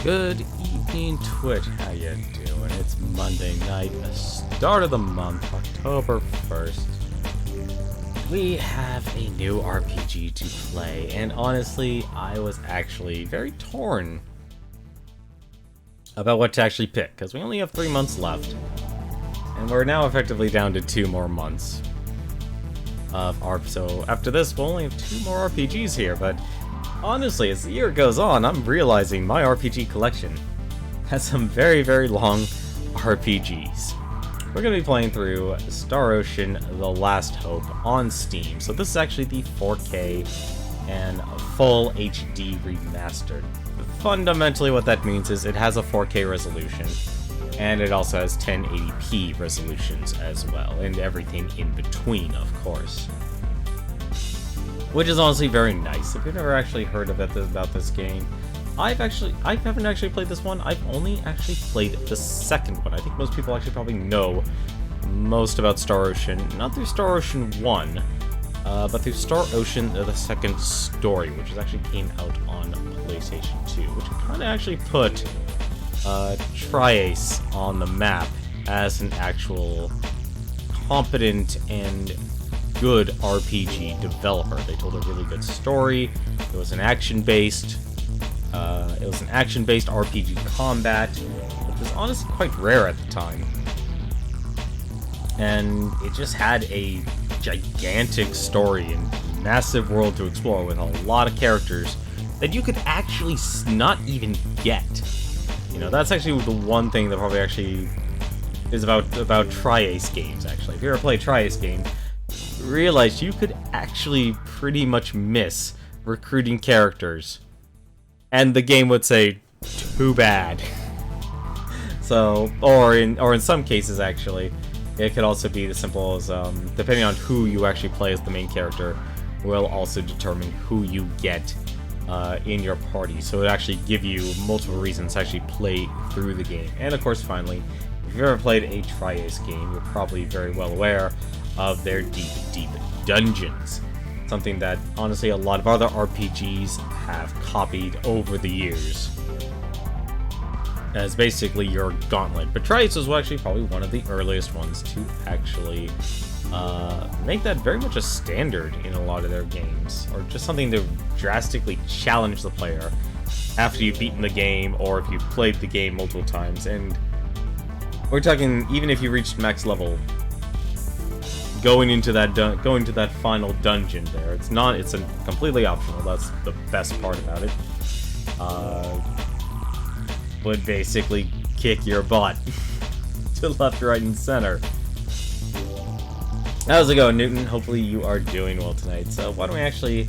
Good evening, Twitch. How you doing? It's Monday night, the start of the month, October 1st. We have a new RPG to play, and honestly, I was actually very torn about what to actually pick, because we only have 3 months left, and we're now effectively down to 2 more months of ARP. So after this, we'll only have 2 more RPGs here, but honestly, as the year goes on, I'm realizing my RPG collection has some very, very long RPGs. We're going to be playing through Star Ocean: The Last Hope on Steam. So this is actually the 4K and full HD remastered. Fundamentally what that means is it has a 4K resolution, and it also has 1080p resolutions as well, and everything in between, of course. Which is honestly very nice. If you've never actually heard of about this game, I haven't actually played this one. I've only actually played the second one. I think most people actually probably know most about Star Ocean, not through Star Ocean 1, but through Star Ocean: The Second Story, which actually came out on PlayStation 2, which kind of actually put Tri-Ace on the map as an actual competent and good RPG developer. They told a really good story. It was an action-based RPG combat, which was honestly quite rare at the time. And it just had a gigantic story and massive world to explore with a lot of characters that you could actually not even get. You know, that's actually the one thing that probably actually is about Tri-Ace games, actually. If you ever play a Tri-Ace game, realize you could actually pretty much miss recruiting characters, and the game would say, too bad. So, or in some cases, actually, it could also be as simple as, depending on who you actually play as the main character, will also determine who you get in your party. So it actually give you multiple reasons to actually play through the game. And of course, finally, if you've ever played a Tri-Ace game, you're probably very well aware of their deep, deep dungeons. Something that, honestly, a lot of other RPGs have copied over the years as basically your gauntlet. But Tri-Ace was actually probably one of the earliest ones to actually make that very much a standard in a lot of their games, or just something to drastically challenge the player after you've beaten the game, or if you've played the game multiple times. And we're talking, even if you reached max level, going into that final dungeon there, it's completely optional. That's the best part about it. Would basically kick your butt to left, right, and center. How's it going, Newton? Hopefully you are doing well tonight. So why don't we actually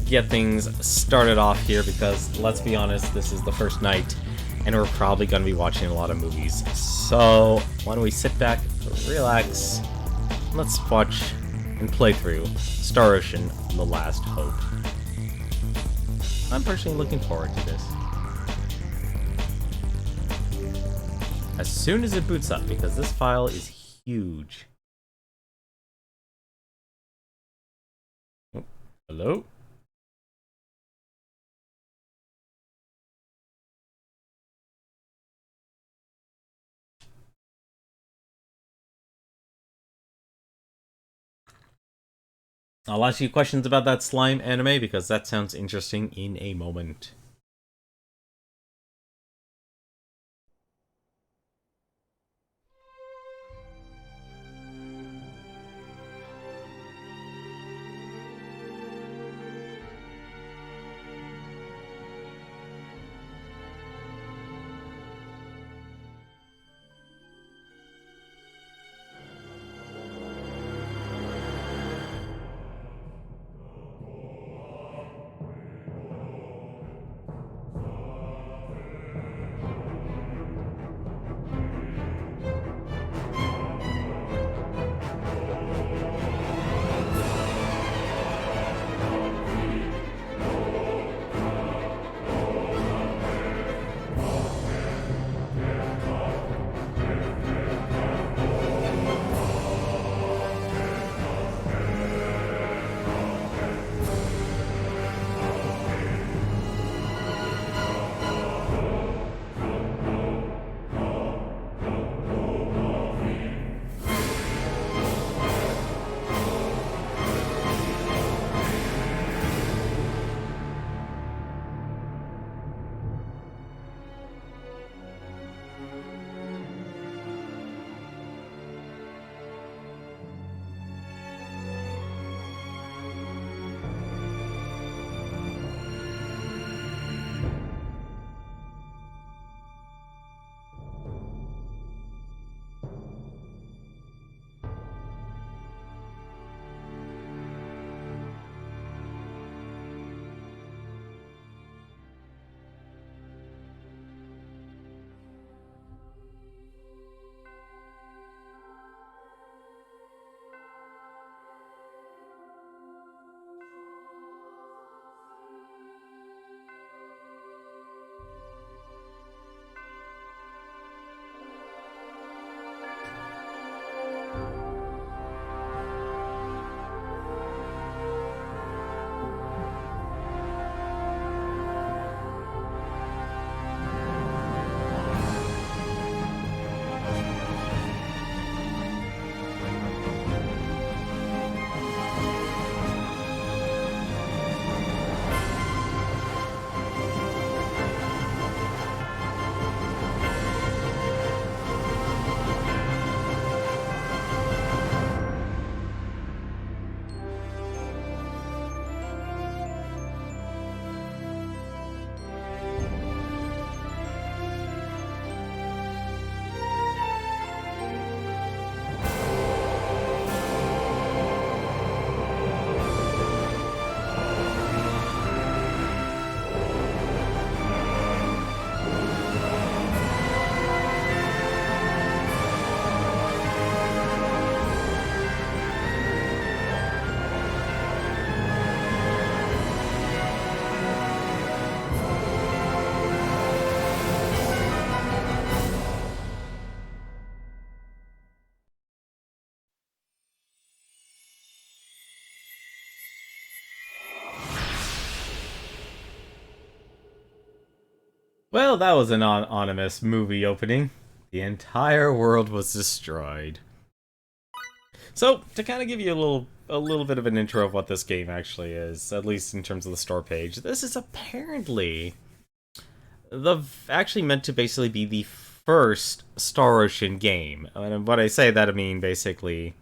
get things started off here, because let's be honest, this is the first night and we're probably going to be watching a lot of movies. So why don't we sit back, relax, let's watch and play through Star Ocean: The Last Hope. I'm personally looking forward to this as soon as it boots up, because this file is huge. Oh, hello? I'll ask you questions about that slime anime, because that sounds interesting in a moment. Well, that was an anonymous movie opening. The entire world was destroyed. So, to kind of give you a little bit of an intro of what this game actually is, at least in terms of the store page, this is apparently actually meant to basically be the first Star Ocean game. And when I say that, I mean basically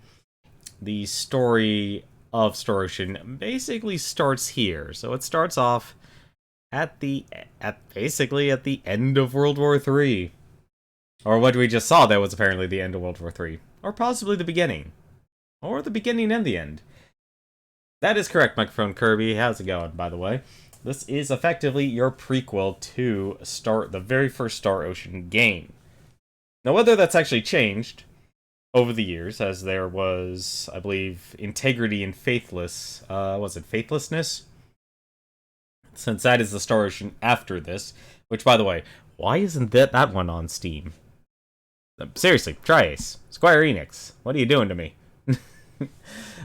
the story of Star Ocean basically starts here. So it starts off at basically at the end of World War III. Or what we just saw that was apparently the end of World War III. Or possibly the beginning. Or the beginning and the end. That is correct, Microphone Kirby. How's it going, by the way? This is effectively your prequel to the very first Star Ocean game. Now, whether that's actually changed over the years, as there was, I believe, integrity and was it faithlessness? Since that is the Star Ocean after this, which, by the way, why isn't that one on Steam? Seriously, try Ace. Square Enix, what are you doing to me?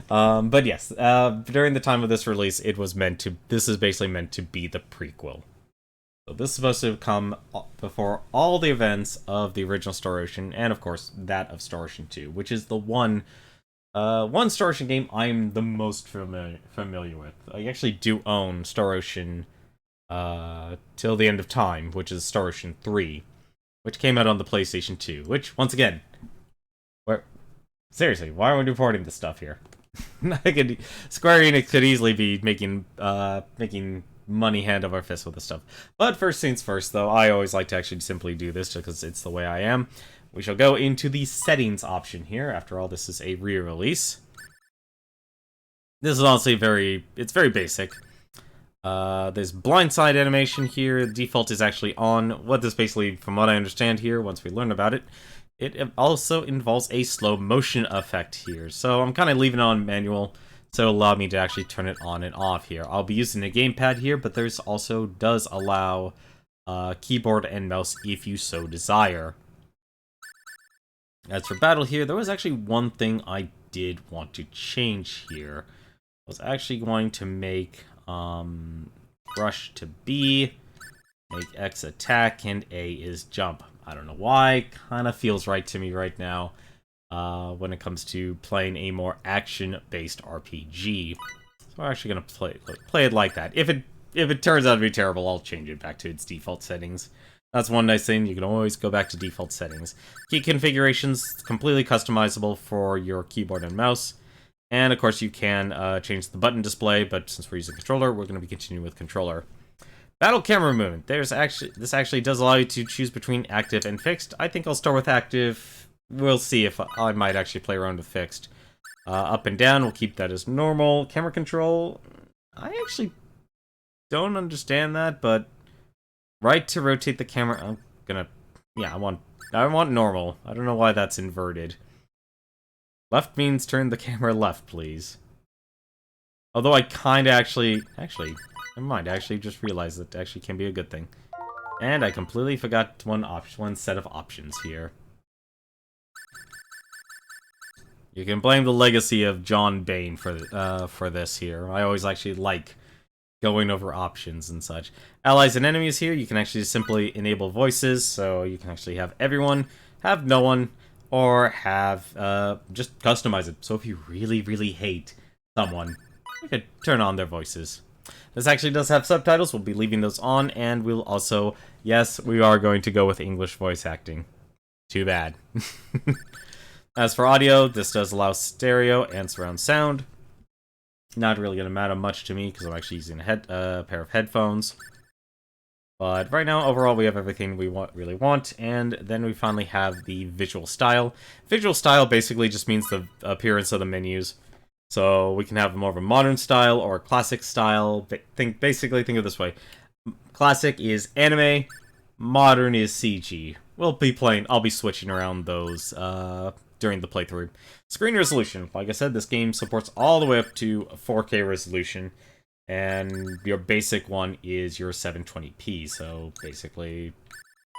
But yes, during the time of this release, this is basically meant to be the prequel. So this is supposed to come before all the events of the original Star Ocean, and of course, that of Star Ocean 2, which is the one Star Ocean game I'm the most familiar with. I actually do own Star Ocean Till the End of Time, which is Star Ocean 3, which came out on the PlayStation 2, which, once again, seriously, why are we reporting this stuff here? Square Enix could easily be making money hand over fist with this stuff. But first things first, though, I always like to actually simply do this just because it's the way I am. We shall go into the settings option here. After all, this is a re-release. This is honestly very basic. There's blindside animation here. The default is actually on. What this basically, from what I understand here, once we learn about it, it also involves a slow motion effect here. So I'm kind of leaving it on manual, so it'll allow me to actually turn it on and off here. I'll be using a gamepad here, but there's also does allow keyboard and mouse if you so desire. As for battle here, there was actually one thing I did want to change here. I was actually going to make rush to B, make X attack, and A is jump. I don't know why, kind of feels right to me right now when it comes to playing a more action-based RPG. So we're actually going to play it like that. If it turns out to be terrible, I'll change it back to its default settings. That's one nice thing, you can always go back to default settings. Key configurations, completely customizable for your keyboard and mouse. And of course you can change the button display, but since we're using controller, we're going to be continuing with controller. Battle camera movement. This actually does allow you to choose between active and fixed. I think I'll start with active. We'll see if I might actually play around with fixed. Up and down, we'll keep that as normal. Camera control, I actually don't understand that, but right to rotate the camera, I want normal. I don't know why that's inverted. Left means turn the camera left, please. Although I kinda actually, never mind, I actually just realized that actually can be a good thing. And I completely forgot one set of options here. You can blame the legacy of John Bain for this here. I always actually like going over options and such. Allies and enemies here, you can actually simply enable voices, so you can actually have everyone, have no one, or have, just customize it. So if you really, really hate someone, you could turn on their voices. This actually does have subtitles, we'll be leaving those on, and we'll also, yes, we are going to go with English voice acting. Too bad. As for audio, this does allow stereo and surround sound. Not really going to matter much to me, because I'm actually using a pair of headphones. But right now, overall, we have everything we really want, and then we finally have the visual style. Visual style basically just means the appearance of the menus. So we can have more of a modern style or a classic style. Basically, think of it this way. Classic is anime, modern is CG. I'll be switching around those during the playthrough. Screen resolution. Like I said, this game supports all the way up to 4K resolution. And your basic one is your 720p, so basically,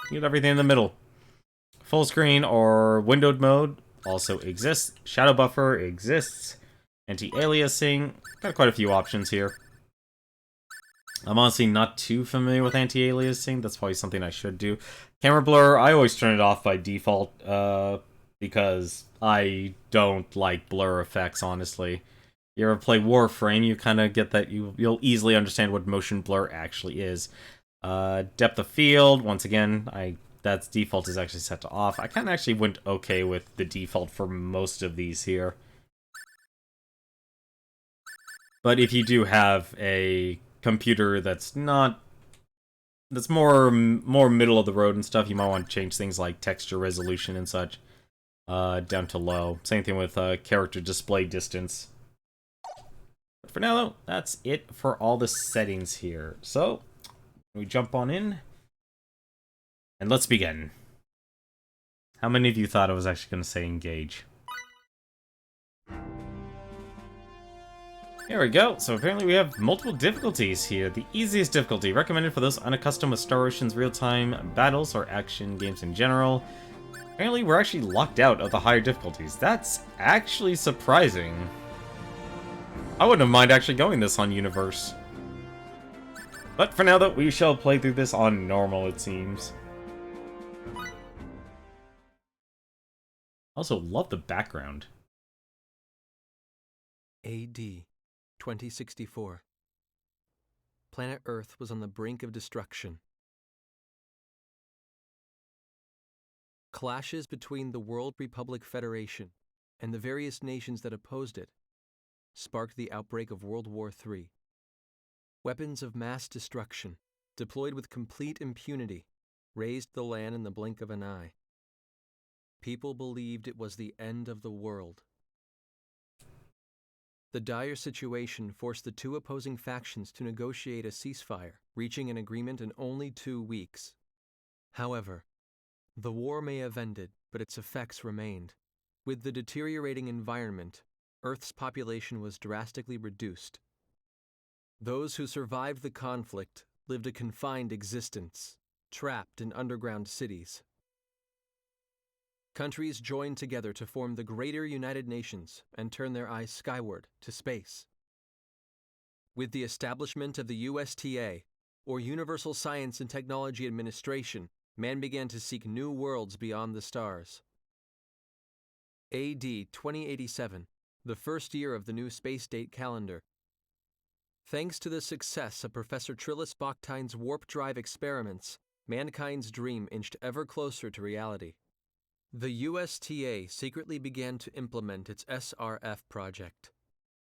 you get everything in the middle. Full screen or windowed mode also exists. Shadow buffer exists. Anti-aliasing. Got quite a few options here. I'm honestly not too familiar with anti-aliasing. That's probably something I should do. Camera blur, I always turn it off by default, because I don't like blur effects, honestly. You ever play Warframe, you kind of get that, you'll easily understand what motion blur actually is. Depth of field, once again, that's default is actually set to off. I kind of actually went okay with the default for most of these here. But if you do have a computer that's more middle of the road and stuff, you might want to change things like texture resolution and such down to low. Same thing with character display distance. But for now, though, that's it for all the settings here. So, we jump on in, and let's begin. How many of you thought I was actually going to say engage? Here we go. So apparently we have multiple difficulties here. The easiest difficulty, recommended for those unaccustomed with Star Ocean's real-time battles or action games in general. Apparently we're actually locked out of the higher difficulties. That's actually surprising. I wouldn't have mind actually going this on Universe. But for now, though, we shall play through this on normal, it seems. Also, love the background. AD 2064. Planet Earth was on the brink of destruction. Clashes between the World Republic Federation and the various nations that opposed it sparked the outbreak of World War III. Weapons of mass destruction, deployed with complete impunity, razed the land in the blink of an eye. People believed it was the end of the world. The dire situation forced the two opposing factions to negotiate a ceasefire, reaching an agreement in only 2 weeks. However, the war may have ended, but its effects remained. With the deteriorating environment, Earth's population was drastically reduced. Those who survived the conflict lived a confined existence, trapped in underground cities. Countries joined together to form the Greater United Nations and turn their eyes skyward to space. With the establishment of the USTA, or Universal Science and Technology Administration, man began to seek new worlds beyond the stars. AD 2087, the first year of the new space date calendar. Thanks to the success of Professor Trillis Bachtine's warp drive experiments, mankind's dream inched ever closer to reality. The USTA secretly began to implement its SRF project,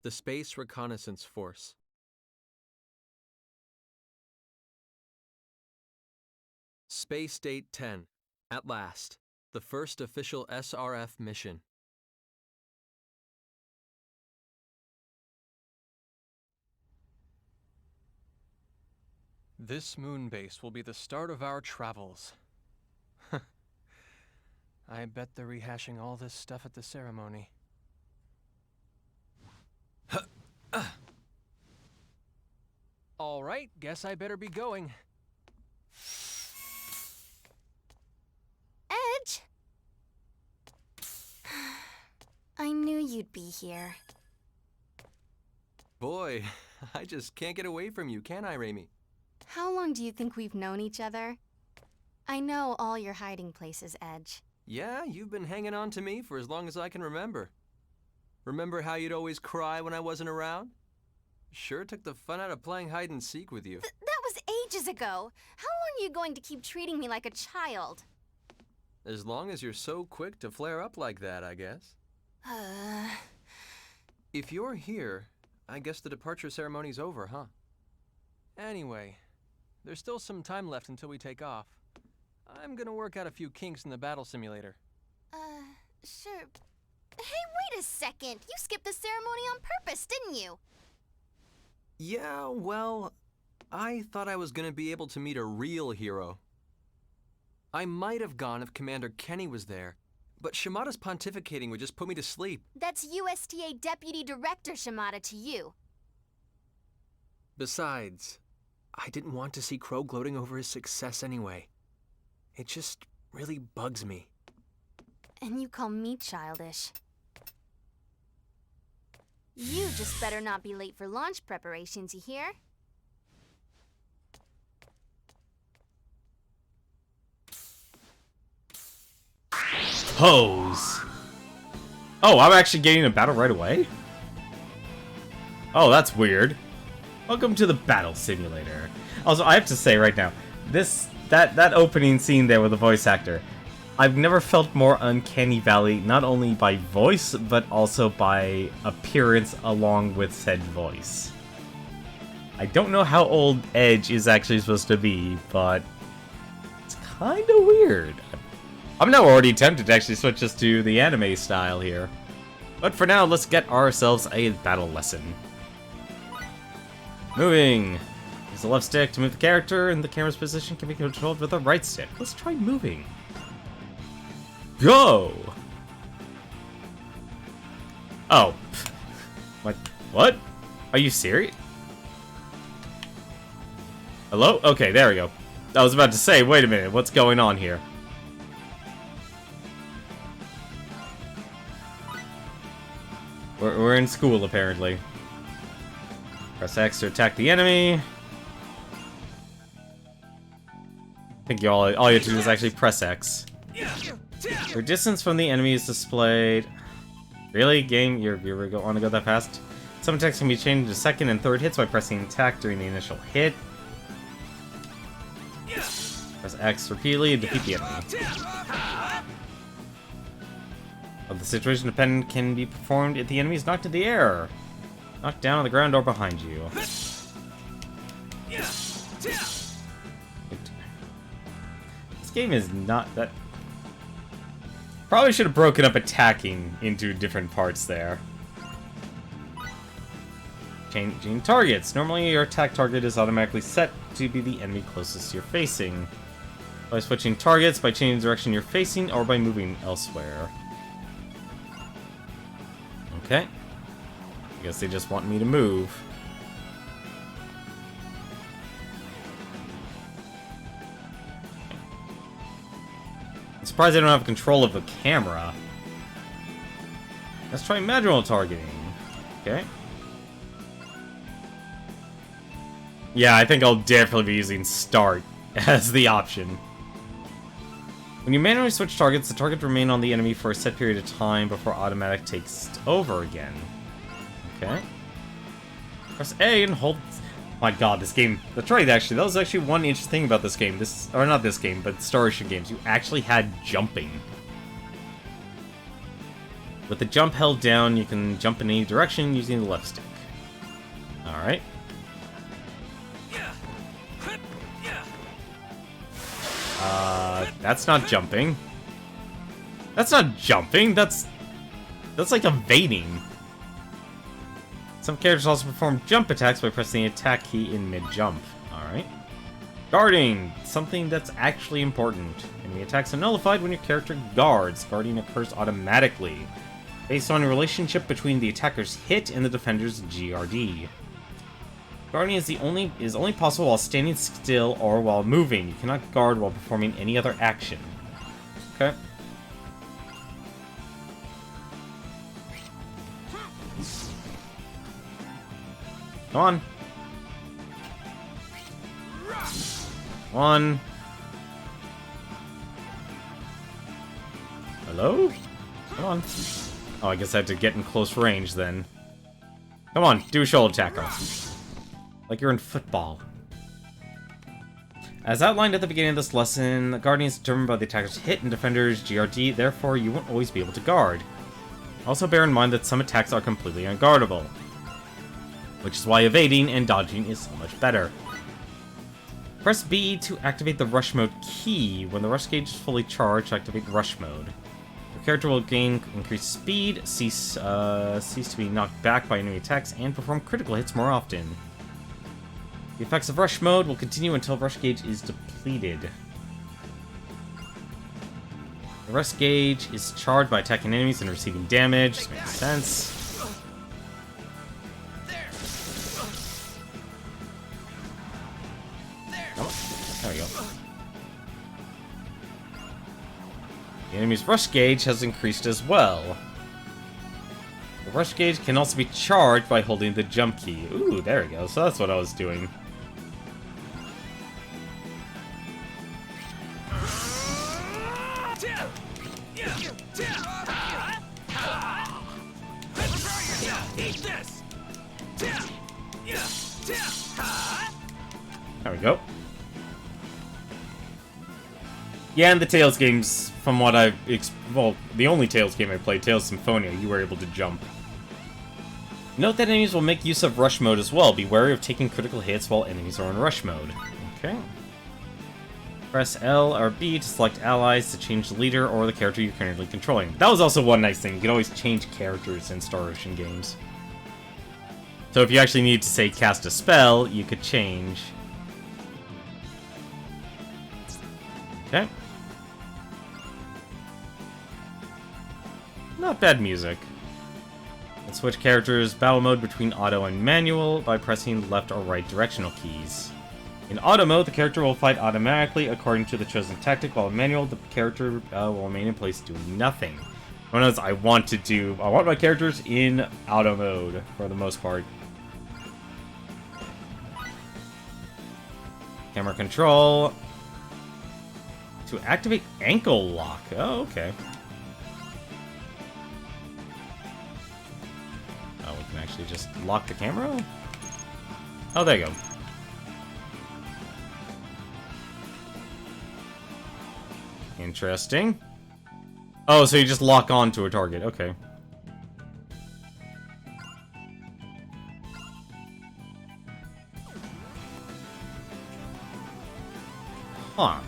the Space Reconnaissance Force. Space Date 10, at last, the first official SRF mission. This moon base will be the start of our travels. I bet they're rehashing all this stuff at the ceremony. All right, guess I better be going. Edge? I knew you'd be here. Boy, I just can't get away from you, can I, Raimi? How long do you think we've known each other? I know all your hiding places, Edge. Yeah, you've been hanging on to me for as long as I can remember. Remember how you'd always cry when I wasn't around? Sure took the fun out of playing hide and seek with you. That was ages ago. How long are you going to keep treating me like a child? As long as you're so quick to flare up like that, I guess. If you're here, I guess the departure ceremony's over, huh? Anyway, there's still some time left until we take off. I'm gonna work out a few kinks in the battle simulator. Sure. Hey, wait a second! You skipped the ceremony on purpose, didn't you? Yeah, well, I thought I was gonna be able to meet a real hero. I might have gone if Commander Kenny was there, but Shimada's pontificating would just put me to sleep. That's USTA Deputy Director Shimada to you. Besides, I didn't want to see Crow gloating over his success anyway. It just really bugs me. And you call me childish. You just better not be late for launch preparations, you hear? pose. Oh, I'm actually getting a battle right away? Oh, that's weird. Welcome to the battle simulator. Also, I have to say right now, that opening scene there with the voice actor, I've never felt more uncanny valley, not only by voice, but also by appearance along with said voice. I don't know how old Edge is actually supposed to be, but it's kind of weird. I'm now already tempted to actually switch this to the anime style here. But for now, let's get ourselves a battle lesson. Moving. Use the left stick to move the character, and the camera's position can be controlled with the right stick. Let's try moving. Go! Oh. What? Are you serious? Hello? Okay, there we go. I was about to say, wait a minute, what's going on here? We're in school, apparently. Press X to attack the enemy. I think all you have to do is actually press X. Your distance from the enemy is displayed. Really? Game? You want to go that fast? Some attacks can be changed to second and third hits by pressing attack during the initial hit. Press X repeatedly to defeat the enemy. The situation dependent can be performed if the enemy is knocked in the air, knocked down on the ground, or behind you. This game is not that... Probably should have broken up attacking into different parts there. Changing targets. Normally your attack target is automatically set to be the enemy closest you're facing. By switching targets, by changing the direction you're facing, or by moving elsewhere. Okay. I guess they just want me to move. I'm surprised I don't have control of the camera. Let's try manual targeting. Okay. Yeah, I think I'll definitely be using start as the option. When you manually switch targets, the target will remain on the enemy for a set period of time before automatic takes over again. Okay. Press A and hold... My god, this game... That's right, actually. That was actually one interesting thing about this game. Or not this game, but Star Ocean games. You actually had jumping. With the jump held down, you can jump in any direction using the left stick. Alright. That's not jumping. That's not jumping, that's like evading. Some characters also perform jump attacks by pressing the attack key in mid-jump. Alright. Guarding! Something that's actually important. Enemy attacks are nullified when your character guards. Guarding occurs automatically, based on a relationship between the attacker's hit and the defender's GRD. Guarding is only possible while standing still or while moving. You cannot guard while performing any other action. Okay. Come on. One. Hello? Come on. Oh, I guess I have to get in close range then. Come on, do a shoulder tackle. Like you're in football. As outlined at the beginning of this lesson, the guarding is determined by the attacker's hit and defender's GRD, therefore you won't always be able to guard. Also bear in mind that some attacks are completely unguardable, which is why evading and dodging is so much better. Press B to activate the rush mode key. When the rush gauge is fully charged, activate rush mode. Your character will gain increased speed, cease to be knocked back by enemy attacks, and perform critical hits more often. The effects of rush mode will continue until rush gauge is depleted. The rush gauge is charged by attacking enemies and receiving damage. This makes sense. Oh, there we go. The enemy's rush gauge has increased as well. The rush gauge can also be charged by holding the jump key. Ooh, there we go. So that's what I was doing. There we go. Yeah, and the Tales games, from what I've... well, the only Tales game I played, Tales Symphonia, you were able to jump. Note that enemies will make use of rush mode as well. Be wary of taking critical hits while enemies are in rush mode. Okay. Press L or B to select allies to change the leader or the character you're currently controlling. That was also one nice thing. You can always change characters in Star Ocean games. So if you actually need to, say, cast a spell, you could change. Okay. Not bad music. And switch characters battle mode between auto and manual by pressing left or right directional keys. In auto mode, the character will fight automatically according to the chosen tactic, while in manual, the character will remain in place doing nothing. Notice I want my characters in auto mode for the most part. Camera control. To activate ankle lock. Oh, okay. Oh, we can actually just lock the camera? Oh, there you go. Interesting. Oh, so you just lock on to a target. Okay. Huh.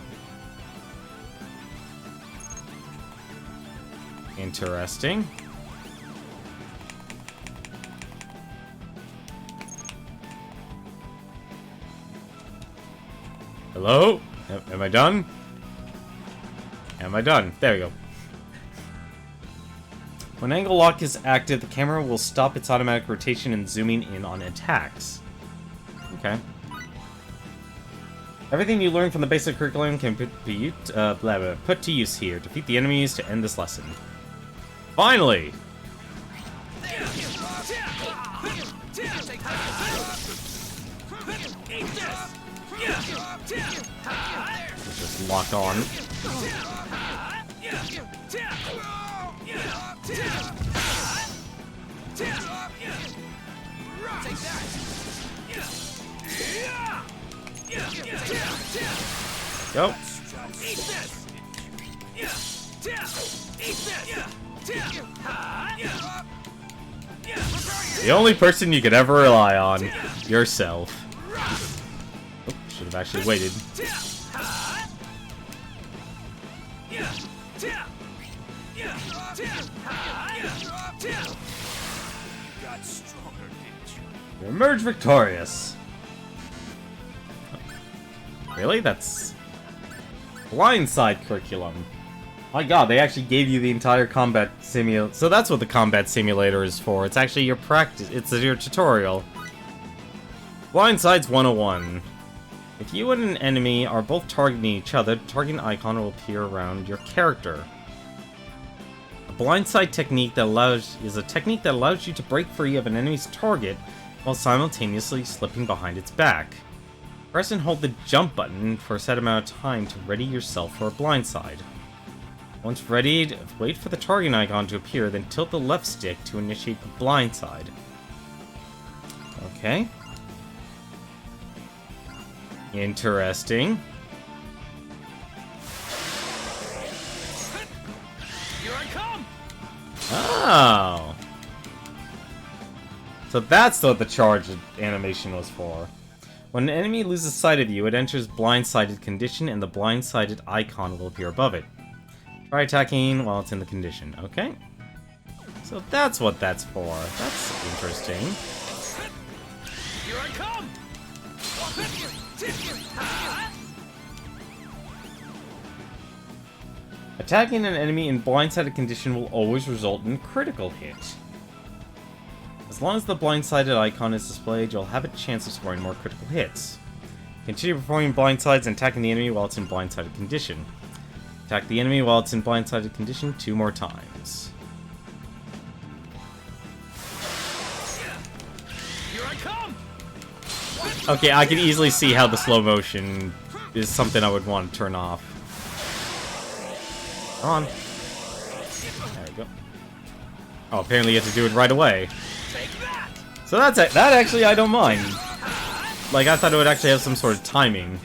Interesting. Hello? Am I done? Am I done? There we go. When angle lock is active, the camera will stop its automatic rotation and zooming in on attacks. Okay. Everything you learn from the basic curriculum can be put to use here. Defeat the enemies to end this lesson. Finally! Just lock on. Go. The only person you could ever rely on. Yourself. Oh, should have actually waited. You emerge victorious. Really? That's blindside curriculum. My god, they actually gave you the entire combat simulator. So that's what the combat simulator is for. It's actually your practice. It's your tutorial. Blindsides 101. If you and an enemy are both targeting each other, the targeting icon will appear around your character. A blindside technique is a technique that allows you to break free of an enemy's target while simultaneously slipping behind its back. Press and hold the jump button for a set amount of time to ready yourself for a blindside. Once readied, wait for the targeting icon to appear, then tilt the left stick to initiate the blindside. Okay. Interesting. Here I come! Oh. So that's what the charge animation was for. When an enemy loses sight of you, it enters blindsided condition and the blindsided icon will appear above it. Try attacking while it's in the condition. Okay. So that's what that's for. That's interesting. Here I come! Attacking an enemy in blindsided condition will always result in a critical hit. As long as the blindsided icon is displayed, you'll have a chance of scoring more critical hits. Continue performing blindsides and attacking the enemy while it's in blindsided condition. Attack the enemy while it's in blindsided condition 2 more times. Here I come! Okay, I can easily see how the slow motion is something I would want to turn off. Come on. There we go. Oh, apparently you have to do it right away. So that actually I don't mind. Like, I thought it would actually have some sort of timing.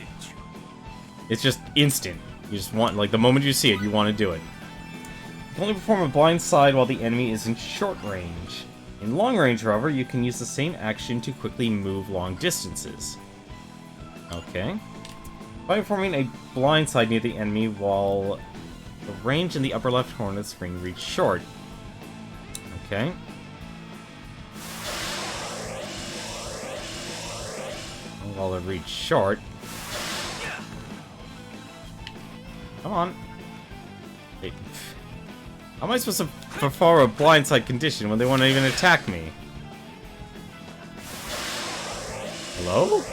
It's just instant. You just want, like, the moment you see it, you want to do it. You can only perform a blind side while the enemy is in short range. In long range, however, you can use the same action to quickly move long distances. Okay. By performing a blind side near the enemy while the range in the upper left corner of the screen reach short. Okay. While it reach short. Come on. Wait. How am I supposed to perform a blindside condition when they won't even attack me? Hello?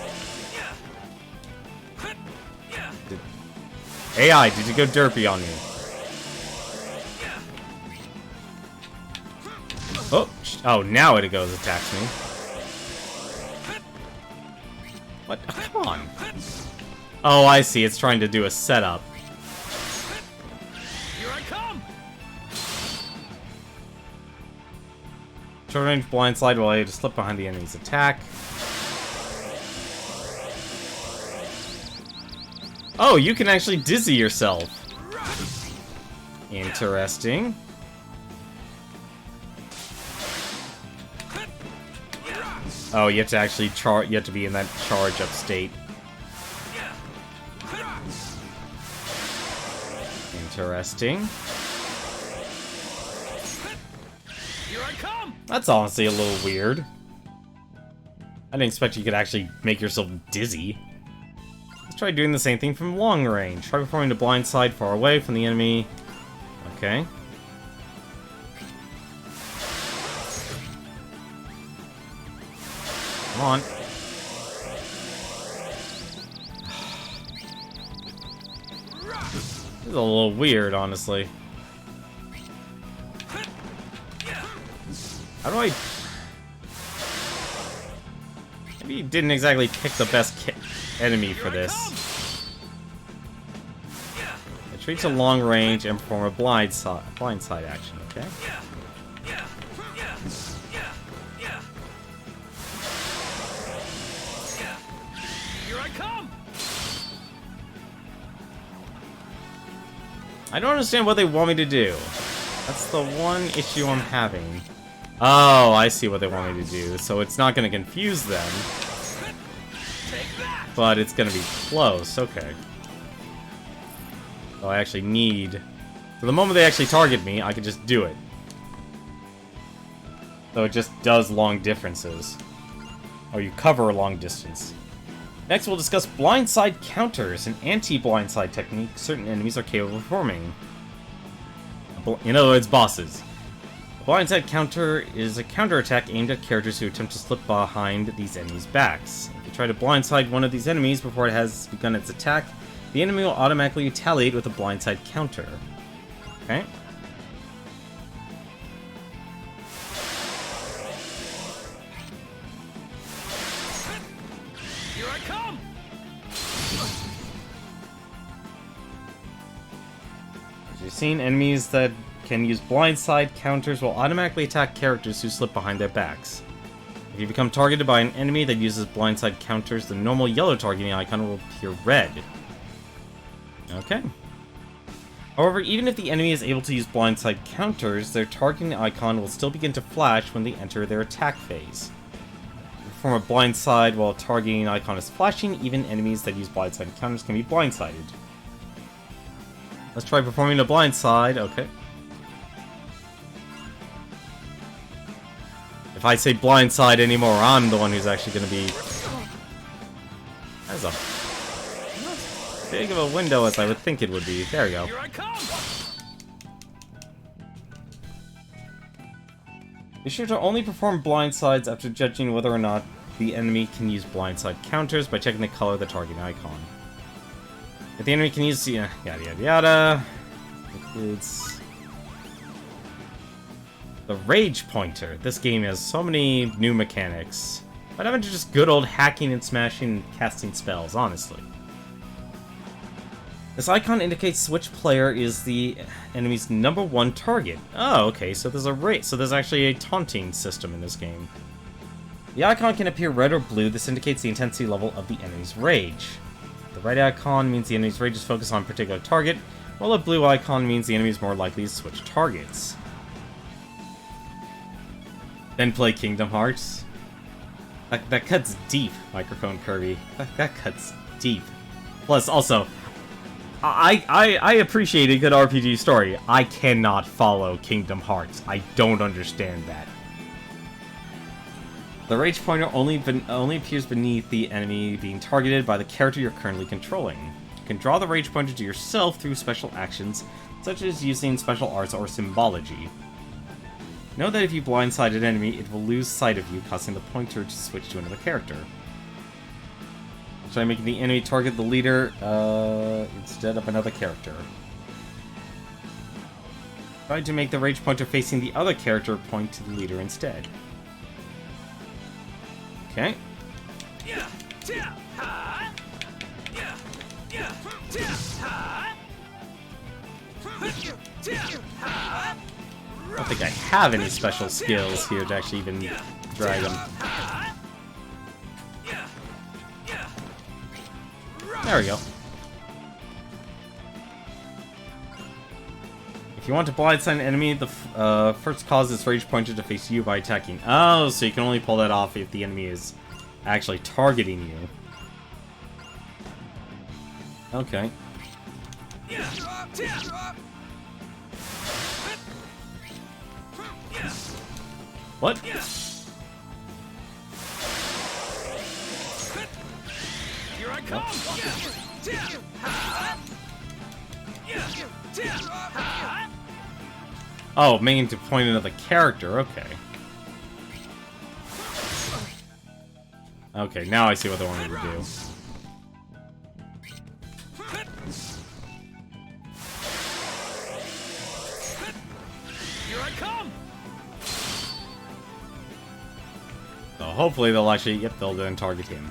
AI, did you go derpy on me? Oh, now it goes attacks me. What? Oh, come on. Oh, I see. It's trying to do a setup. Here I come. Short range blind slide while I just slip behind the enemy's attack. Oh, you can actually dizzy yourself. Interesting. Oh, you have to actually you have to be in that charge up state. Interesting. Here I come. That's honestly a little weird. I didn't expect you could actually make yourself dizzy. Let's try doing the same thing from long range. Try performing the blind side far away from the enemy. Okay. Come on. This is a little weird, honestly. How do I... Maybe you didn't exactly pick the best enemy for this. Retreat to long range and perform a blind side action, okay? Here I come. I don't understand what they want me to do. That's the one issue I'm having. Oh, I see what they want me to do. So it's not going to confuse them. But it's going to be close. Okay. So I actually need... So the moment they actually target me, I can just do it. So it just does long differences. Or you cover a long distance. Next, we'll discuss blindside counters, an anti-blindside technique certain enemies are capable of performing. In other words, bosses. A blindside counter is a counterattack aimed at characters who attempt to slip behind these enemies' backs. If you try to blindside one of these enemies before it has begun its attack, the enemy will automatically retaliate with a blindside counter. Okay? Here I come. As you've seen, enemies that can use blindside counters will automatically attack characters who slip behind their backs. If you become targeted by an enemy that uses blindside counters, the normal yellow targeting icon will appear red. Okay. However, even if the enemy is able to use blindside counters, their targeting icon will still begin to flash when they enter their attack phase. If you perform a blindside while a targeting icon is flashing, even enemies that use blindside counters can be blindsided. Let's try performing a blindside. Okay. If I say blindside anymore, I'm the one who's actually going to be... That's a... not as big of a window as I would think it would be. There we go. Here I come. Be sure to only perform blindsides after judging whether or not the enemy can use blindside counters by checking the color of the target icon. If the enemy can use... yada yada yada... Includes... The Rage Pointer. This game has so many new mechanics. But I'm into just good old hacking and smashing and casting spells, honestly. This icon indicates which player is the enemy's #1 target. Oh, okay, so there's actually a taunting system in this game. The icon can appear red or blue. This indicates the intensity level of the enemy's rage. The red icon means the enemy's rage is focused on a particular target, while a blue icon means the enemy is more likely to switch targets. Then play Kingdom Hearts. That cuts deep, Microphone Kirby. That cuts deep. Plus, also, I appreciate a good RPG story. I cannot follow Kingdom Hearts. I don't understand that. The rage pointer only appears beneath the enemy being targeted by the character you're currently controlling. You can draw the rage pointer to yourself through special actions, such as using special arts or symbology. Know that if you blindside an enemy, it will lose sight of you, causing the pointer to switch to another character. Try making the enemy target the leader instead of another character. Try to make the rage pointer facing the other character point to the leader instead. Okay. I don't think I have any special skills here to actually even drag them. There we go. If you want to blindside an enemy, the first cause this rage pointer to face you by attacking. Oh, so you can only pull that off if the enemy is actually targeting you. Okay. What? Here I come! Oh, making to point another character, okay. Okay, now I see what they wanted to do. Here I come! So hopefully they'll actually, yep, they'll then target him.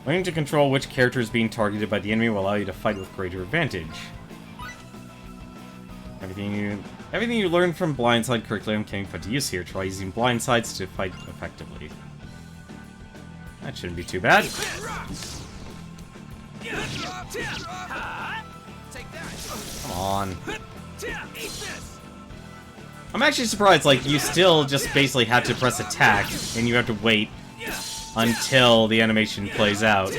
Learning to control which character is being targeted by the enemy will allow you to fight with greater advantage. Everything you learned from Blindside curriculum can be put to use here. Try using Blindsides to fight effectively. That shouldn't be too bad. Come on. I'm actually surprised, like, you still just basically have to press attack, and you have to wait until the animation plays out.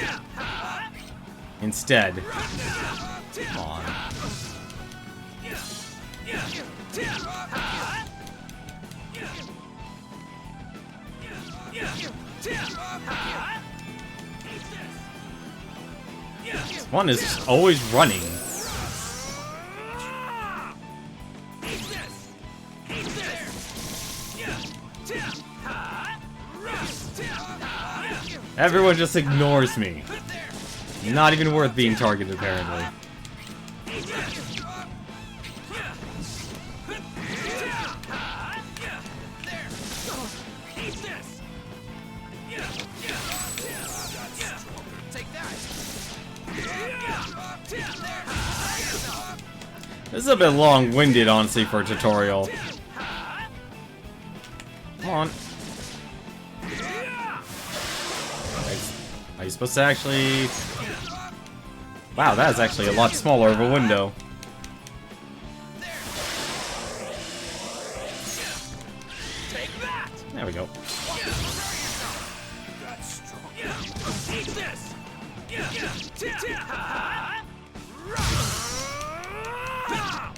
Instead. Come on. This one is just always running. Everyone just ignores me. Not even worth being targeted, apparently. This is a bit long-winded, honestly, for a tutorial. Come on. Are you supposed to actually... Wow, that is actually a lot smaller of a window. There we go.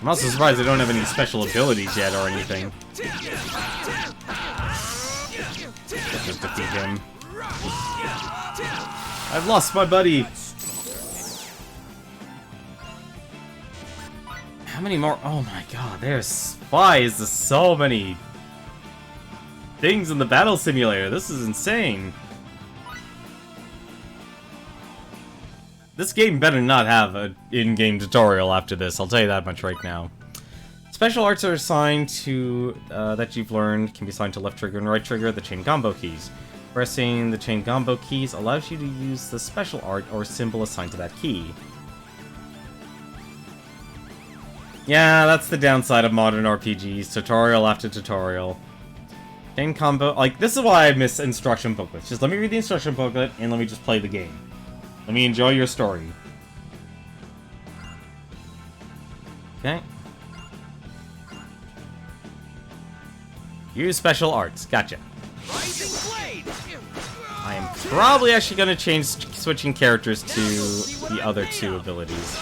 I'm also surprised they don't have any special abilities yet or anything. Let's just defeat him. I've lost my buddy! How many more? Oh my god, there's... Why is there so many things in the battle simulator? This is insane. This game better not have an in-game tutorial after this, I'll tell you that much right now. Special arts are assigned to, that you've learned, can be assigned to left trigger and right trigger, the chain combo keys. Pressing the chain combo keys allows you to use the special art or symbol assigned to that key. Yeah, that's the downside of modern RPGs. Tutorial after tutorial. Chain combo... Like, this is why I miss instruction booklets. Just let me read the instruction booklet and let me just play the game. Let me enjoy your story. Okay. Use special arts. Gotcha. I am probably actually going to change switching characters to the other two abilities.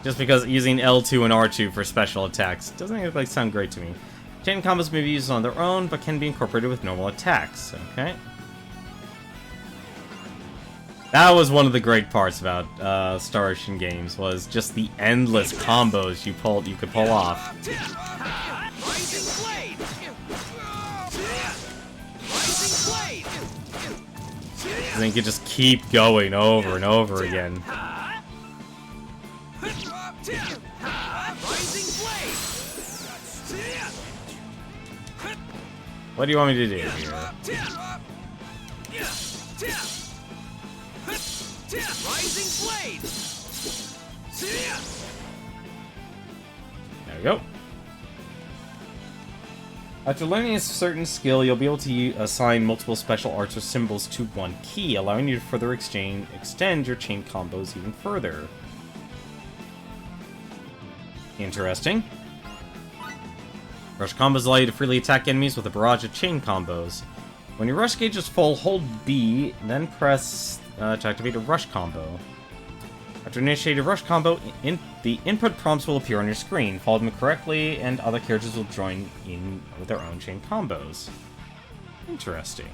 Just because using L2 and R2 for special attacks doesn't sound great to me. Chain combos may be used on their own, but can be incorporated with normal attacks. Okay. That was one of the great parts about Star Ocean games, was just the endless combos you could pull off. And then you could just keep going over and over again. What do you want me to do here? There we go. After learning a certain skill, you'll be able to assign multiple special arts or symbols to one key, allowing you to further extend your chain combos even further. Interesting. Rush combos allow you to freely attack enemies with a barrage of chain combos. When your rush gauge is full, hold B, then press to activate a rush combo. After initiating a rush combo, the input prompts will appear on your screen. Follow them correctly, and other characters will join in with their own chain combos. Interesting.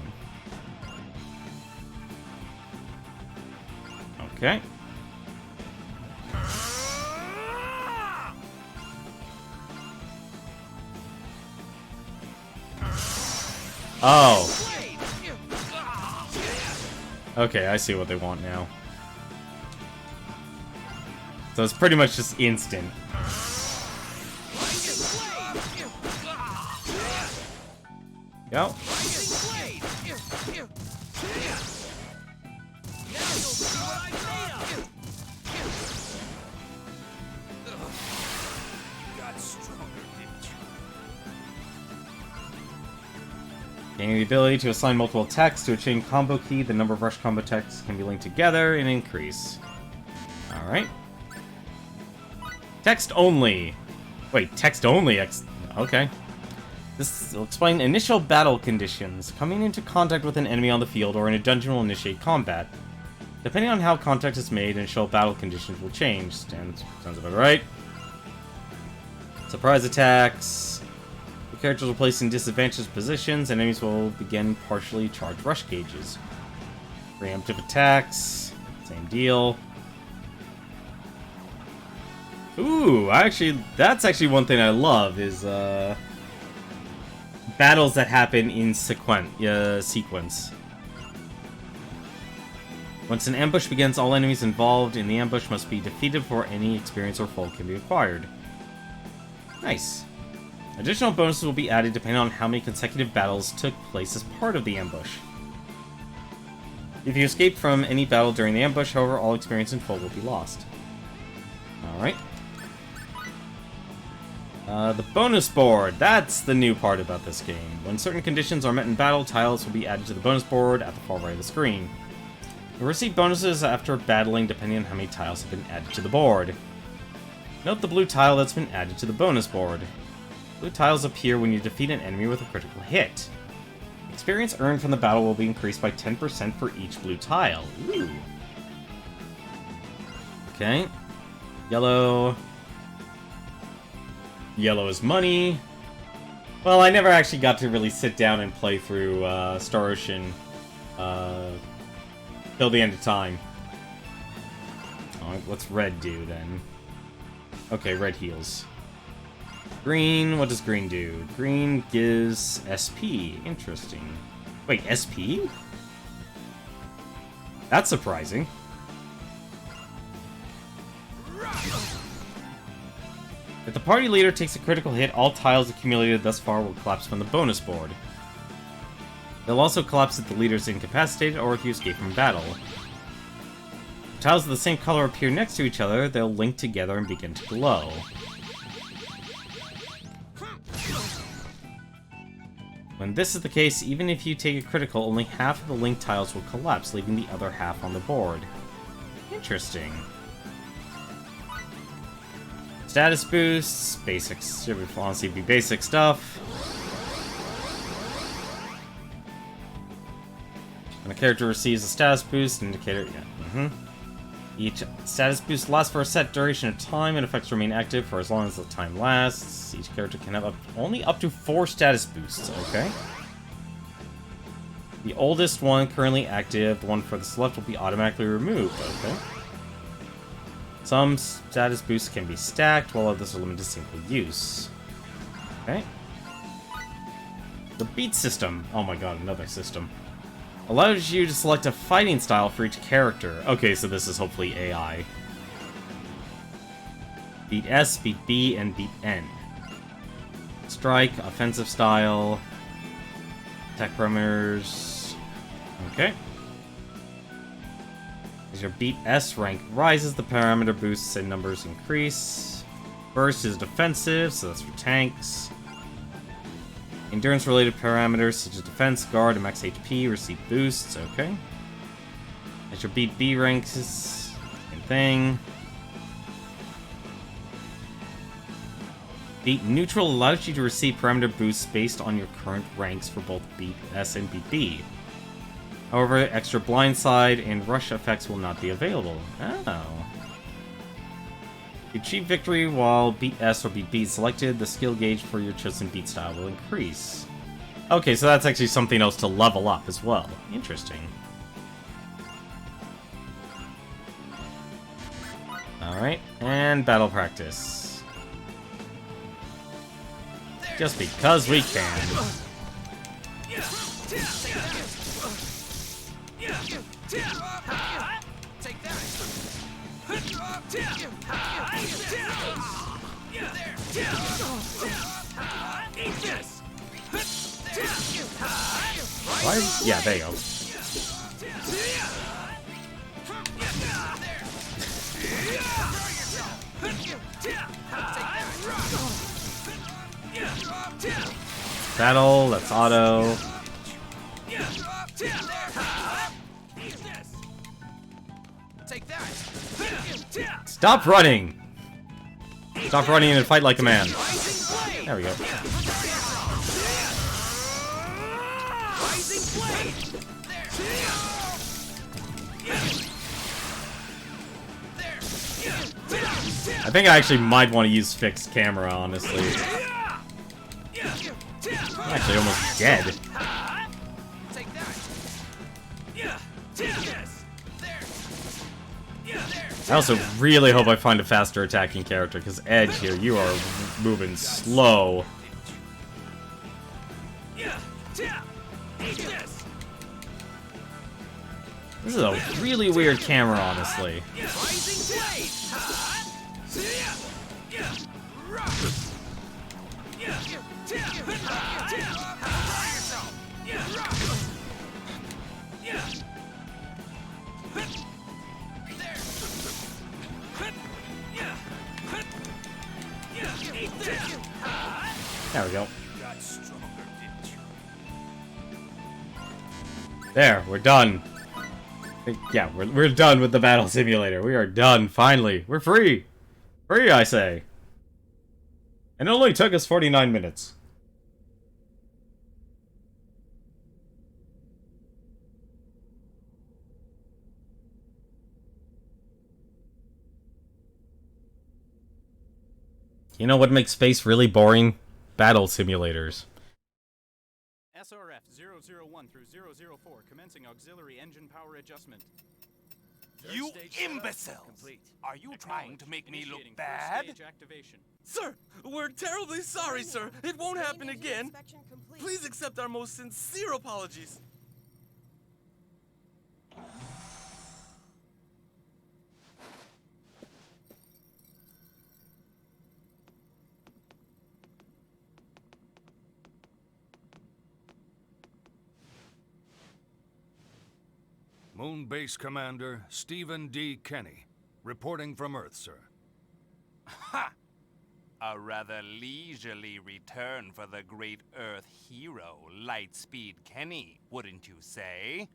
Okay. Oh. Okay, I see what they want now. So it's pretty much just instant. Go. Gaining the ability to assign multiple attacks to a chain combo key, the number of rush combo attacks can be linked together and increase. Alright. Text only. Wait, text only? Okay. This will explain initial battle conditions. Coming into contact with an enemy on the field or in a dungeon will initiate combat. Depending on how contact is made, initial battle conditions will change. Sounds about right. Surprise attacks. The characters will place in disadvantaged positions, and enemies will begin partially charged rush gauges. Preemptive attacks. Same deal. Ooh, that's actually one thing I love, is, battles that happen in sequence. Once an ambush begins, all enemies involved in the ambush must be defeated before any experience or fold can be acquired. Nice. Additional bonuses will be added depending on how many consecutive battles took place as part of the ambush. If you escape from any battle during the ambush, however, all experience and fold will be lost. Alright. The bonus board. That's the new part about this game. When certain conditions are met in battle, tiles will be added to the bonus board at the far right of the screen. You'll receive bonuses after battling depending on how many tiles have been added to the board. Note the blue tile that's been added to the bonus board. Blue tiles appear when you defeat an enemy with a critical hit. Experience earned from the battle will be increased by 10% for each blue tile. Ooh. Okay. Yellow. Yellow is money. Well, I never actually got to really sit down and play through Star Ocean till the end of time. Alright, what's red do then? Okay, red heals. Green, what does green do? Green gives SP. Interesting. Wait, SP? That's surprising. If the party leader takes a critical hit, all tiles accumulated thus far will collapse from the bonus board. They'll also collapse if the leader is incapacitated or if you escape from battle. If tiles of the same color appear next to each other, they'll link together and begin to glow. When this is the case, even if you take a critical, only half of the linked tiles will collapse, leaving the other half on the board. Interesting. Status boosts, basics, should honestly be basic stuff. When a character receives a status boost, indicator, Each status boost lasts for a set duration of time and effects remain active for as long as the time lasts. Each character can have only up to 4 status boosts, okay? The oldest one currently active, the one furthest left, will be automatically removed, okay? Some status boosts can be stacked, while others are limited to single use. Okay. The beat system. Oh my god, another system. Allows you to select a fighting style for each character. Okay, so this is hopefully AI. Beat S, beat B, and beat N. Strike, offensive style, attack parameters. Okay. As your beat S rank rises, the parameter boosts and numbers increase. Burst is defensive, so that's for tanks. Endurance-related parameters such as defense, guard, and max HP receive boosts. Okay. As your beat B ranks, same thing. Beat neutral allows you to receive parameter boosts based on your current ranks for both beat S and beat B. However, extra blindside and rush effects will not be available. Oh. If you achieve victory while beat S or beat B is selected, the skill gauge for your chosen beat style will increase. Okay, so that's actually something else to level up as well. Interesting. Alright, and battle practice. Just because we can. Take that. Eat this. Why? Yeah, there you go. Battle, that's auto. Take that. Stop running! Stop running and fight like a man. There we go. Rising blade. I think I actually might want to use fixed camera, honestly. I'm actually almost dead. Take that. I also really hope I find a faster attacking character, because Edge here, you are moving slow. This is a really weird camera, honestly. Rising blade. There we go. There, we're done. Yeah, we're done with the battle simulator. We are done, finally. We're free. Free, I say. And it only took us 49 minutes. You know what makes space really boring? Battle simulators. SRF 001 through 004, commencing auxiliary engine power adjustment. You imbecile! Are you trying to make me look Initiating bad? first stage activation. Sir, we're terribly sorry, sir. It won't happen again. Please accept our most sincere apologies. Moon Base Commander Stephen D. Kenny, reporting from Earth, sir. Ha! A rather leisurely return for the great Earth hero, Lightspeed Kenny, wouldn't you say?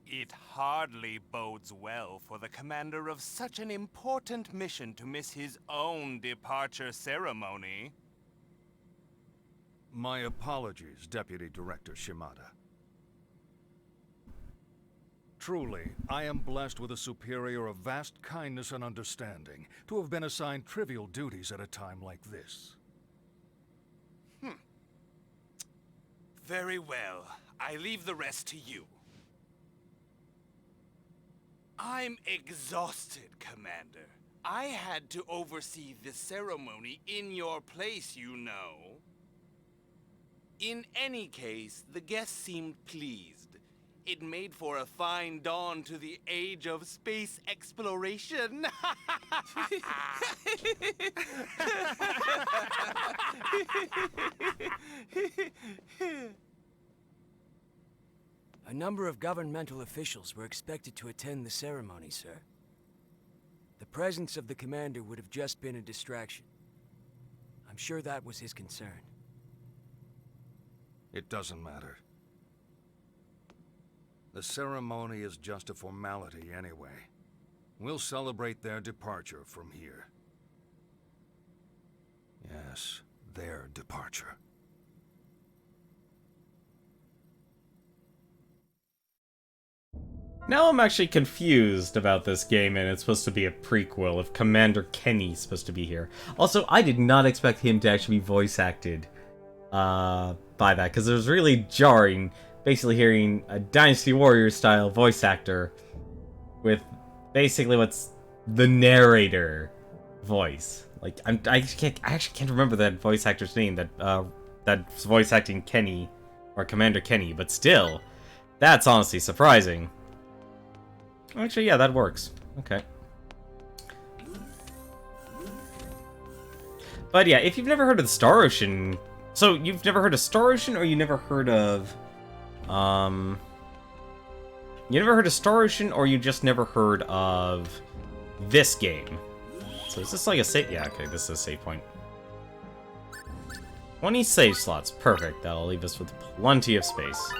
It hardly bodes well for the commander of such an important mission to miss his own departure ceremony. My apologies, Deputy Director Shimada. Truly, I am blessed with a superior of vast kindness and understanding to have been assigned trivial duties at a time like this. Very well. I leave the rest to you. I'm exhausted, Commander. I had to oversee the ceremony in your place, you know. In any case, the guests seemed pleased. It made for a fine dawn to the age of space exploration. A number of governmental officials were expected to attend the ceremony, sir. The presence of the commander would have just been a distraction. I'm sure that was his concern. It doesn't matter. The ceremony is just a formality anyway. We'll celebrate their departure from here. Yes, their departure. Now I'm actually confused about this game, and it's supposed to be a prequel if Commander Kenny's supposed to be here. Also, I did not expect him to actually be voice acted by that, because it was really jarring, basically hearing a Dynasty Warriors style voice actor with basically what's the narrator voice. Like, I actually can't remember that voice actor's name that's voice acting Kenny, or Commander Kenny, but still, that's honestly surprising. Actually, yeah, that works. Okay. But yeah, if you've never heard of the Star Ocean... So, you've never heard of Star Ocean, or you never heard of... You never heard of Star Ocean, or you just never heard of this game? So is this like a save... Yeah, okay, this is a save point. 20 save slots. Perfect. That'll leave us with plenty of space.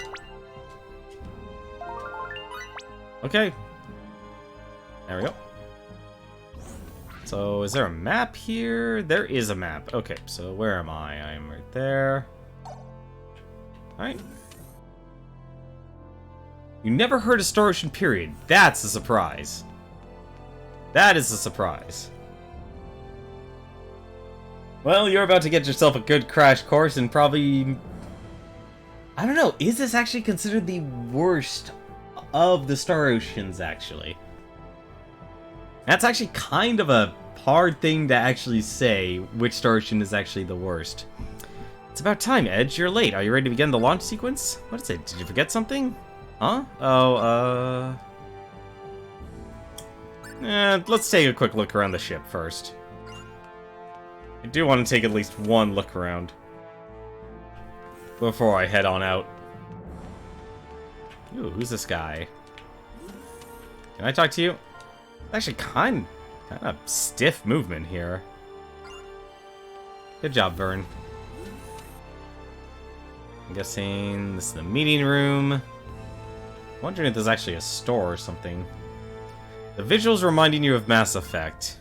Okay. There we go. So, is there a map here? There is a map. Okay, so where am I? I am right there. Alright. You never heard of Star Ocean, period. That's a surprise. That is a surprise. Well, you're about to get yourself a good crash course and probably... I don't know, is this actually considered the worst of the Star Oceans, actually? That's actually kind of a hard thing to actually say, which Star Ocean is actually the worst. It's about time, Edge. You're late. Are you ready to begin the launch sequence? What is it? Did you forget something? Huh? Oh, let's take a quick look around the ship first. I do want to take at least one look around before I head on out. Ooh, who's this guy? Can I talk to you? Actually, kind of stiff movement here. Good job, Vern. I'm guessing this is the meeting room. I'm wondering if there's actually a store or something. The visuals reminding you of Mass Effect.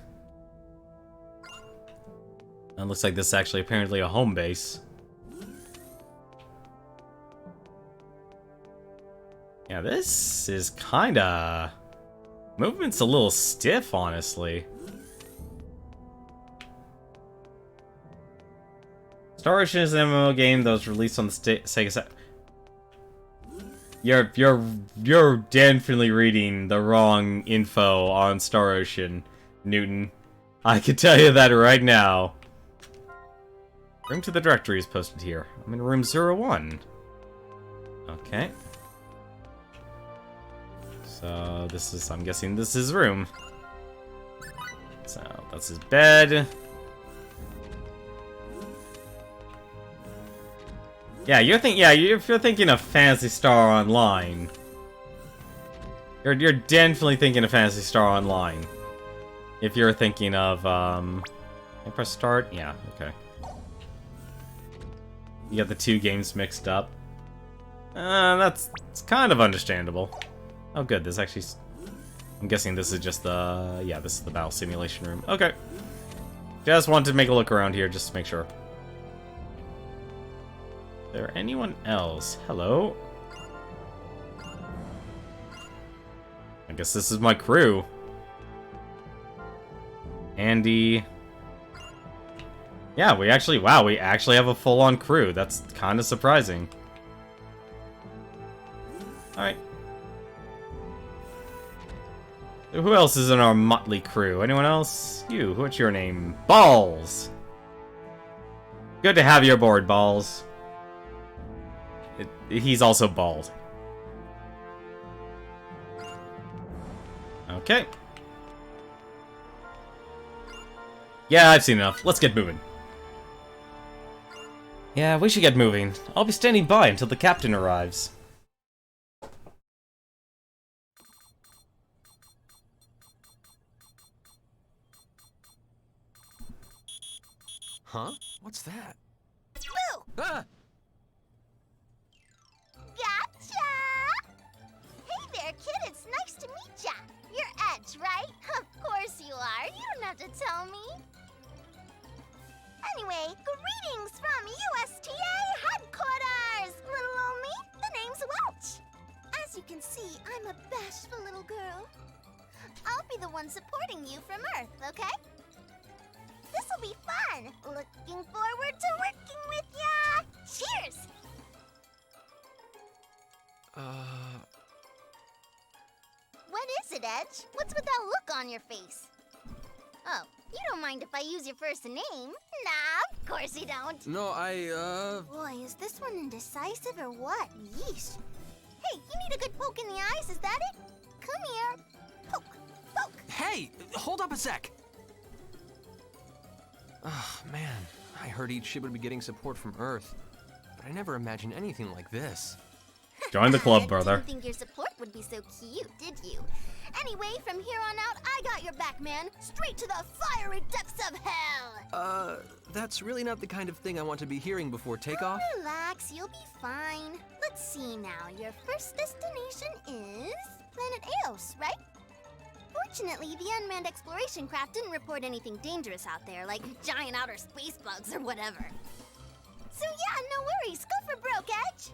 It looks like this is actually apparently a home base. Yeah, this is kinda... Movement's a little stiff, honestly. Star Ocean is an MMO game that was released on the Sega Saturn. You're definitely reading the wrong info on Star Ocean, Newton. I can tell you that right now. Room to the directory is posted here. I'm in room 01. Okay. So, this is, I'm guessing this is his room. So, that's his bed. Yeah, if you're thinking of Phantasy Star Online, you're definitely thinking of Phantasy Star Online. If you're thinking of, can I press start? Yeah, okay. You got the two games mixed up. It's kind of understandable. Oh, good. This actually, I'm guessing this is just the, yeah, this is the battle simulation room. Okay. Just wanted to make a look around here, just to make sure. Is there anyone else? Hello? I guess this is my crew. Andy. Yeah, we actually have a full-on crew. That's kind of surprising. Alright. So who else is in our motley crew? Anyone else? You, what's your name? Balls! Good to have you aboard, Balls. He's also bald. Okay. Yeah, I've seen enough. Let's get moving. Yeah, we should get moving. I'll be standing by until the captain arrives. Huh? What's that? Boo! Ah! Gotcha! Hey there, kid. It's nice to meet ya. You're Edge, right? Of course you are. You don't have to tell me. Anyway, greetings from USTA headquarters, little old me. The name's Welch. As you can see, I'm a bashful little girl. I'll be the one supporting you from Earth, okay? This'll be fun. Looking forward to working with ya. Cheers! What is it, Edge? What's with that look on your face? Oh, you don't mind if I use your first name? Nah, of course you don't. No, Boy, is this one indecisive or what? Yeesh. Hey, you need a good poke in the eyes, is that it? Come here. Poke, poke. Hey! Hold up a sec! Oh, man. I heard each ship would be getting support from Earth, but I never imagined anything like this. Join the club, brother. Didn't think your support would be so cute, did you? Anyway, from here on out, I got your back, man. Straight to the fiery depths of hell. That's really not the kind of thing I want to be hearing before takeoff. Relax, you'll be fine. Let's see now. Your first destination is planet Eos, right? Fortunately, the unmanned exploration craft didn't report anything dangerous out there, like giant outer space bugs or whatever. So yeah, no worries. Go for broke, Edge.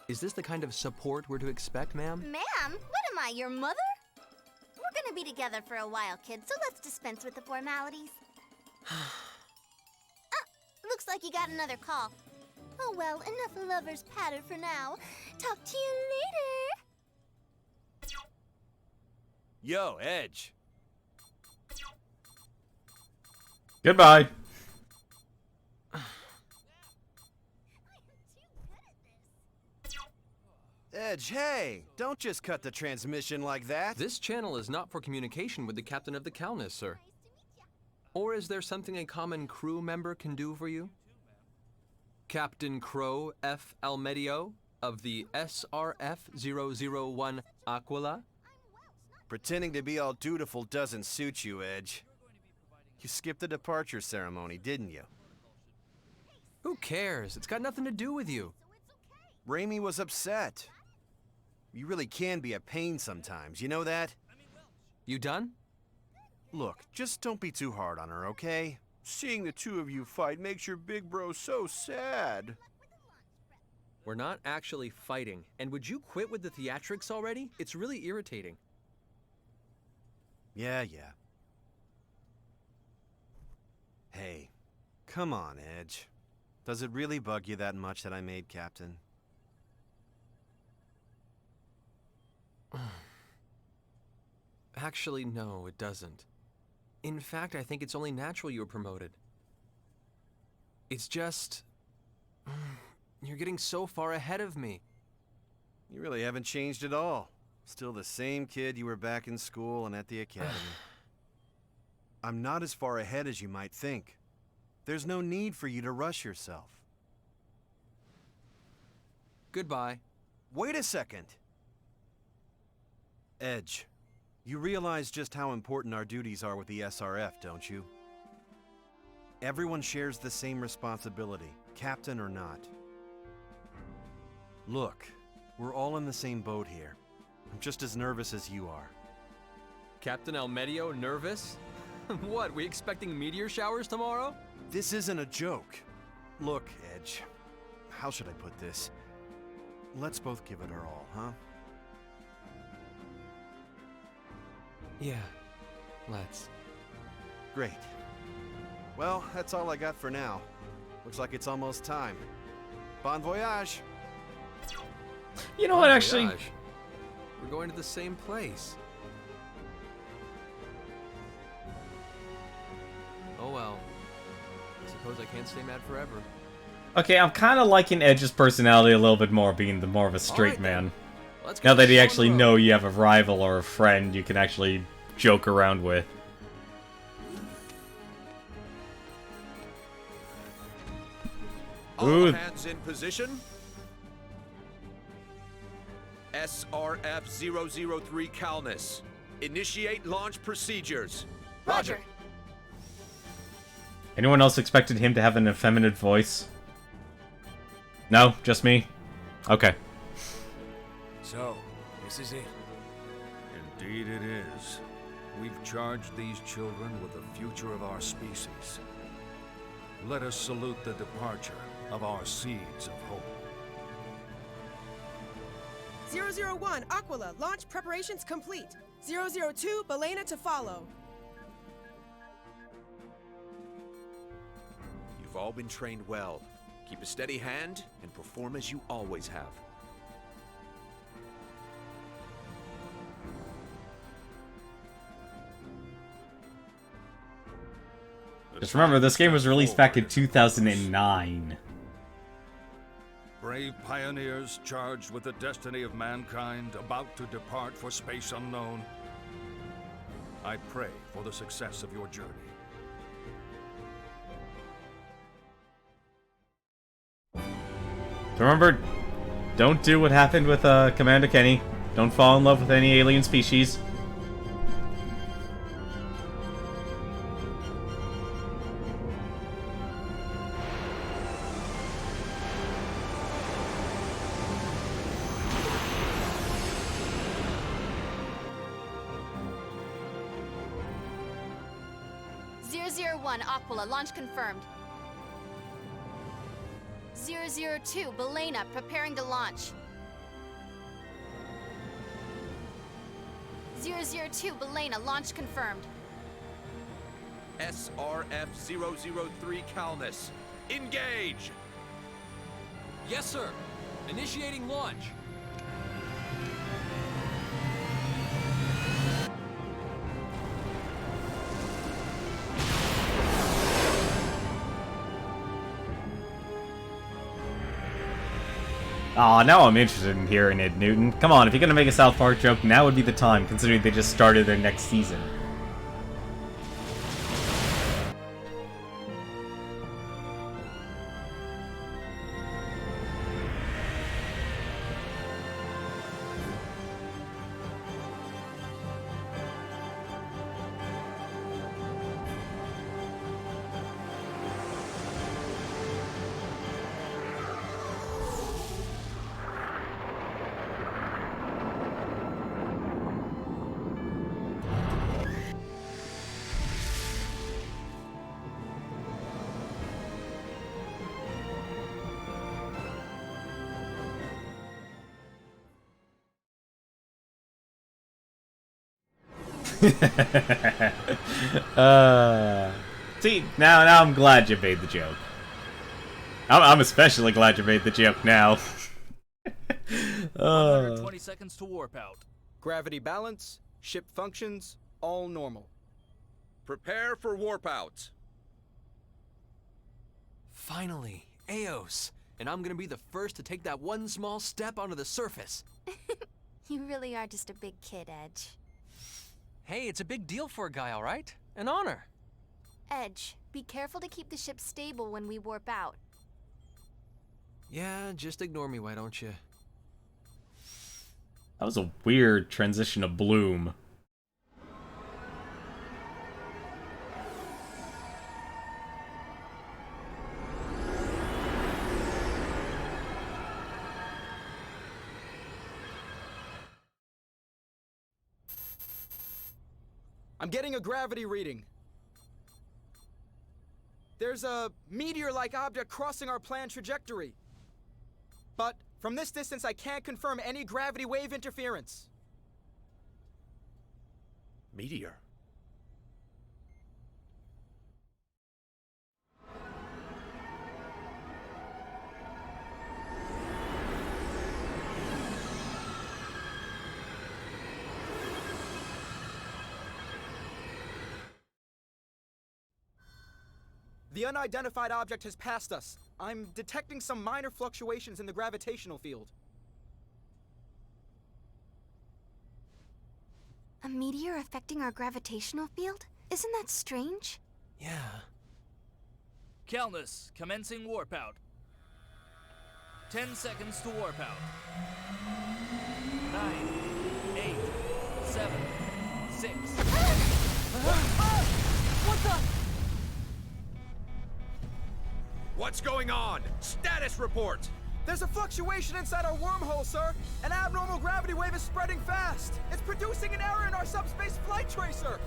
Is this the kind of support we're to expect, ma'am? Ma'am? What am I, your mother? We're gonna be together for a while, kid, so let's dispense with the formalities. Looks like you got another call. Oh well, enough lover's patter for now. Talk to you later. Yo, Edge. Goodbye. Edge, hey! Don't just cut the transmission like that! This channel is not for communication with the captain of the Calnus, sir. Or is there something a common crew member can do for you? Captain Crow F. Almedio of the SRF-001 Aquila? Pretending to be all dutiful doesn't suit you, Edge. You skipped the departure ceremony, didn't you? Who cares? It's got nothing to do with you. Raimi was upset. You really can be a pain sometimes, you know that? You done? Look, just don't be too hard on her, okay? Seeing the two of you fight makes your big bro so sad. We're not actually fighting, and would you quit with the theatrics already? It's really irritating. Yeah. Hey, come on, Edge. Does it really bug you that much that I made captain? Actually, no, it doesn't. In fact, I think it's only natural you were promoted. It's just... you're getting so far ahead of me. You really haven't changed at all. Still the same kid you were back in school and at the academy. I'm not as far ahead as you might think. There's no need for you to rush yourself. Goodbye. Wait a second. Edge, you realize just how important our duties are with the SRF, don't you? Everyone shares the same responsibility, captain or not. Look, we're all in the same boat here. I'm just as nervous as you are. Captain Almedio nervous? What, we expecting meteor showers tomorrow? This isn't a joke. Look, Edge, how should I put this? Let's both give it our all, huh? Yeah, let's. Great. Well, that's all I got for now. Looks like it's almost time. Bon voyage! You know what, actually? Gosh. We're going to the same place. Oh well. I suppose I can't stay mad forever. Okay, I'm kind of liking Edge's personality a little bit more, being the more of a straight Alright, man. Let's Now go that you on actually the road. know you have a rival or a friend you can actually joke around with. All Ooh. hands in position. SRF-003 Calnus. Initiate launch procedures. Roger. Anyone else expected him to have an effeminate voice? No? Just me? Okay. So, this is it. Indeed it is. We've charged these children with the future of our species. Let us salute the departure of our seeds of hope. 001, Aquila, launch preparations complete. 002, Belena to follow. You've all been trained well. Keep a steady hand and perform as you always have. Just remember, this game was released back in 2009. Brave pioneers charged with the destiny of mankind, about to depart for space unknown. I pray for the success of your journey. Remember, don't do what happened with Commander Kenny. Don't fall in love with any alien species. Aquila, launch confirmed. 002, Belena, preparing to launch. 002, Belena, launch confirmed. SRF-003 Calnus. Engage! Yes, sir. Initiating launch. Aw, now I'm interested in hearing it, Newton. Come on, if you're gonna make a South Park joke, now would be the time, considering they just started their next season. See, now I'm glad you made the joke. I'm especially glad you made the joke now. 120 seconds to warp out. Gravity balance, ship functions, all normal. Prepare for warp out. Finally, Eos. And I'm gonna be the first to take that one small step onto the surface. You really are just a big kid, Edge. Hey, it's a big deal for a guy, all right? An honor. Edge, be careful to keep the ship stable when we warp out. Yeah, just ignore me, why don't you? That was a weird transition of Bloom. I'm getting a gravity reading. There's a meteor-like object crossing our planned trajectory. But from this distance, I can't confirm any gravity wave interference. Meteor. The unidentified object has passed us. I'm detecting some minor fluctuations in the gravitational field. A meteor affecting our gravitational field? Isn't that strange? Yeah. Calnus, commencing warp out. 10 seconds to warp out. 9, 8, 7, 6. What the? What's going on? Status report! There's a fluctuation inside our wormhole, sir! An abnormal gravity wave is spreading fast! It's producing an error in our subspace flight tracer!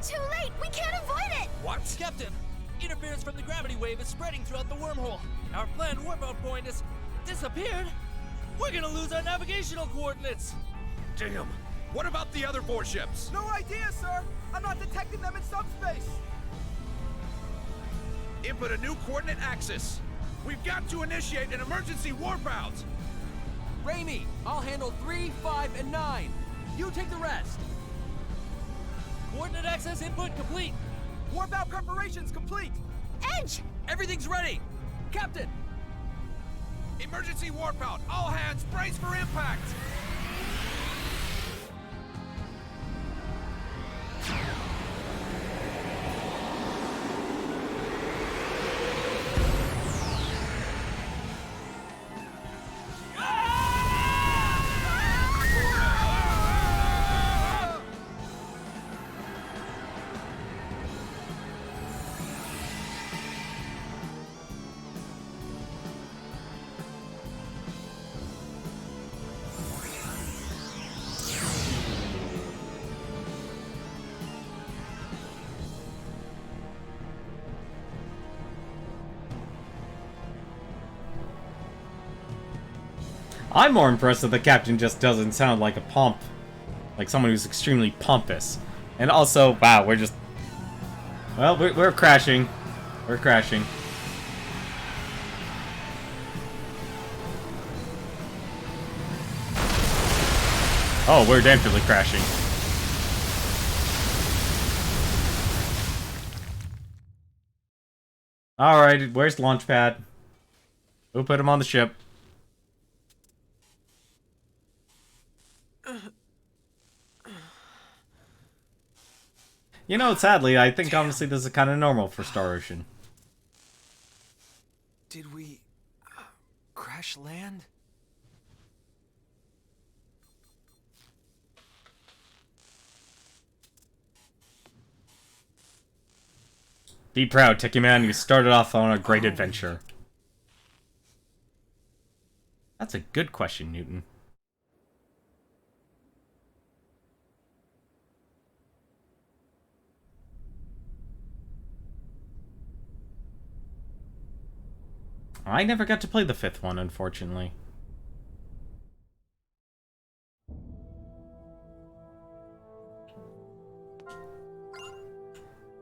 Too late! We can't avoid it! What? Captain, interference from the gravity wave is spreading throughout the wormhole. Our planned warp out point has disappeared. We're gonna lose our navigational coordinates. Damn! What about the other 4 ships? No idea, sir! I'm not detecting them in subspace! Input a new coordinate axis. We've got to initiate an emergency warp out. Raimi, I'll handle 3, 5, and 9. You take the rest. Coordinate access input complete. Warp out preparations complete! Edge! Everything's ready. Captain! Emergency warp out. All hands, brace for impact. I'm more impressed that the captain just doesn't sound like a like someone who's extremely pompous. And also, wow, we're just... Well, we're crashing. We're crashing. Oh, we're definitely crashing. Alright, where's Launchpad? Who put him on the ship? You know, sadly, I think honestly this is kind of normal for Star Ocean. Did we... crash land? Be proud, Techie Man, you started off on a great adventure. That's a good question, Newton. I never got to play the 5th one, unfortunately.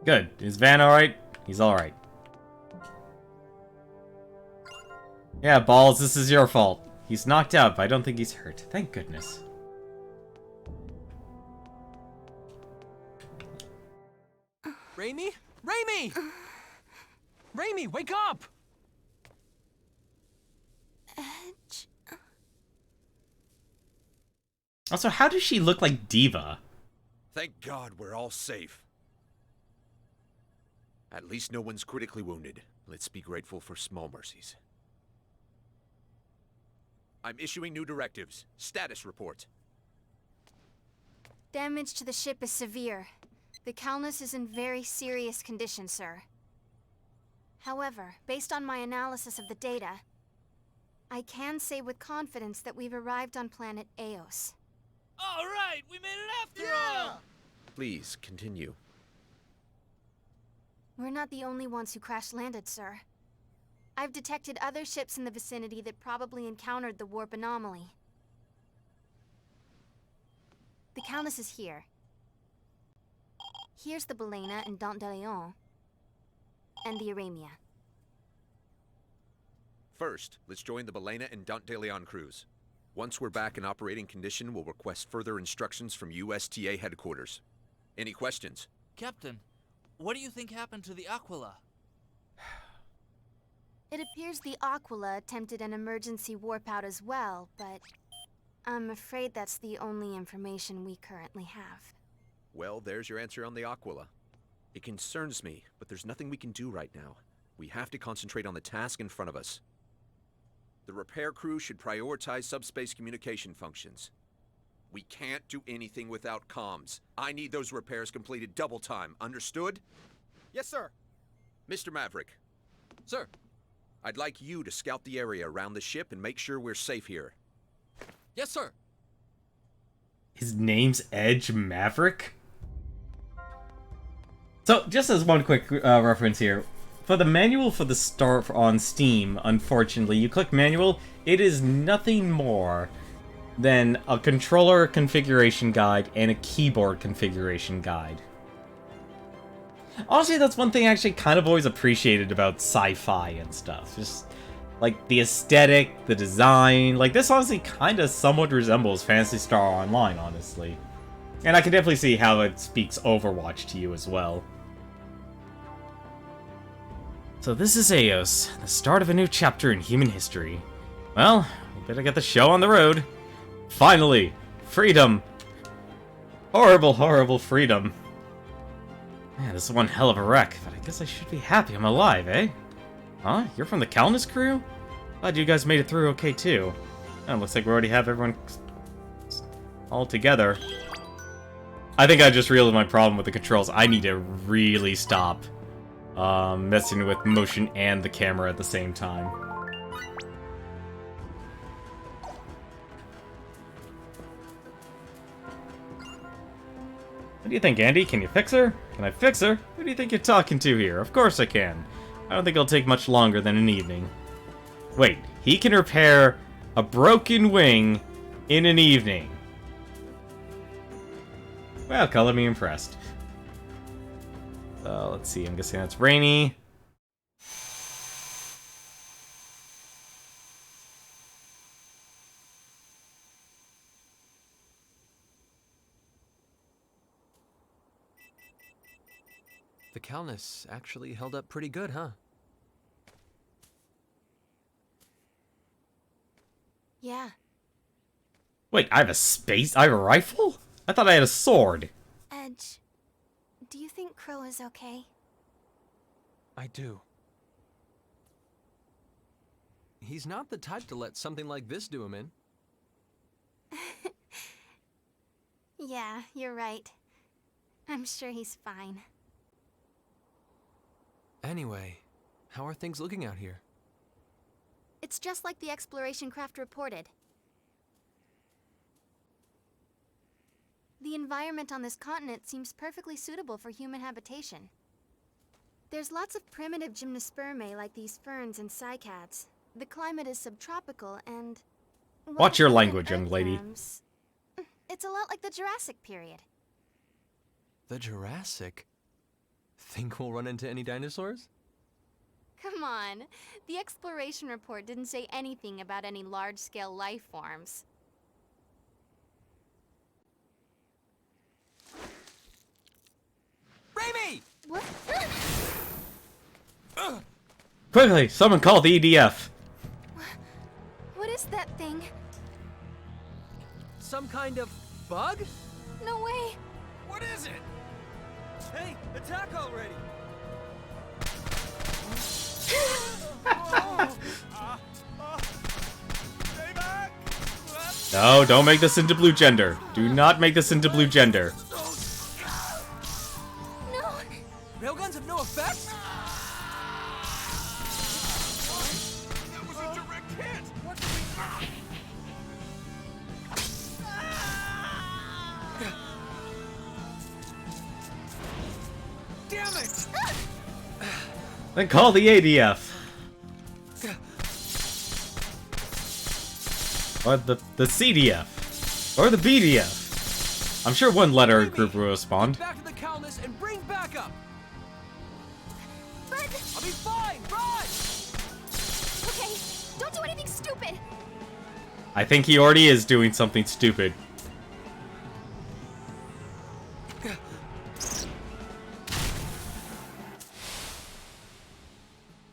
Good. Is Van alright? He's alright. Yeah, Balls, this is your fault. He's knocked out, but I don't think he's hurt. Thank goodness. Raimi? Raimi! Raimi, wake up! Edge. Also, how does she look like Diva? Thank God we're all safe. At least no one's critically wounded. Let's be grateful for small mercies. I'm issuing new directives. Status report. Damage to the ship is severe. The Calnus is in very serious condition, sir. However, based on my analysis of the data, I can say with confidence that we've arrived on planet Eos. All right, we made it after all! Please, continue. We're not the only ones who crash-landed, sir. I've detected other ships in the vicinity that probably encountered the warp anomaly. The Calnus is here. Here's the Balena and Dante de Leon, and the Aramia. First, let's join the Balena and Dante de Leon crews. Once we're back in operating condition, we'll request further instructions from USTA headquarters. Any questions? Captain, what do you think happened to the Aquila? It appears the Aquila attempted an emergency warp out as well, but I'm afraid that's the only information we currently have. Well, there's your answer on the Aquila. It concerns me, but there's nothing we can do right now. We have to concentrate on the task in front of us. The repair crew should prioritize subspace communication functions. We can't do anything without comms. I need those repairs completed double time, understood? Yes, sir. Mr. Maverick. Sir. I'd like you to scout the area around the ship and make sure we're safe here. Yes, sir. His name's Edge Maverick? So, just as one quick reference here, for the manual for the start on Steam, unfortunately, you click manual, it is nothing more than a controller configuration guide and a keyboard configuration guide. Honestly, that's one thing I actually kind of always appreciated about sci-fi and stuff. Just, like, the aesthetic, the design. Like, this honestly kind of somewhat resembles Phantasy Star Online, honestly. And I can definitely see how it speaks Overwatch to you as well. So this is Eos, the start of a new chapter in human history. Well, we better get the show on the road. Finally! Freedom! Horrible, horrible freedom. Man, this is one hell of a wreck, but I guess I should be happy I'm alive, eh? Huh? You're from the Calnus crew? Glad you guys made it through okay, too. Oh, looks like we already have everyone all together. I think I just realized my problem with the controls. I need to really stop messing with motion and the camera at the same time. What do you think, Andy? Can you fix her? Can I fix her? Who do you think you're talking to here? Of course I can. I don't think it'll take much longer than an evening. Wait, he can repair a broken wing in an evening. Well, color me impressed. Let's see, I'm guessing that's Rainy. The Calnus actually held up pretty good, huh? Yeah. Wait, I have a rifle? I thought I had a sword. Edge, do you think Crow is okay? I do. He's not the type to let something like this do him in. Yeah, you're right. I'm sure he's fine. Anyway, how are things looking out here? It's just like the exploration craft reported. The environment on this continent seems perfectly suitable for human habitation. There's lots of primitive gymnospermae like these ferns and cycads. The climate is subtropical and... Watch your language, young lady. It's a lot like the Jurassic period. The Jurassic? Think we'll run into any dinosaurs? Come on. The exploration report didn't say anything about any large-scale life forms. Raimi! What? Quickly, someone call the EDF. What is that thing? Some kind of bug? No way! What is it? Hey, attack already! No, don't make this into blue gender. Do not make this into blue gender. No! Railguns have no effect? That was a direct hit! What do we... Damn it! Then call the ADF. Or the CDF. Or the BDF. I'm sure one letter group will respond. Back to the Calnus and bring backup! But... I'll be fine! Run! Okay, don't do anything stupid! I think he already is doing something stupid.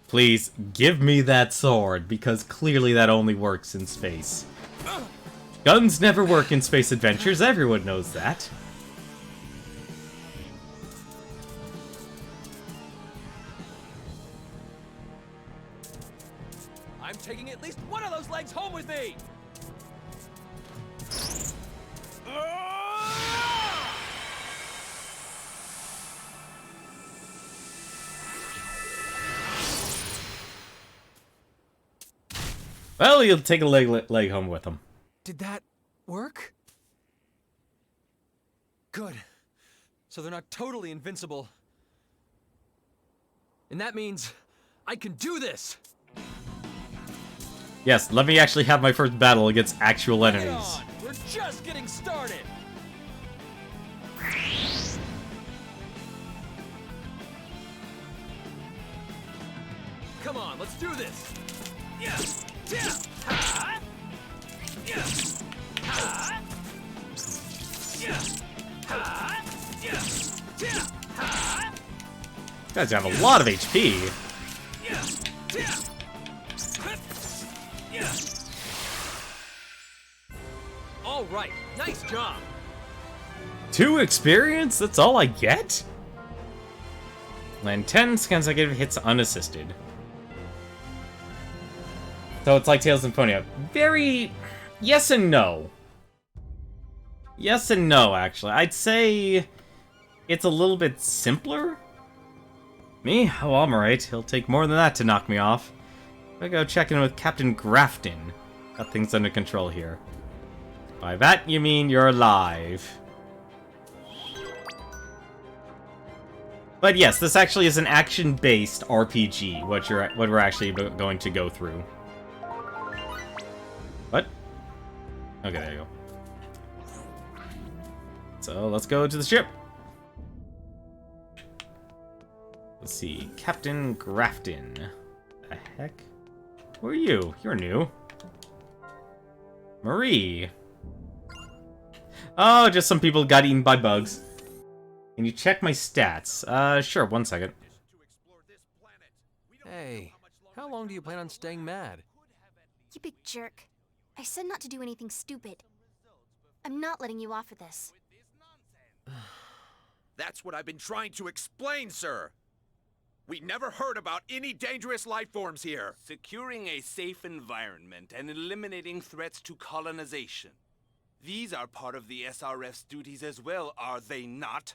Please, give me that sword, because clearly that only works in space. Guns never work in space adventures, everyone knows that. I'm taking at least one of those legs home with me! Well, he'll take a leg home with him. Did that work? Good. So they're not totally invincible. And that means I can do this! Yes, let me actually have my first battle against actual Bring it enemies. on! We're just getting started! Come on, let's do this! Yeah! Yeah! Ha! Yeah! Ha! Yeah! Ha! Yeah! Yeah! Ha! You guys have a lot of HP. Yeah! Yeah! Yeah! All right, nice job. 2 experience? That's all I get? Land 10 consecutive hits unassisted. So it's like Tales of Symphonia. Very... yes and no. Yes and no, actually. I'd say it's a little bit simpler. Me? Oh, I'm alright. He'll take more than that to knock me off. I go check in with Captain Grafton. Got things under control here. By that, you mean you're alive. But yes, this actually is an action-based RPG, what we're actually going to go through. What? Okay, there you go. So, let's go to the ship. Let's see. Captain Grafton. The heck? Who are you? You're new. Marie. Oh, just some people got eaten by bugs. Can you check my stats? Sure, 1 second. Hey, how long do you plan on staying mad? You big jerk. I said not to do anything stupid. I'm not letting you off of this. That's what I've been trying to explain, sir. We never heard about any dangerous life forms here. Securing a safe environment and eliminating threats to colonization. These are part of the SRF's duties as well, are they not?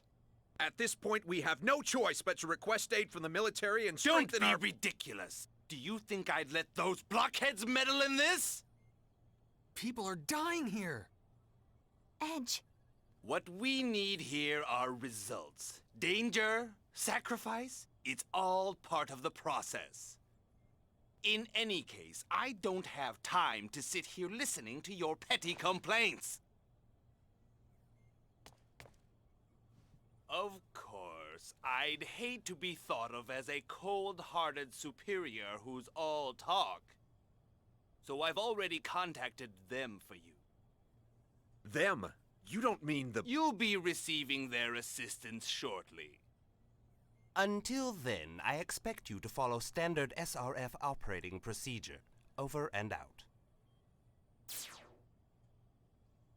At this point, we have no choice but to request aid from the military and Don't strengthen be our... ridiculous. Do you think I'd let those blockheads meddle in this? People are dying here. Edge. What we need here are results. Danger, sacrifice, it's all part of the process. In any case, I don't have time to sit here listening to your petty complaints. Of course, I'd hate to be thought of as a cold-hearted superior who's all talk. So I've already contacted them for you. Them? You don't mean the... You'll be receiving their assistance shortly. Until then, I expect you to follow standard SRF operating procedure. Over and out.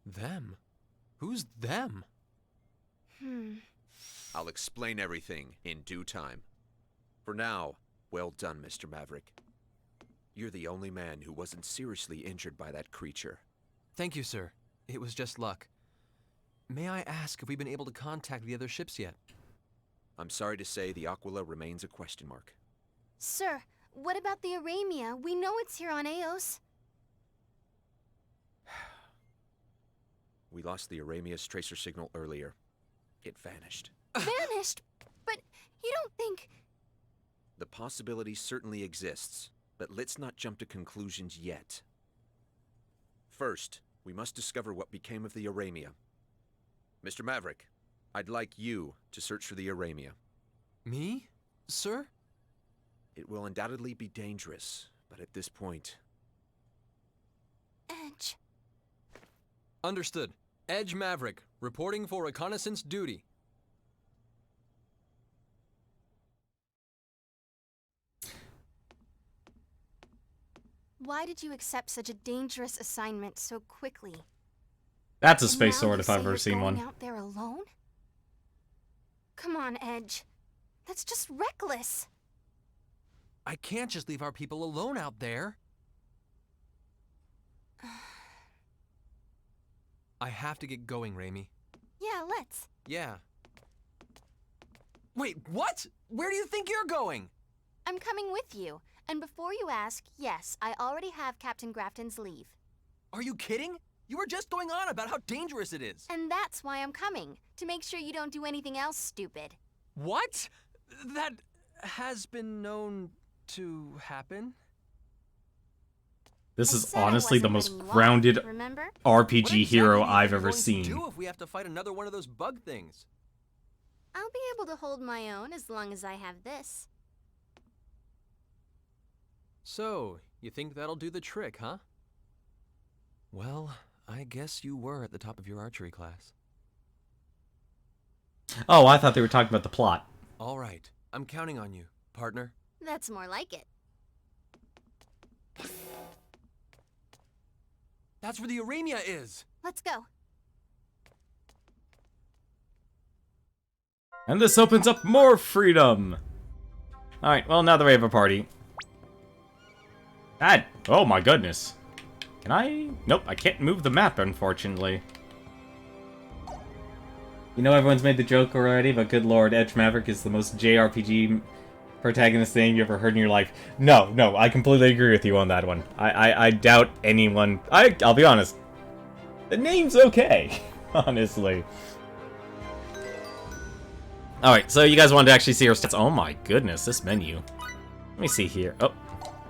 Them? Who's them? I'll explain everything in due time. For now, Well done, Mr. Maverick. You're the only man who wasn't seriously injured by that creature. Thank you, sir. It was just luck. May I ask if we've been able to contact the other ships yet? I'm sorry to say the Aquila remains a question mark. Sir, what about the Aramia? We know it's here on Eos. We lost the Aramia's tracer signal earlier. It vanished. Vanished? But you don't think... The possibility certainly exists, but let's not jump to conclusions yet. First, we must discover what became of the Aramia. Mr. Maverick, I'd like you to search for the Aramia. Me? Sir? It will undoubtedly be dangerous, but at this point... Edge. Understood. Edge Maverick, reporting for reconnaissance duty. Why did you accept such a dangerous assignment so quickly? That's a And space now sword you if say I've ever you're seen going one. out there alone? Come on, Edge. That's just reckless. I can't just leave our people alone out there. I have to get going, Raimi. Yeah, let's. Yeah. Wait, what? Where do you think you're going? I'm coming with you. And before you ask, yes, I already have Captain Grafton's leave. Are you kidding? You were just going on about how dangerous it is. And that's why I'm coming. To make sure you don't do anything else stupid. What? That has been known to happen? This I is said I honestly the wasn't most letting you off, grounded remember? What RPG exactly hero do you I've think ever we're going to seen. do if we have to fight another one of those bug things? I'll be able to hold my own as long as I have this. So, you think that'll do the trick, huh? Well, I guess you were at the top of your archery class. Oh, I thought they were talking about the plot. All right, I'm counting on you, partner. That's more like it. That's where the Aramia is! Let's go. And this opens up more freedom! Alright, well, now that we have a party. Oh my goodness. Can I? Nope, I can't move the map, unfortunately. You know everyone's made the joke already, but good lord, Edge Maverick is the most JRPG protagonist name you ever heard in your life. No, I completely agree with you on that one. I doubt anyone... I'll be honest. The name's okay, honestly. Alright, so you guys wanted to actually see our stats. Oh my goodness, this menu. Let me see here. Oh,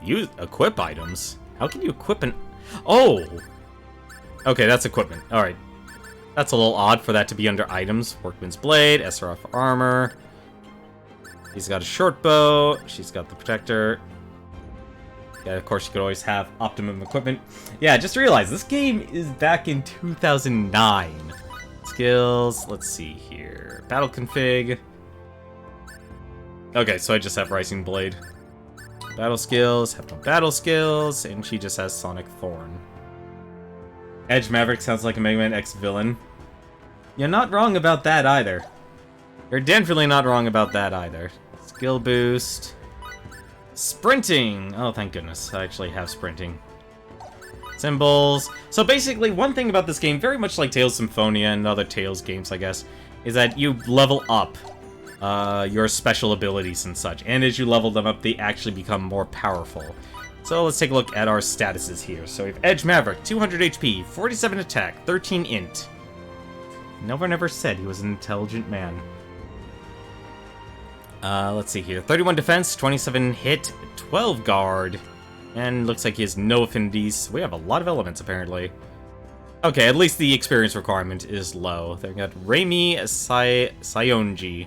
use equip items. How can you equip an... Oh! Okay, that's equipment. Alright. That's a little odd for that to be under items. Workman's Blade, SRF armor. He's got a short bow. She's got the protector. Yeah, of course, you could always have optimum equipment. Yeah, just realized this game is back in 2009. Skills, let's see here. Battle config. Okay, so I just have Rising Blade. Battle skills, have no battle skills, and she just has Sonic Thorn. Edge Maverick sounds like a Mega Man X villain. You're not wrong about that either. You're definitely not wrong about that either. Skill boost. Sprinting! Oh, thank goodness. I actually have sprinting. Symbols. So basically, one thing about this game, very much like Tales Symphonia and other Tales games, I guess, is that you level up your special abilities and such. And as you level them up, they actually become more powerful. So let's take a look at our statuses here. So we have Edge Maverick, 200 HP, 47 attack, 13 int. No one ever said he was an intelligent man. Let's see here. 31 defense, 27 hit, 12 guard. And looks like he has no affinities. We have a lot of elements, apparently. Okay, at least the experience requirement is low. Then we got Raimi Sayonji.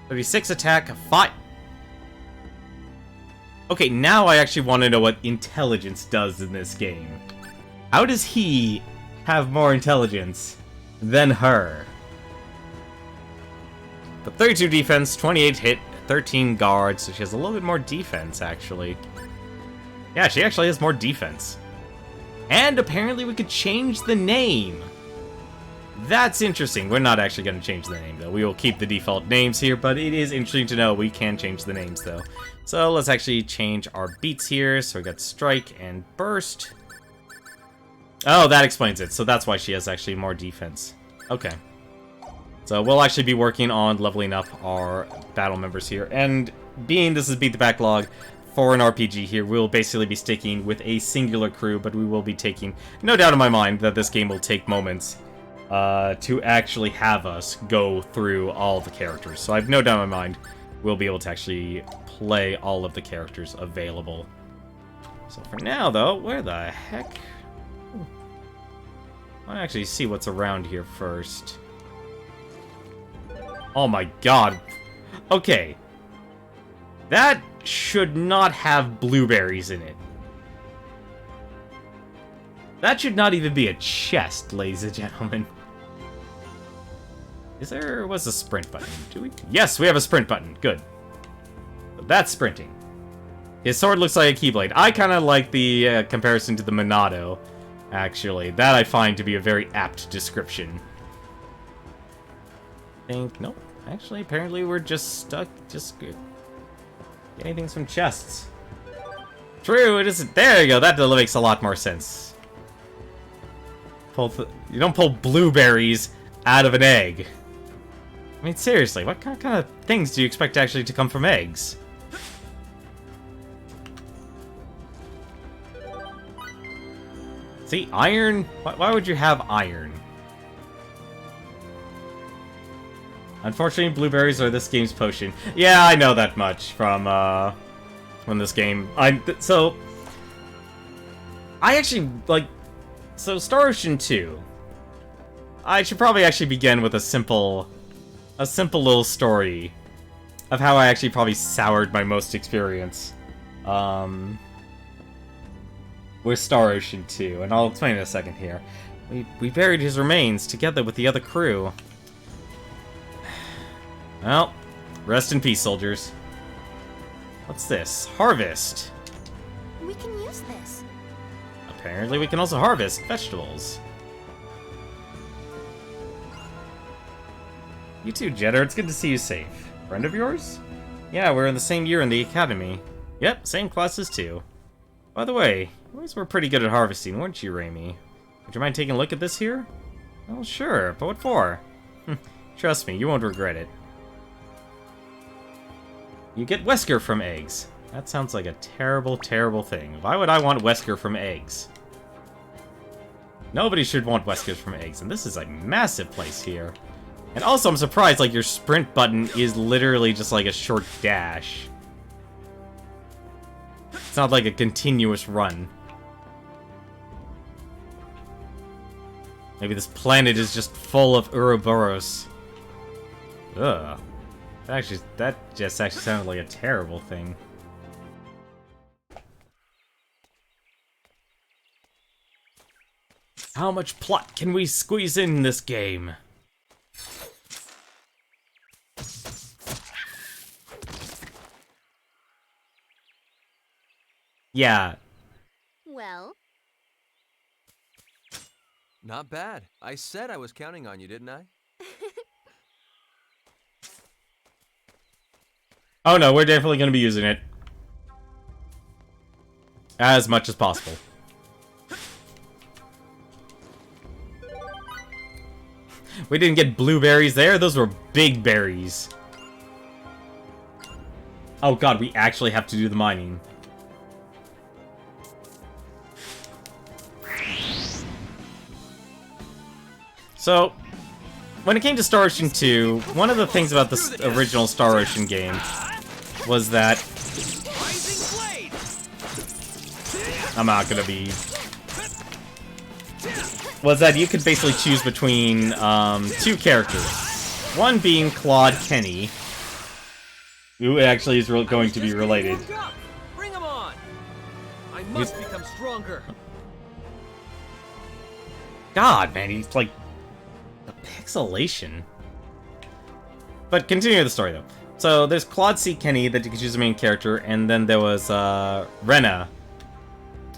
36 attack, 5... Okay, now I actually want to know what intelligence does in this game. How does he have more intelligence than her? But 32 defense, 28 hit, 13 guard, so she has a little bit more defense, actually. Yeah, she actually has more defense. And apparently we could change the name. That's interesting. We're not actually going to change the name, though. We will keep the default names here, but it is interesting to know we can change the names, though. So let's actually change our beats here. So we got Strike and Burst. Oh, that explains it. So that's why she has actually more defense. Okay. So we'll actually be working on leveling up our battle members here. And being this is Beat the Backlog, for an RPG here, we'll basically be sticking with a singular crew, but we will be taking, no doubt in my mind, that this game will take moments to actually have us go through all the characters. So I have no doubt in my mind we'll be able to actually play all of the characters available. So for now, though, where the heck? I want to actually see what's around here first. Oh my god. Okay. That should not have blueberries in it. That should not even be a chest, ladies and gentlemen. Is there... what's the sprint button? Do we? Yes, we have a sprint button. Good. So that's sprinting. His sword looks like a keyblade. I kind of like the comparison to the Monado, actually. That I find to be a very apt description. Nope. Actually, apparently we're just stuck, getting things from chests. True, it isn't. There you go. That makes a lot more sense. You don't pull blueberries out of an egg. I mean, seriously, what kind of things do you expect actually to come from eggs? See, iron? Why would you have iron? Unfortunately, blueberries are this game's potion. Yeah, I know that much from this game. So Star Ocean 2. I should probably actually begin with a simple little story of how I actually probably soured my most experience with Star Ocean 2, and I'll explain in a second here. We buried his remains together with the other crew. Well, rest in peace, soldiers. What's this? Harvest. We can use this. Apparently we can also harvest vegetables. You too, Jetter. It's good to see you safe. Friend of yours? Yeah, we're in the same year in the academy. Yep, same classes too. By the way, you always were pretty good at harvesting, weren't you, Raimi? Would you mind taking a look at this here? Oh, sure, but what for? Trust me, you won't regret it. You get Wesker from eggs. That sounds like a terrible, terrible thing. Why would I want Wesker from eggs? Nobody should want Weskers from eggs, and this is a massive place here. And also, I'm surprised, like, your sprint button is literally just like a short dash. It's not like a continuous run. Maybe this planet is just full of Ouroboros. Ugh. That just actually sounded like a terrible thing. How much plot can we squeeze in this game? Yeah. Well? Not bad. I said I was counting on you, didn't I? Oh no, we're definitely going to be using it. As much as possible. We didn't get blueberries there, those were big berries. Oh god, we actually have to do the mining. So, when it came to Star Ocean 2, one of the things about the original Star Ocean game was that... I'm not gonna be... was that you could basically choose between two characters. One being Claude Kenny, who actually is going to be related. Bring him on! I must become stronger. God, man, he's like... the pixelation. But continue the story, though. So, there's Claude C. Kenny that you could choose the main character, and then there was Rena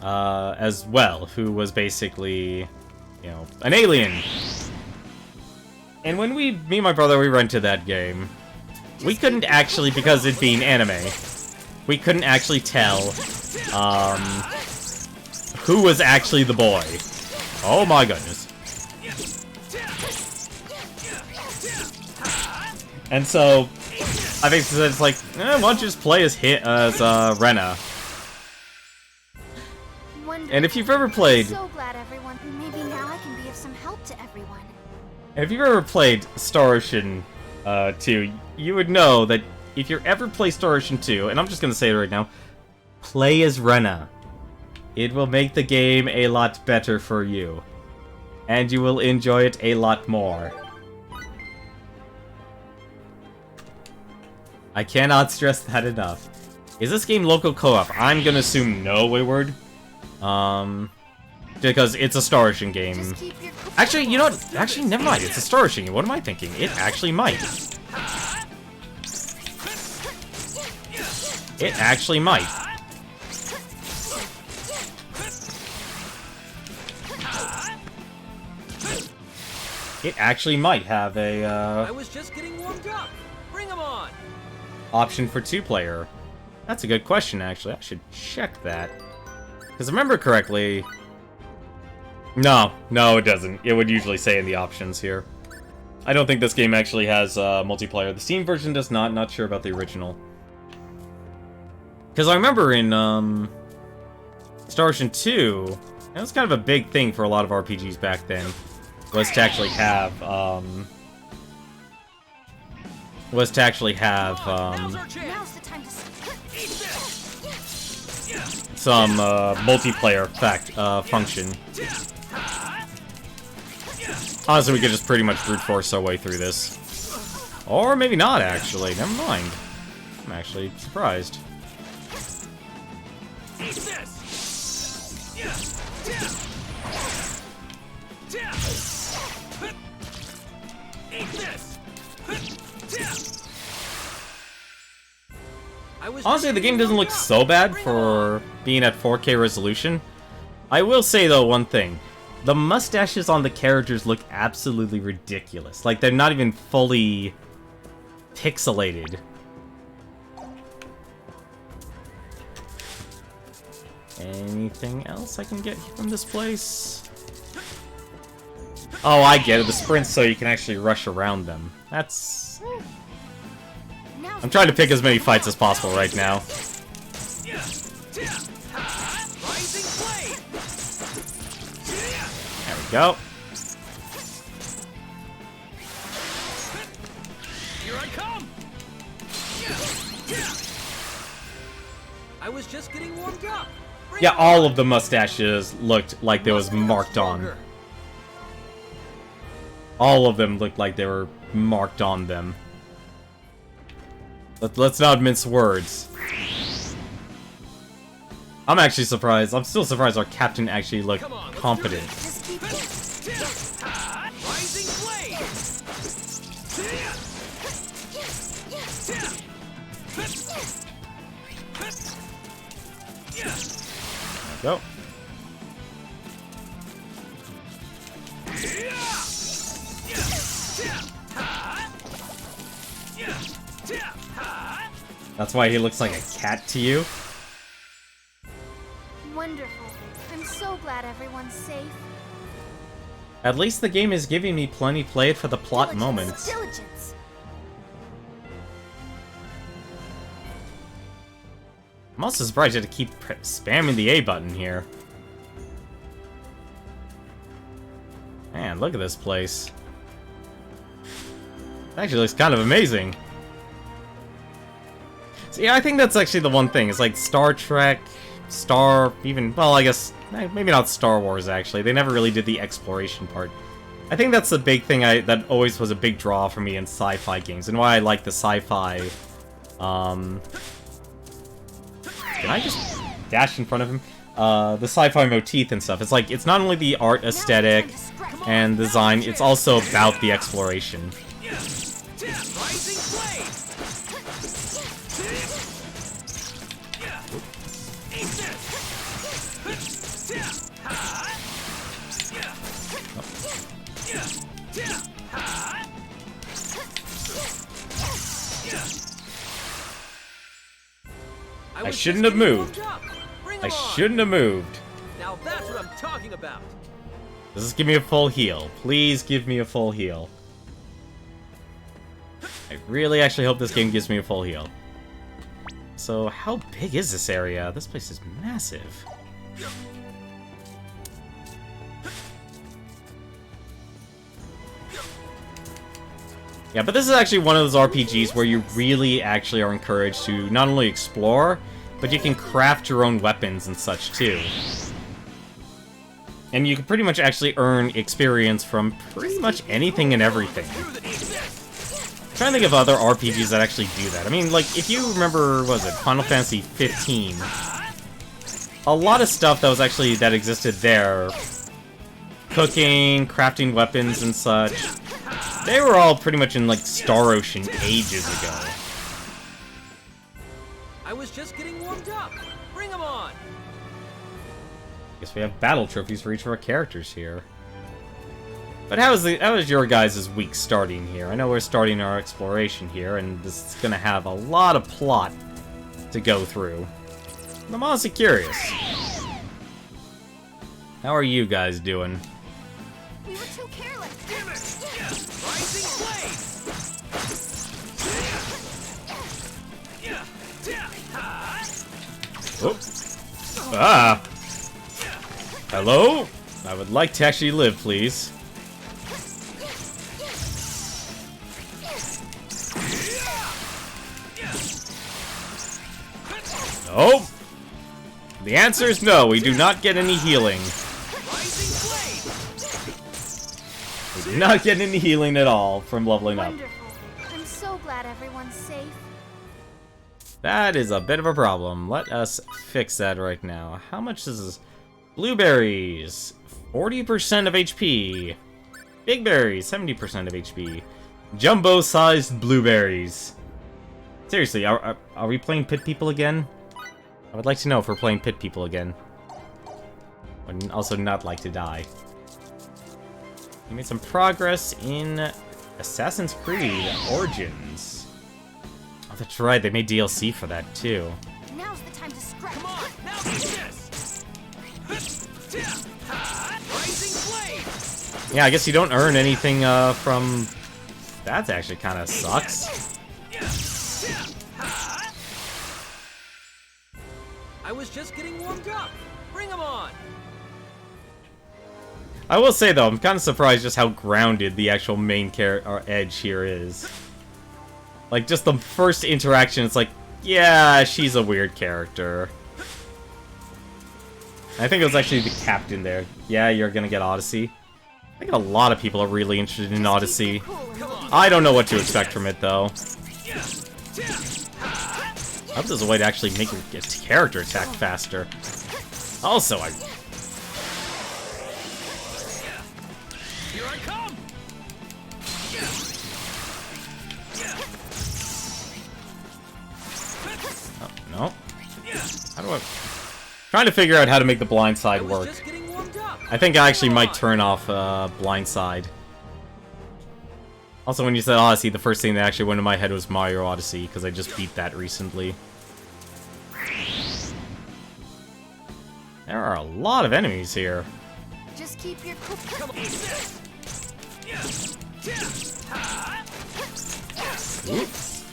as well, who was basically, you know, an alien. And when me and my brother, we rented that game, we couldn't actually, because it being anime, we couldn't actually tell, who was actually the boy. Oh my goodness. And so, I think it's like, why don't you just play as Rena? And if you've ever played... I'm so glad everyone... Maybe now I can be of some help to everyone. If you've ever played Star Ocean 2, you would know that if you ever play Star Ocean 2, and I'm just gonna say it right now, play as Rena. It will make the game a lot better for you. And you will enjoy it a lot more. I cannot stress that enough. Is this game local co-op? I'm gonna assume no, Wayward. Because it's a Star Ocean game. Actually, you know what? Actually, never mind. It's a Star Ocean game. What am I thinking? It actually might. It actually might. It actually might have a, I was just getting warmed up. Bring 'em on. Option for 2-player. That's a good question, actually. I should check that. Because I remember correctly... No, it doesn't. It would usually say in the options here. I don't think this game actually has multiplayer. The Steam version does not. Not sure about the original. Because I remember in Star Ocean 2, that was kind of a big thing for a lot of RPGs back then, was to actually have some multiplayer function. Honestly, we could just pretty much brute force our way through this. Or maybe not, actually. Never mind. I'm actually surprised. Honestly, the game doesn't look so bad for being at 4K resolution. I will say, though, one thing. The mustaches on the characters look absolutely ridiculous. Like, they're not even fully pixelated. Anything else I can get from this place? Oh, I get it. The sprint's so you can actually rush around them. That's... I'm trying to pick as many fights as possible right now. There we go. Here I come. I was just getting warmed up. Yeah, all of the mustaches looked like they was marked on. All of them looked like they were marked on them. Let's not mince words. I'm actually surprised. I'm still surprised our captain actually looked competent. Go. That's why he looks like a cat to you? Wonderful. I'm so glad everyone's safe. At least the game is giving me plenty played for the plot moments. Diligence. I'm also surprised you had to keep spamming the A button here. Man, look at this place. It actually looks kind of amazing. So yeah, I think that's actually the one thing. It's like Star Trek, well, I guess, maybe not Star Wars, actually. They never really did the exploration part. I think that's the big thing that always was a big draw for me in sci-fi games, and why I like the sci-fi, Can I just dash in front of him? The sci-fi motif and stuff. It's like, it's not only the art aesthetic and design, it's also about the exploration. I shouldn't have moved. I shouldn't have moved. Now that's what I'm talking about. Just give me a full heal. Please give me a full heal. I really actually hope this game gives me a full heal. So, how big is this area? This place is massive. Yeah, but this is actually one of those RPGs where you really actually are encouraged to not only explore, but you can craft your own weapons and such too. And you can pretty much actually earn experience from pretty much anything and everything. I'm trying to think of other RPGs that actually do that. I mean, like, if you remember, what was it, Final Fantasy 15? A lot of stuff that was actually, that existed there. Cooking, crafting weapons and such. They were all pretty much in, like, Star Ocean ages ago. I was just getting warmed up. Bring 'em on. Guess we have battle trophies for each of our characters here. But how is your guys' week starting here? I know we're starting our exploration here, and this is gonna have a lot of plot to go through. I'm honestly curious. How are you guys doing? We were too careless. Rising blade. Oops. Ah! Hello? I would like to actually live, please. Oh! The answer is no, we do not get any healing. We do not get any healing at all from leveling up. Wonderful. I'm so glad everyone's safe. That is a bit of a problem. Let us fix that right now. How much is this? Blueberries, 40% of HP. Big berries, 70% of HP. Jumbo-sized blueberries. Seriously, are we playing Pit People again? I would like to know if we're playing Pit People again. Would also not like to die. We made some progress in Assassin's Creed Origins. Oh, that's right, they made DLC for that too. Now's the time to scrap. Come on, now do this. Rising blade. Yeah, I guess you don't earn anything from... That actually kind of sucks. I was just getting warmed up. Bring 'em on. I will say though, I'm kind of surprised just how grounded the actual main Edge here is. Like, just the first interaction, it's like, yeah, she's a weird character. I think it was actually the captain there. Yeah, you're gonna get Odyssey. I think a lot of people are really interested in Odyssey. I don't know what to expect from it, though. I hope there's a way to actually make its character attack faster. Also, Here I come. Oh, no. How do I... Trying to figure out how to make the blind side work. I think I actually might turn off blind side. Also, when you said Odyssey, the first thing that actually went in my head was Mario Odyssey, because I just beat that recently. There are a lot of enemies here. Just keep your cool. Oops.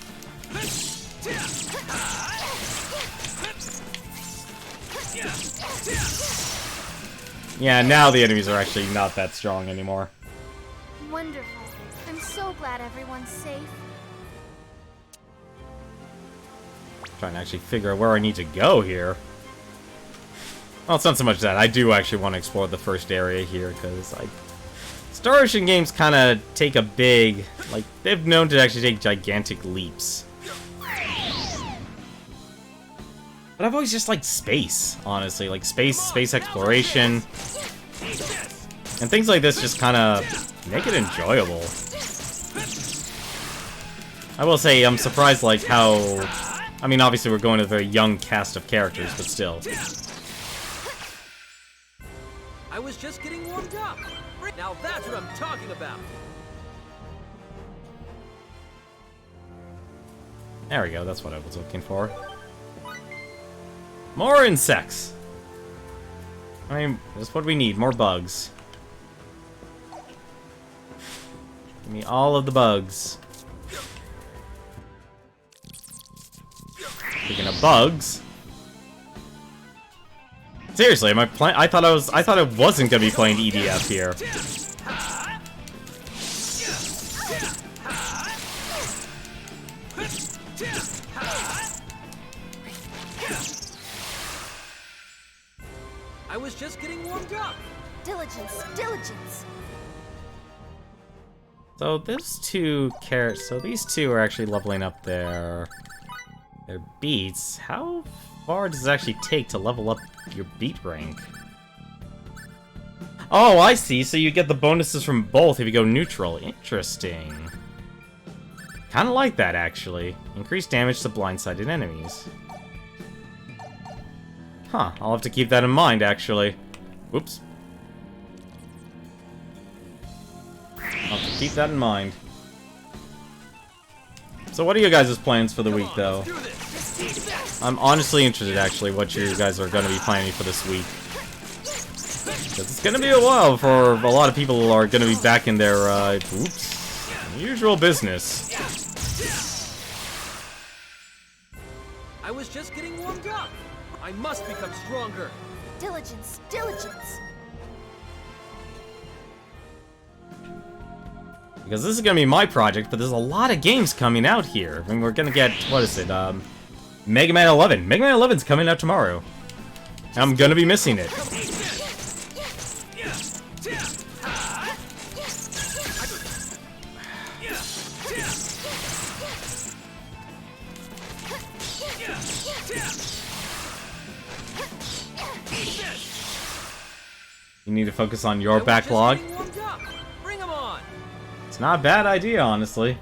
Yeah, now the enemies are actually not that strong anymore. Wonderful. I'm so glad everyone's safe. Trying to actually figure out where I need to go here. Well, it's not so much that. I do actually want to explore the first area here, because Star Ocean games kind of take a big... Like, they've known to actually take gigantic leaps. But I've always just liked space, honestly. Like, space exploration. And things like this just kind of make it enjoyable. I will say, I'm surprised, like, how... I mean, obviously we're going to a very young cast of characters, but still. I was just getting warmed up. Now that's what I'm talking about. There we go, that's what I was looking for. More insects. I mean, that's what we need. More bugs. Give me all of the bugs. Speaking of bugs. Seriously, am I playing? I thought I wasn't gonna be playing EDF here. I was just getting warmed up. Diligence, diligence. So those two so these two are actually leveling up their beats. How far does it actually take to level up your beat rank? Oh, I see. So you get the bonuses from both if you go neutral. Interesting. Kind of like that, actually. Increased damage to blindsided enemies. Huh, I'll have to keep that in mind, actually. Whoops. I'll have to keep that in mind. So what are you guys' plans for the week, though? I'm honestly interested, actually, what you guys are going to be planning for this week. Because it's going to be a while before a lot of people are going to be back in their, usual business. I was just getting warmed up. I must become stronger. Diligence, diligence. Because this is going to be my project, but there's a lot of games coming out here. I mean, we're going to get, what is it, Mega Man 11. Mega Man 11's coming out tomorrow. And I'm going to be missing it. You need to focus on your backlog. It's not a bad idea, honestly.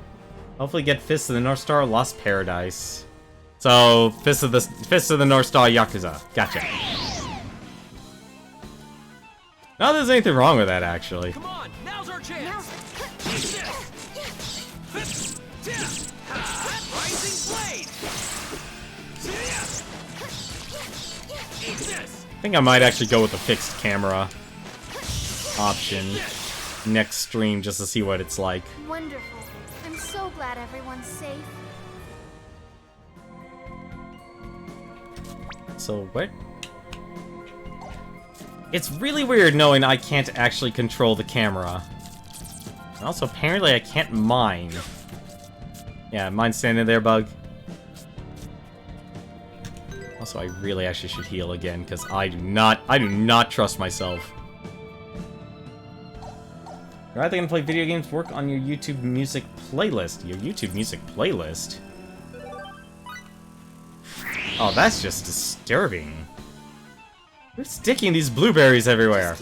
Hopefully get Fist of the North Star, Lost Paradise. So, Fist of the North Star, Yakuza. Gotcha. Not that there's anything wrong with that, actually. Come on, now's our chance. Rising blade. I think I might actually go with the fixed camera option next stream just to see what it's like. Wonderful. I'm so glad everyone's safe. So, what? It's really weird knowing I can't actually control the camera. And also, apparently I can't mine. Yeah, mine standing there, bug. Also, I really actually should heal again, because I do not trust myself. You're either gonna play video games, work on your YouTube music playlist. Your YouTube music playlist? Oh, that's just disturbing. Who's sticking these blueberries everywhere?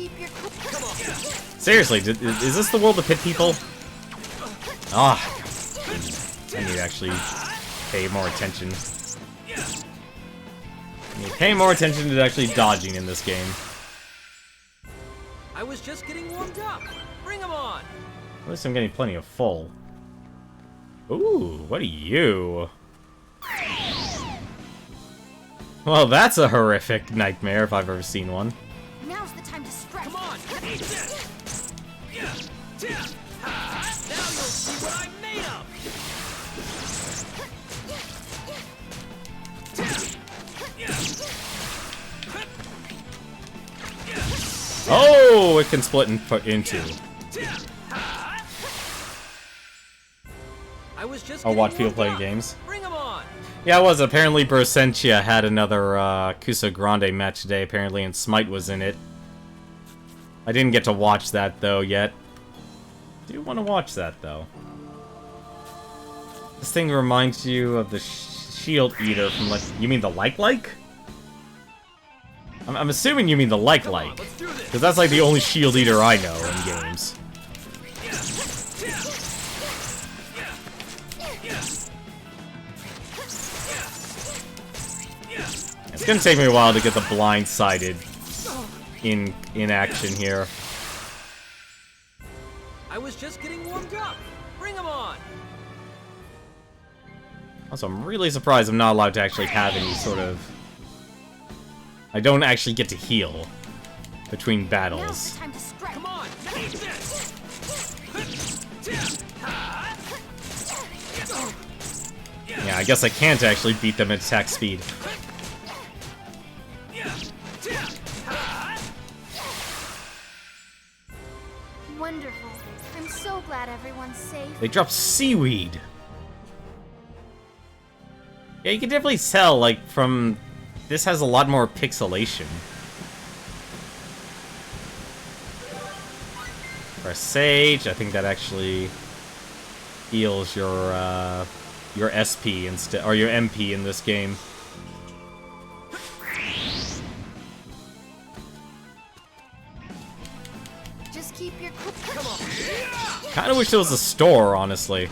Seriously, is this the world of pit people? Ah, I need to actually pay more attention. I need to pay more attention to actually dodging in this game. I was just getting warmed up. Bring them on. At least I'm getting plenty of full. Ooh, what are you? Well, that's a horrific nightmare if I've ever seen one. Now's the time to stretch. Come on, eat this. Now you'll see what I'm made of. Oh, it can split in two. I was just I'll watch people playing games. Bring 'em on. Yeah, it was. Apparently, Bersentia had another Kusa Grande match today, apparently, and Smite was in it. I didn't get to watch that, though, yet. I do want to watch that, though. This thing reminds you of the Shield Eater from, like, you mean the like? I'm assuming you mean the like. Because that's, like, the only Shield Eater I know in games. It's gonna take me a while to get the blindsided in action here. I was just getting warmed up. Bring 'em on. Also, I'm really surprised I'm not allowed to actually have any sort of I don't actually get to heal between battles. Time to strike. Come on, eat this! Yeah, I guess I can't actually beat them at attack speed. Wonderful. I'm so glad everyone's safe. They drop seaweed. Yeah, you can definitely tell, like, from... This has a lot more pixelation. Press Sage. I think that actually heals your SP instead, or your MP in this game. Just keep your Kind of wish there was a store, honestly.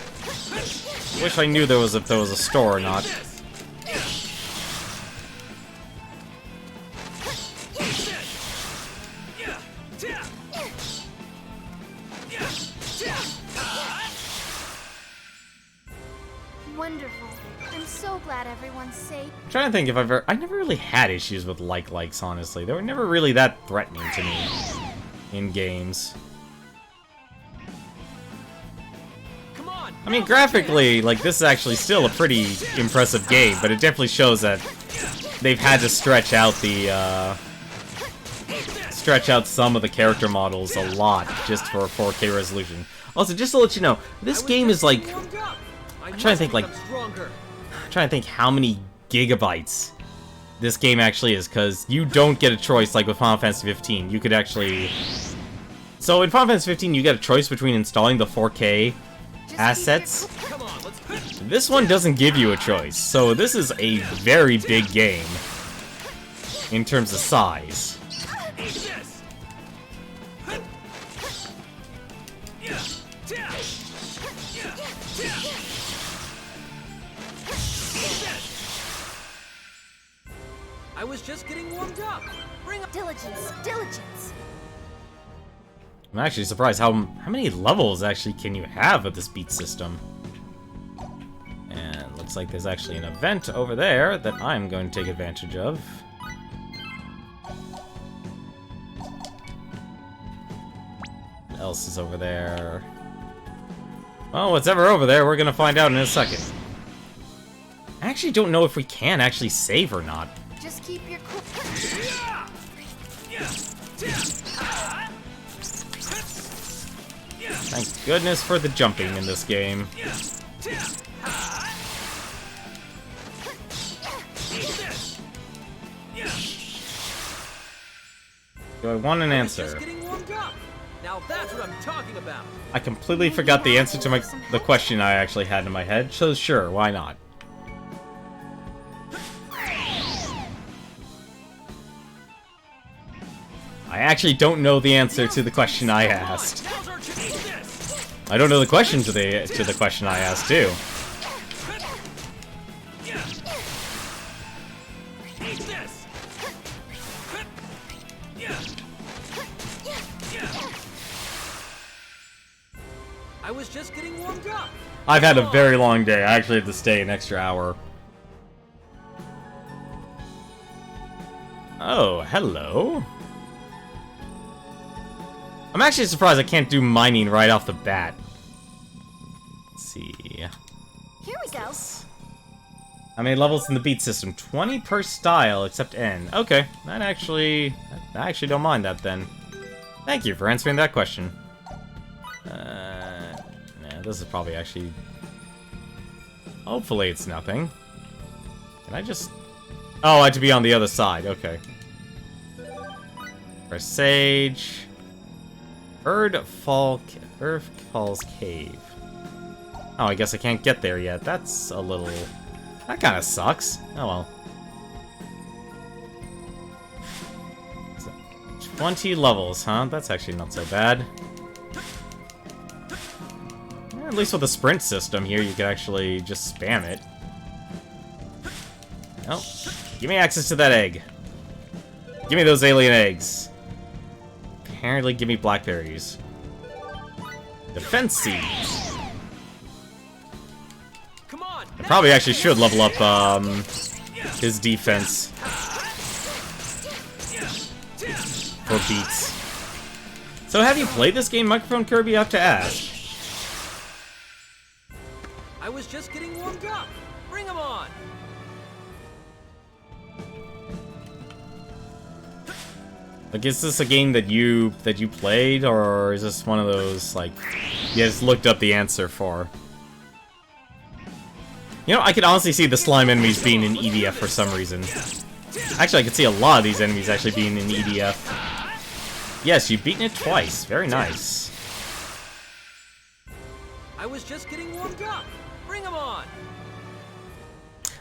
Wish I knew there was if there was a store or not. Wonderful. I'm so glad everyone's safe. I'm trying to think if I never really had issues with likes, honestly. They were never really that threatening to me in games. I mean, graphically, like, this is actually still a pretty impressive game, but it definitely shows that they've had to stretch out the, stretch out some of the character models a lot just for 4K resolution. Also, just to let you know, this game is like... I'm trying to think how many gigabytes this game actually is, because you don't get a choice like with Final Fantasy 15. You could actually... So in Final Fantasy 15, you get a choice between installing the 4K assets. This one doesn't give you a choice, so this is a very big game in terms of size. I was just getting warmed up. Bring up diligence, diligence. I'm actually surprised how many levels actually can you have with this beat system. And looks like there's actually an event over there that I'm going to take advantage of. What else is over there? Well, what's ever over there, we're gonna find out in a second. I actually don't know if we can actually save or not. Just keep your cool. Thank goodness for the jumping in this game. Do I want an answer? Now that's what I'm talking about. I completely forgot the answer to the question I actually had in my head, so sure, why not? I actually don't know the answer to the question I asked. I don't know the question to the question I asked too. I was just getting warmed up. I've had a very long day. I actually had to stay an extra hour. Oh, hello. I'm actually surprised I can't do mining right off the bat. Let's see. Here we go. How many levels in the beat system? 20 per style, except N. Okay, I actually don't mind that then. Thank you for answering that question. Yeah, this is probably actually... Hopefully it's nothing. Can I just... Oh, I have to be on the other side. Okay. Press Sage. Earth Falls Cave. Oh, I guess I can't get there yet. That's a little... That kind of sucks. Oh well. So, 20 levels, huh? That's actually not so bad. Yeah, at least with the sprint system here, you can actually just spam it. Oh, give me access to that egg. Give me those alien eggs. Apparently, give me blackberries. Defense seeds. I probably actually should level up his defense. for beats. So have you played this game, Microphone Kirby? I have to ask. I was just getting warmed up. Bring 'em on. Like, is this a game that you played, or is this one of those, like, you just looked up the answer for? You know, I could honestly see the slime enemies being in EDF for some reason. Actually, I could see a lot of these enemies actually being in EDF. Yes, you've beaten it twice. Very nice. I was just getting warmed up. Bring 'em on.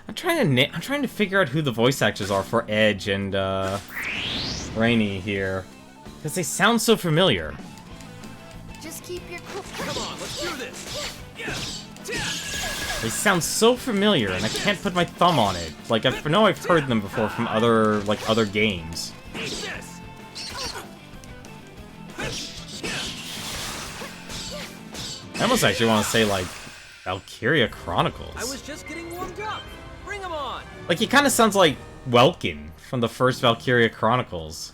I'm trying to figure out who the voice actors are for Edge and Rainy here, because they sound so familiar. Just keep your cool. Come on, let's do this. They sound so familiar, and I can't put my thumb on it. Like, I know I've heard them before from other games. I almost actually want to say, like, Valkyria Chronicles. I was just getting warmed up. Bring 'em on. Like, he kind of sounds like Welkin from the first Valkyria Chronicles.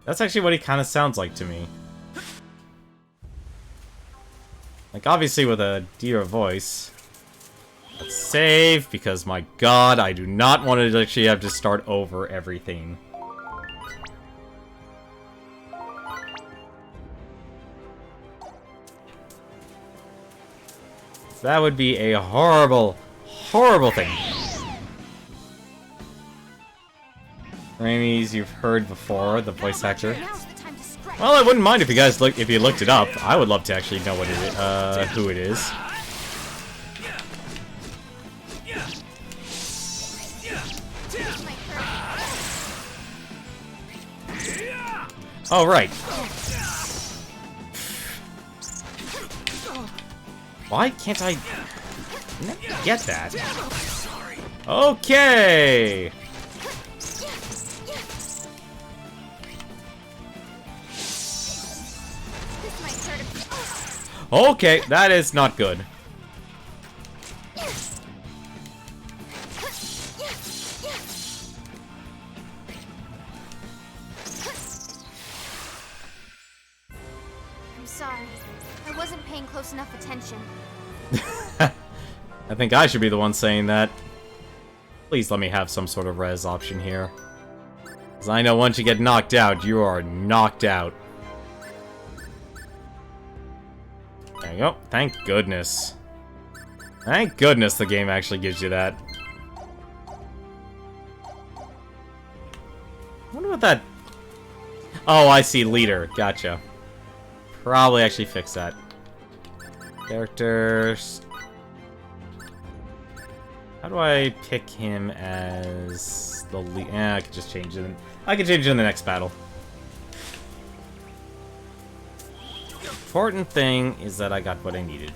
That's actually what he kind of sounds like to me. Like, obviously with a deeper voice. Let's save, because my god, I do not want to actually have to start over everything. That would be a horrible, horrible thing. Rammies, you've heard before, the voice actor. Well, I wouldn't mind if you guys if you looked it up. I would love to actually know what it is, who it is. Oh, right. Why can't I never get that? Okay. Okay, that is not good. I'm sorry. I wasn't paying close enough attention. I think I should be the one saying that. Please let me have some sort of res option here. Because I know once you get knocked out, you are knocked out. There you go. Thank goodness. Thank goodness the game actually gives you that. I wonder what that... Oh, I see. Leader. Gotcha. Probably actually fix that. Characters. How do I pick him as the lead? I could just change it. I can change it in the next battle. Important thing is that I got what I needed.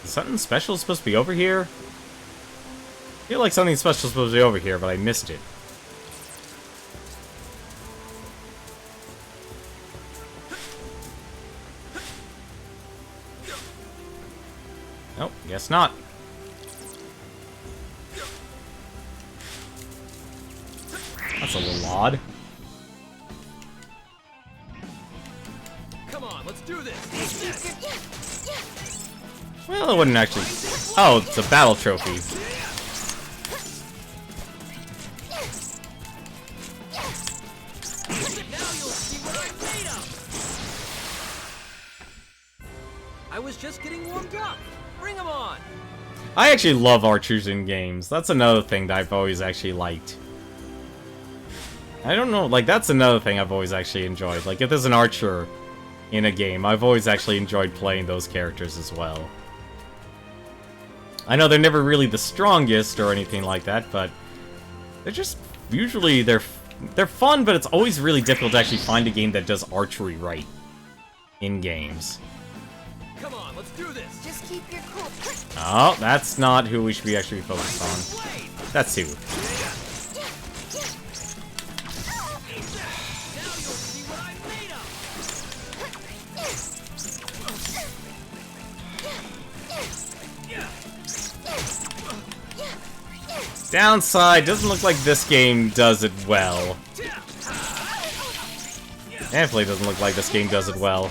Is something special supposed to be over here? I feel like something special is supposed to be over here, but I missed it. Nope, guess not. That's a little odd. Come on, let's do this. Well, it wouldn't actually... Oh, it's a battle trophy. I was just getting warmed up. Bring 'em on. I actually love archers in games. That's another thing that I've always actually liked. I don't know, like, that's another thing I've always actually enjoyed. Like, if there's an archer in a game, I've always actually enjoyed playing those characters as well. I know they're never really the strongest or anything like that, but they're just, usually they're fun, but it's always really difficult to actually find a game that does archery right in games. Come on, let's do this. Just keep your cool. Oh, that's not who we should be actually focused on. That's who. Downside, doesn't look like this game does it well. Definitely doesn't look like this game does it well.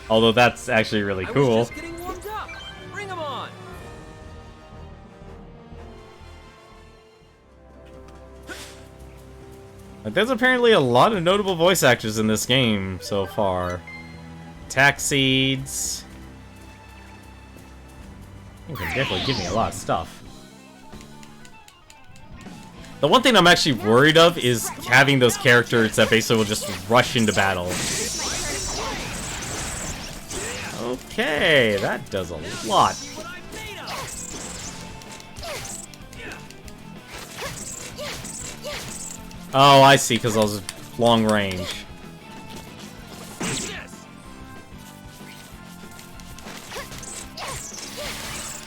Although that's actually really cool. I was just getting warmed up. Bring 'em on. Like, there's apparently a lot of notable voice actors in this game so far. Taxides. You can definitely give me a lot of stuff. The one thing I'm actually worried of is having those characters that basically will just rush into battle. Okay, that does a lot. Oh, I see, because I was long range.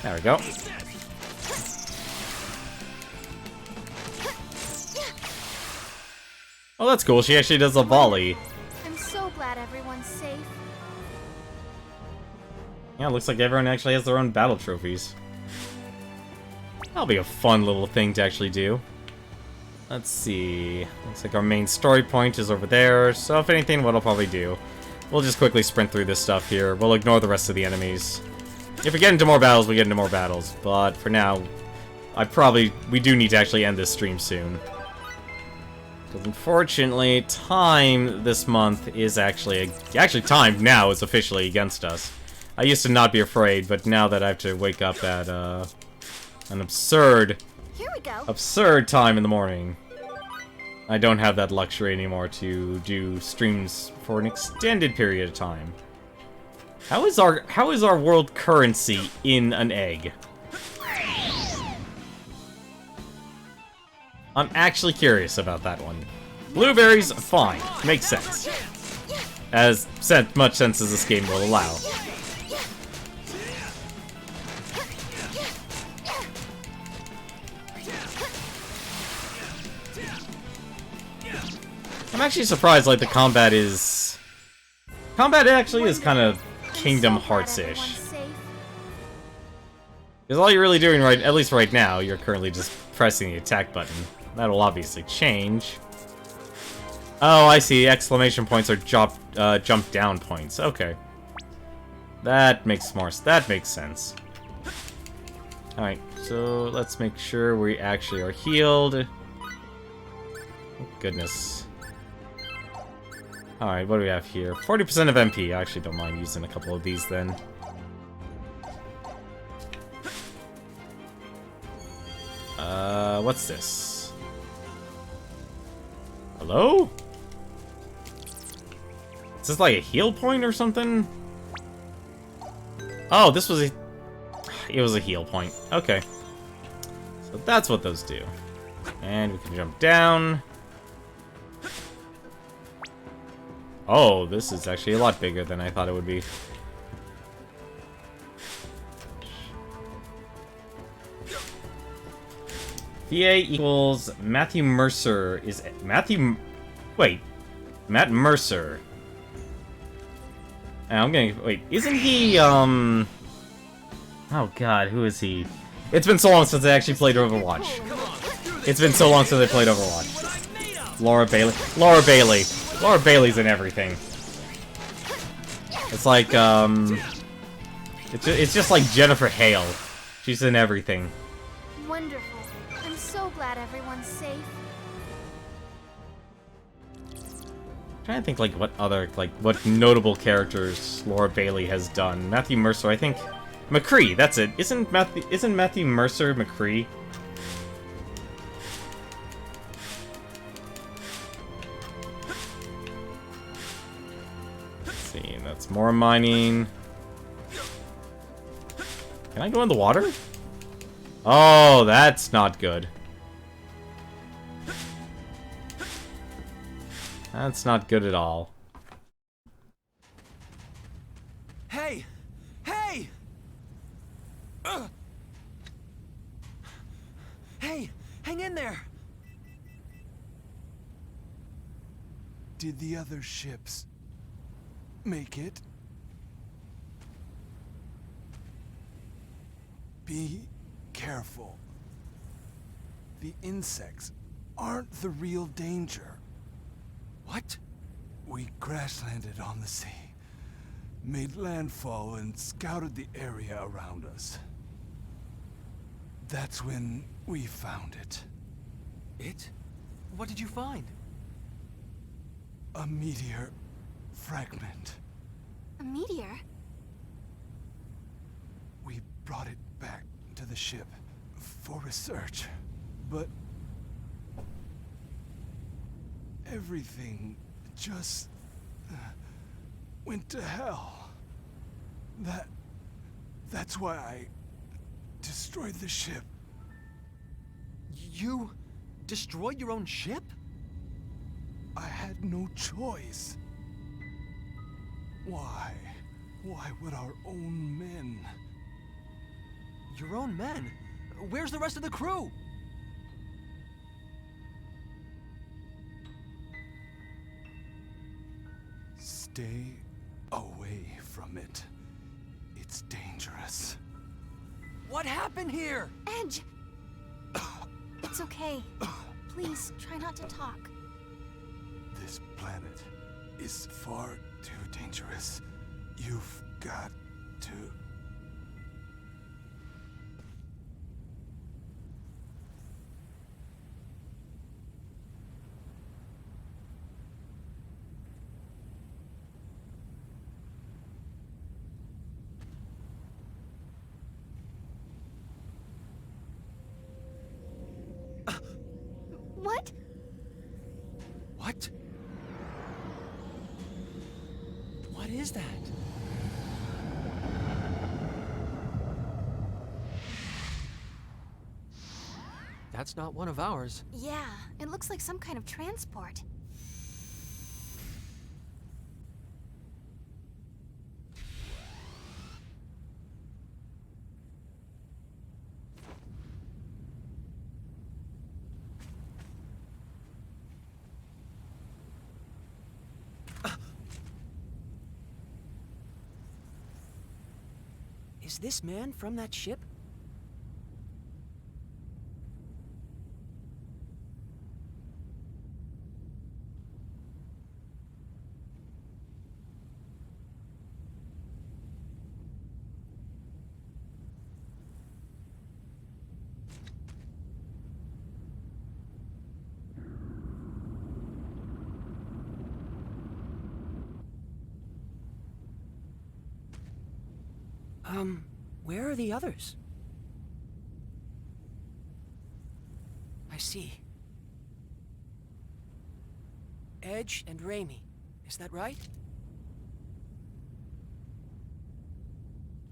There we go. Oh, that's cool. She actually does a volley. I'm so glad everyone's safe. Yeah, it looks like everyone actually has their own battle trophies. That'll be a fun little thing to actually do. Let's see. Looks like our main story point is over there. So if anything, what I'll probably do, we'll just quickly sprint through this stuff here. We'll ignore the rest of the enemies. If we get into more battles, we get into more battles. But for now, we do need to actually end this stream soon. Because unfortunately, time this month is actually time now is officially against us. I used to not be afraid, but now that I have to wake up at an absurd time in the morning, I don't have that luxury anymore to do streams for an extended period of time. How is our world currency in an egg? I'm actually curious about that one. Blueberries, fine. Makes sense. As much sense as this game will allow. I'm actually surprised, like, the combat actually is kind of Kingdom Hearts-ish. Because all you're really doing at least right now, you're currently just pressing the attack button. That'll obviously change. Oh, I see. Exclamation points are jump down points. Okay. That makes sense. Alright, so let's make sure we actually are healed. Oh, goodness. Alright, what do we have here? 40% of MP. I actually don't mind using a couple of these then. What's this? Hello? Is this like a heal point or something? Oh, this was it was a heal point. Okay. So that's what those do. And we can jump down. Oh, this is actually a lot bigger than I thought it would be. VA equals Matthew Mercer is wait, Matt Mercer. I'm gonna wait. Isn't he oh god, who is he? It's been so long since I actually played Overwatch. It's been so long since I played Overwatch. Laura Bailey. Laura Bailey's in everything. It's like it's just like Jennifer Hale. She's in everything. Wonderful. I'm so glad everyone's safe. I'm trying to think like what notable characters Laura Bailey has done. Matthew Mercer, I think. McCree, that's it. Isn't Matthew Mercer McCree? Let's see, that's more mining. Can I go in the water? Oh, that's not good. That's not good at all. Hey! Hey! Hey! Hang in there! Did the other ships make it? Be careful. The insects aren't the real danger. What? We crash-landed on the sea, made landfall, and scouted the area around us. That's when we found it. It? What did you find? A meteor fragment. A meteor? We brought it back to the ship for research, but everything just went to hell. That's why I destroyed the ship. You destroyed your own ship? I had no choice. Why? Why would our own men? Your own men? Where's the rest of the crew? Stay away from it. It's dangerous. What happened here? Edge! It's okay. Please, try not to talk. This planet is far too dangerous. You've got to... What? What? What is that? That's not one of ours. Yeah, it looks like some kind of transport. Is this man from that ship? Where are the others? I see. Edge and Raimi, is that right?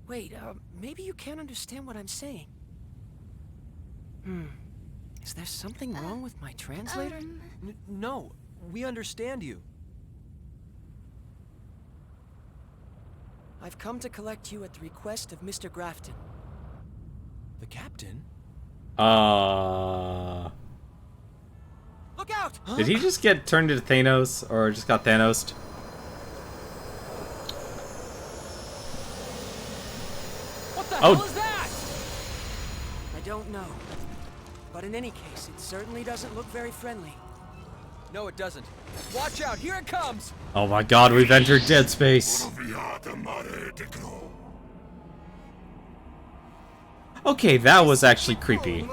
Wait, maybe you can't understand what I'm saying. Is there something wrong with my translator? No, we understand you. I've come to collect you at the request of Mr. Grafton. The captain? Look out! Did he just get turned into Thanos, or just got Thanos'd? What the hell is that? I don't know. But in any case, it certainly doesn't look very friendly. No, it doesn't. Watch out, here it comes! Oh my god, we've entered Dead Space. Okay, that was actually creepy.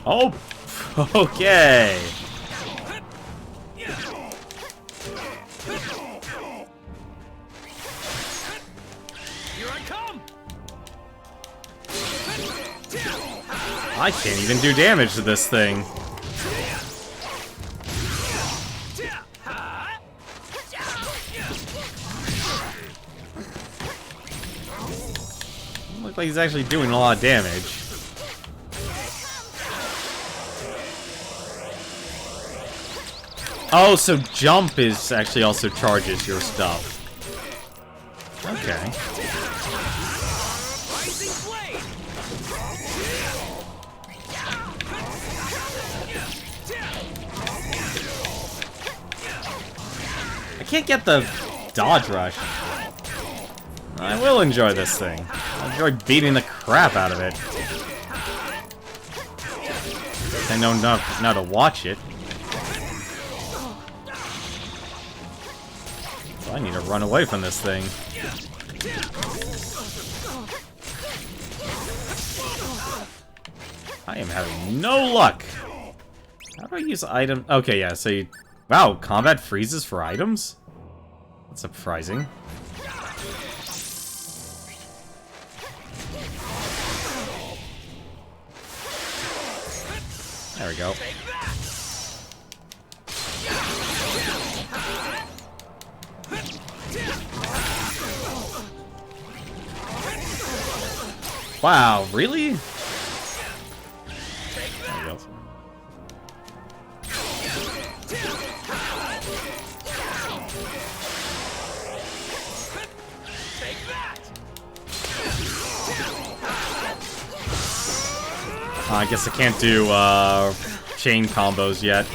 Oh, okay. I can't even do damage to this thing. Looks like he's actually doing a lot of damage. Oh, so jump is actually also charges your stuff. Okay. I can't get the dodge rush. I will enjoy this thing. I'll enjoy beating the crap out of it. I know now to watch it. So I need to run away from this thing. I am having no luck. How do I use item? Okay, yeah, so you... Wow, combat freezes for items? That's surprising. There we go. Wow, really? There we go. I guess I can't do chain combos yet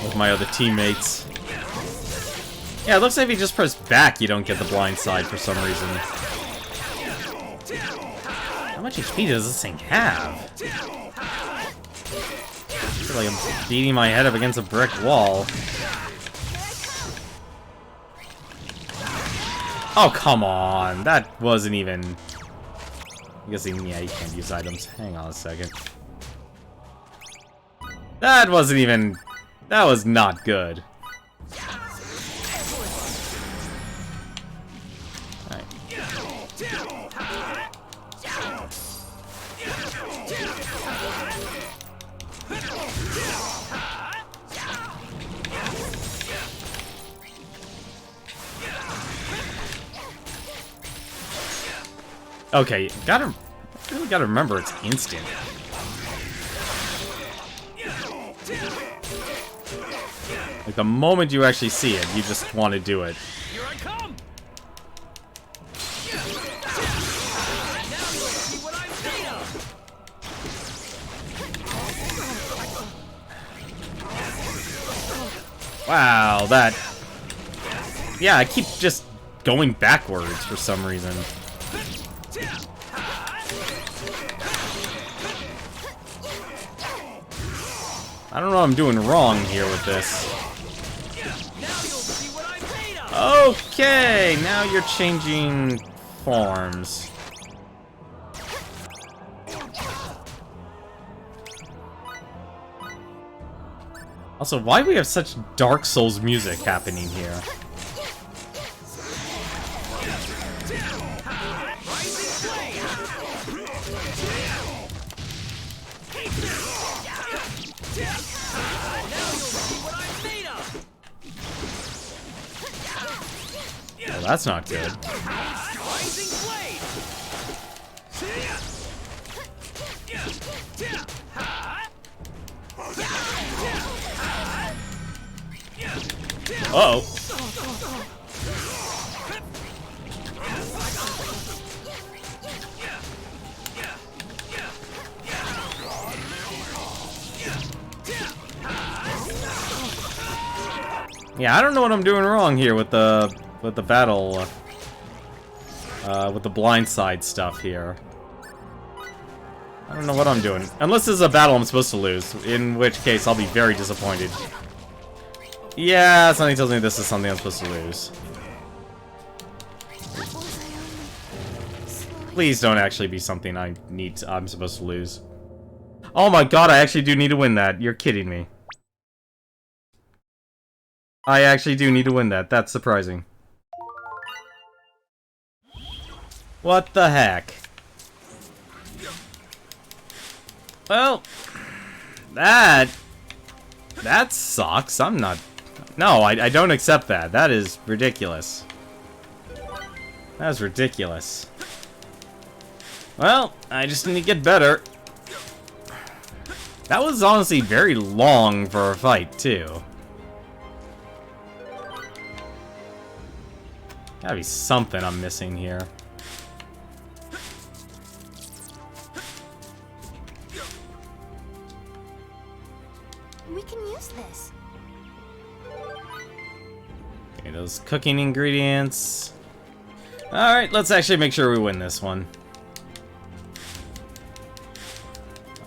with my other teammates. Yeah, it looks like if you just press back, you don't get the blind side for some reason. How much HP does this thing have? I feel like I'm beating my head up against a brick wall. Oh, come on. That wasn't even... I guess, yeah, you can't use items. Hang on a second. That wasn't even... That was not good. Alright. Okay, really gotta remember it's instant. Like, the moment you actually see it, you just want to do it. Here I come! Wow, that... Yeah, I keep just going backwards for some reason. I don't know what I'm doing wrong here with this. Okay, now you're changing forms. Also, why do we have such Dark Souls music happening here? Well, that's not good. Uh-oh. Yeah, I don't know what I'm doing wrong here with the battle, with the blindside stuff here. I don't know what I'm doing. Unless this is a battle I'm supposed to lose, in which case I'll be very disappointed. Yeah, something tells me this is something I'm supposed to lose. Please don't actually be something I'm supposed to lose. Oh my god, I actually do need to win that. You're kidding me. I actually do need to win that. That's surprising. What the heck? Well, that sucks. I'm not... No, I don't accept that. That is ridiculous. That is ridiculous. Well, I just need to get better. That was honestly very long for a fight, too. Gotta be something I'm missing here. those cooking ingredients. Alright, let's actually make sure we win this one.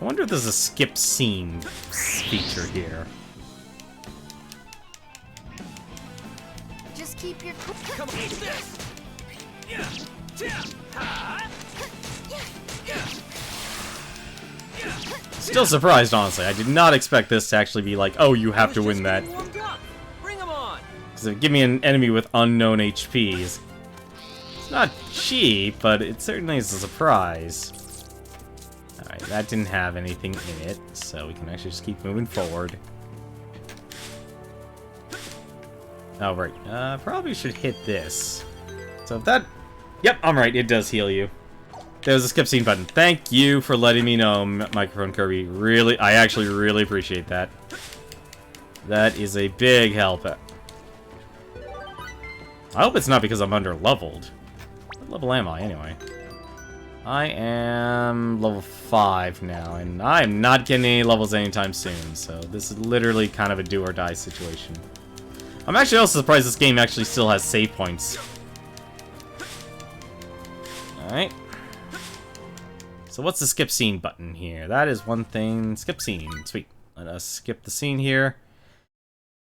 I wonder if there's a skip scene feature here. Just keep your cool. Come on, eat this! Still surprised, honestly. I did not expect this to actually be like, oh, you have to win that. Bring 'em on! Because if give me an enemy with unknown HPs. It's not cheap, but it certainly is a surprise. Alright, that didn't have anything in it, so we can actually just keep moving forward. Oh, right. Probably should hit this. So if that... Yep, I'm right. It does heal you. There's a skip scene button. Thank you for letting me know, Microphone Kirby. Really, I actually really appreciate that. That is a big help. I hope it's not because I'm under-leveled. What level am I, anyway? I am level 5 now, and I am not getting any levels anytime soon, so this is literally kind of a do-or-die situation. I'm actually also surprised this game actually still has save points. Alright. So what's the skip scene button here? That is one thing. Skip scene. Sweet. Let us skip the scene here.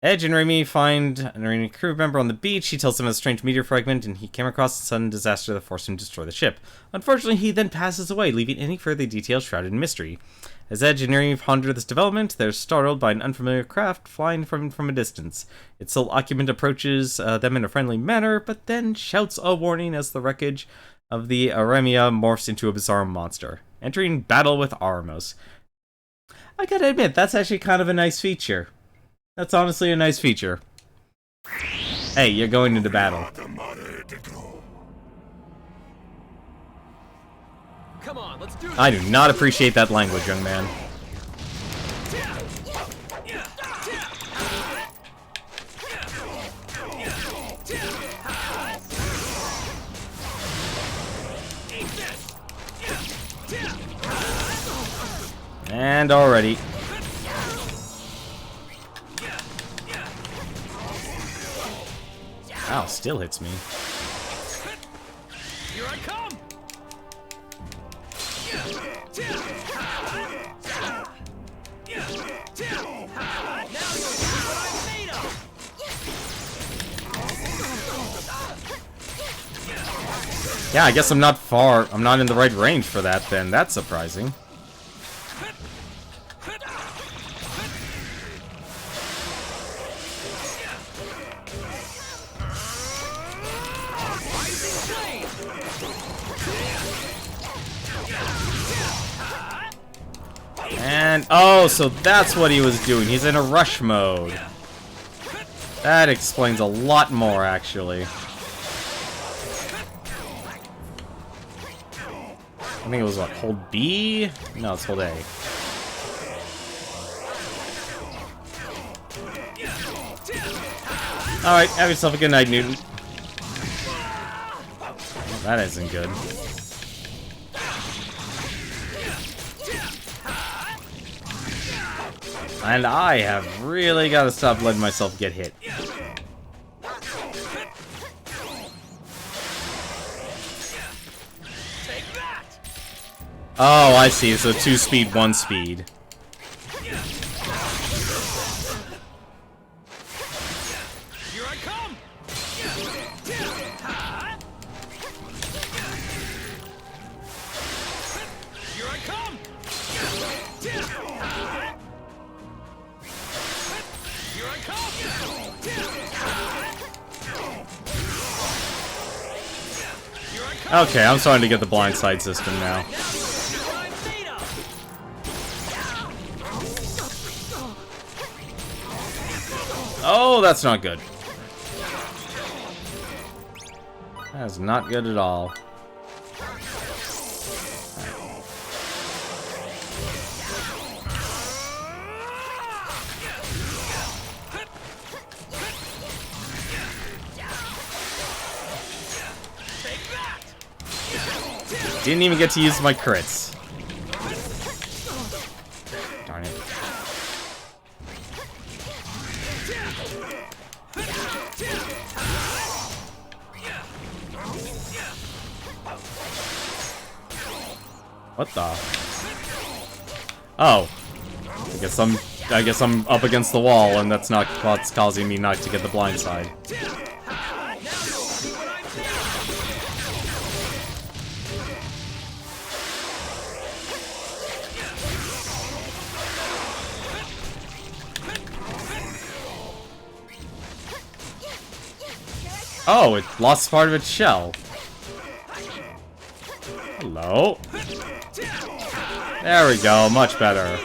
Edge and Remy find a Marine crew member on the beach. He tells them of a strange meteor fragment, and he came across a sudden disaster that forced him to destroy the ship. Unfortunately, he then passes away, leaving any further details shrouded in mystery. As Edge and Remy ponder this development, they're startled by an unfamiliar craft flying from a distance. Its sole occupant approaches them in a friendly manner, but then shouts a warning as the wreckage of the Aremia morphs into a bizarre monster, entering battle with Armos. I gotta admit, that's actually kind of a nice feature. That's honestly a nice feature. Hey, you're going into battle. Come on, let's do this. I do not appreciate that language, young man. And already. Ow, still hits me. Here I come. Yeah, I guess I'm not far. I'm not in the right range for that then. That's surprising. And, oh, so that's what he was doing. He's in a rush mode. That explains a lot more, actually. I think it was, what, hold B? No, it's hold A. Alright, have yourself a good night, Newton. Well, that isn't good. And I have really got to stop letting myself get hit. Oh, I see. So 2 speed, 1 speed. Here I come. Here I come. Here I come. Okay, I'm starting to get the blindside system now. Oh, that's not good. That is not good at all. Didn't even get to use my crits. Darn it. What the? Oh. I guess I'm up against the wall, and that's not what's causing me not to get the blind side. Oh, it lost part of its shell. Hello. There we go, much better.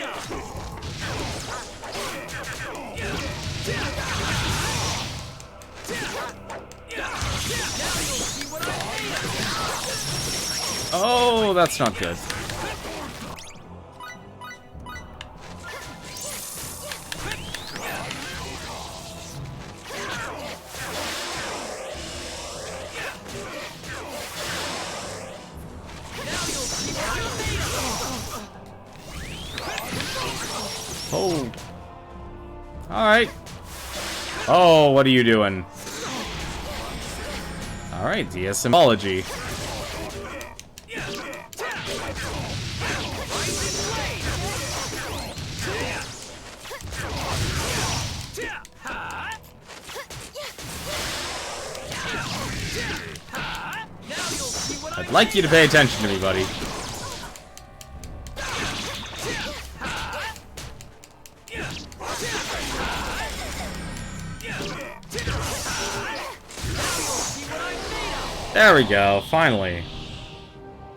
Oh, that's not good. Oh. Alright. Oh, what are you doing? Alright, DS-symbology. I'd like you to pay attention to me, buddy. There we go, finally.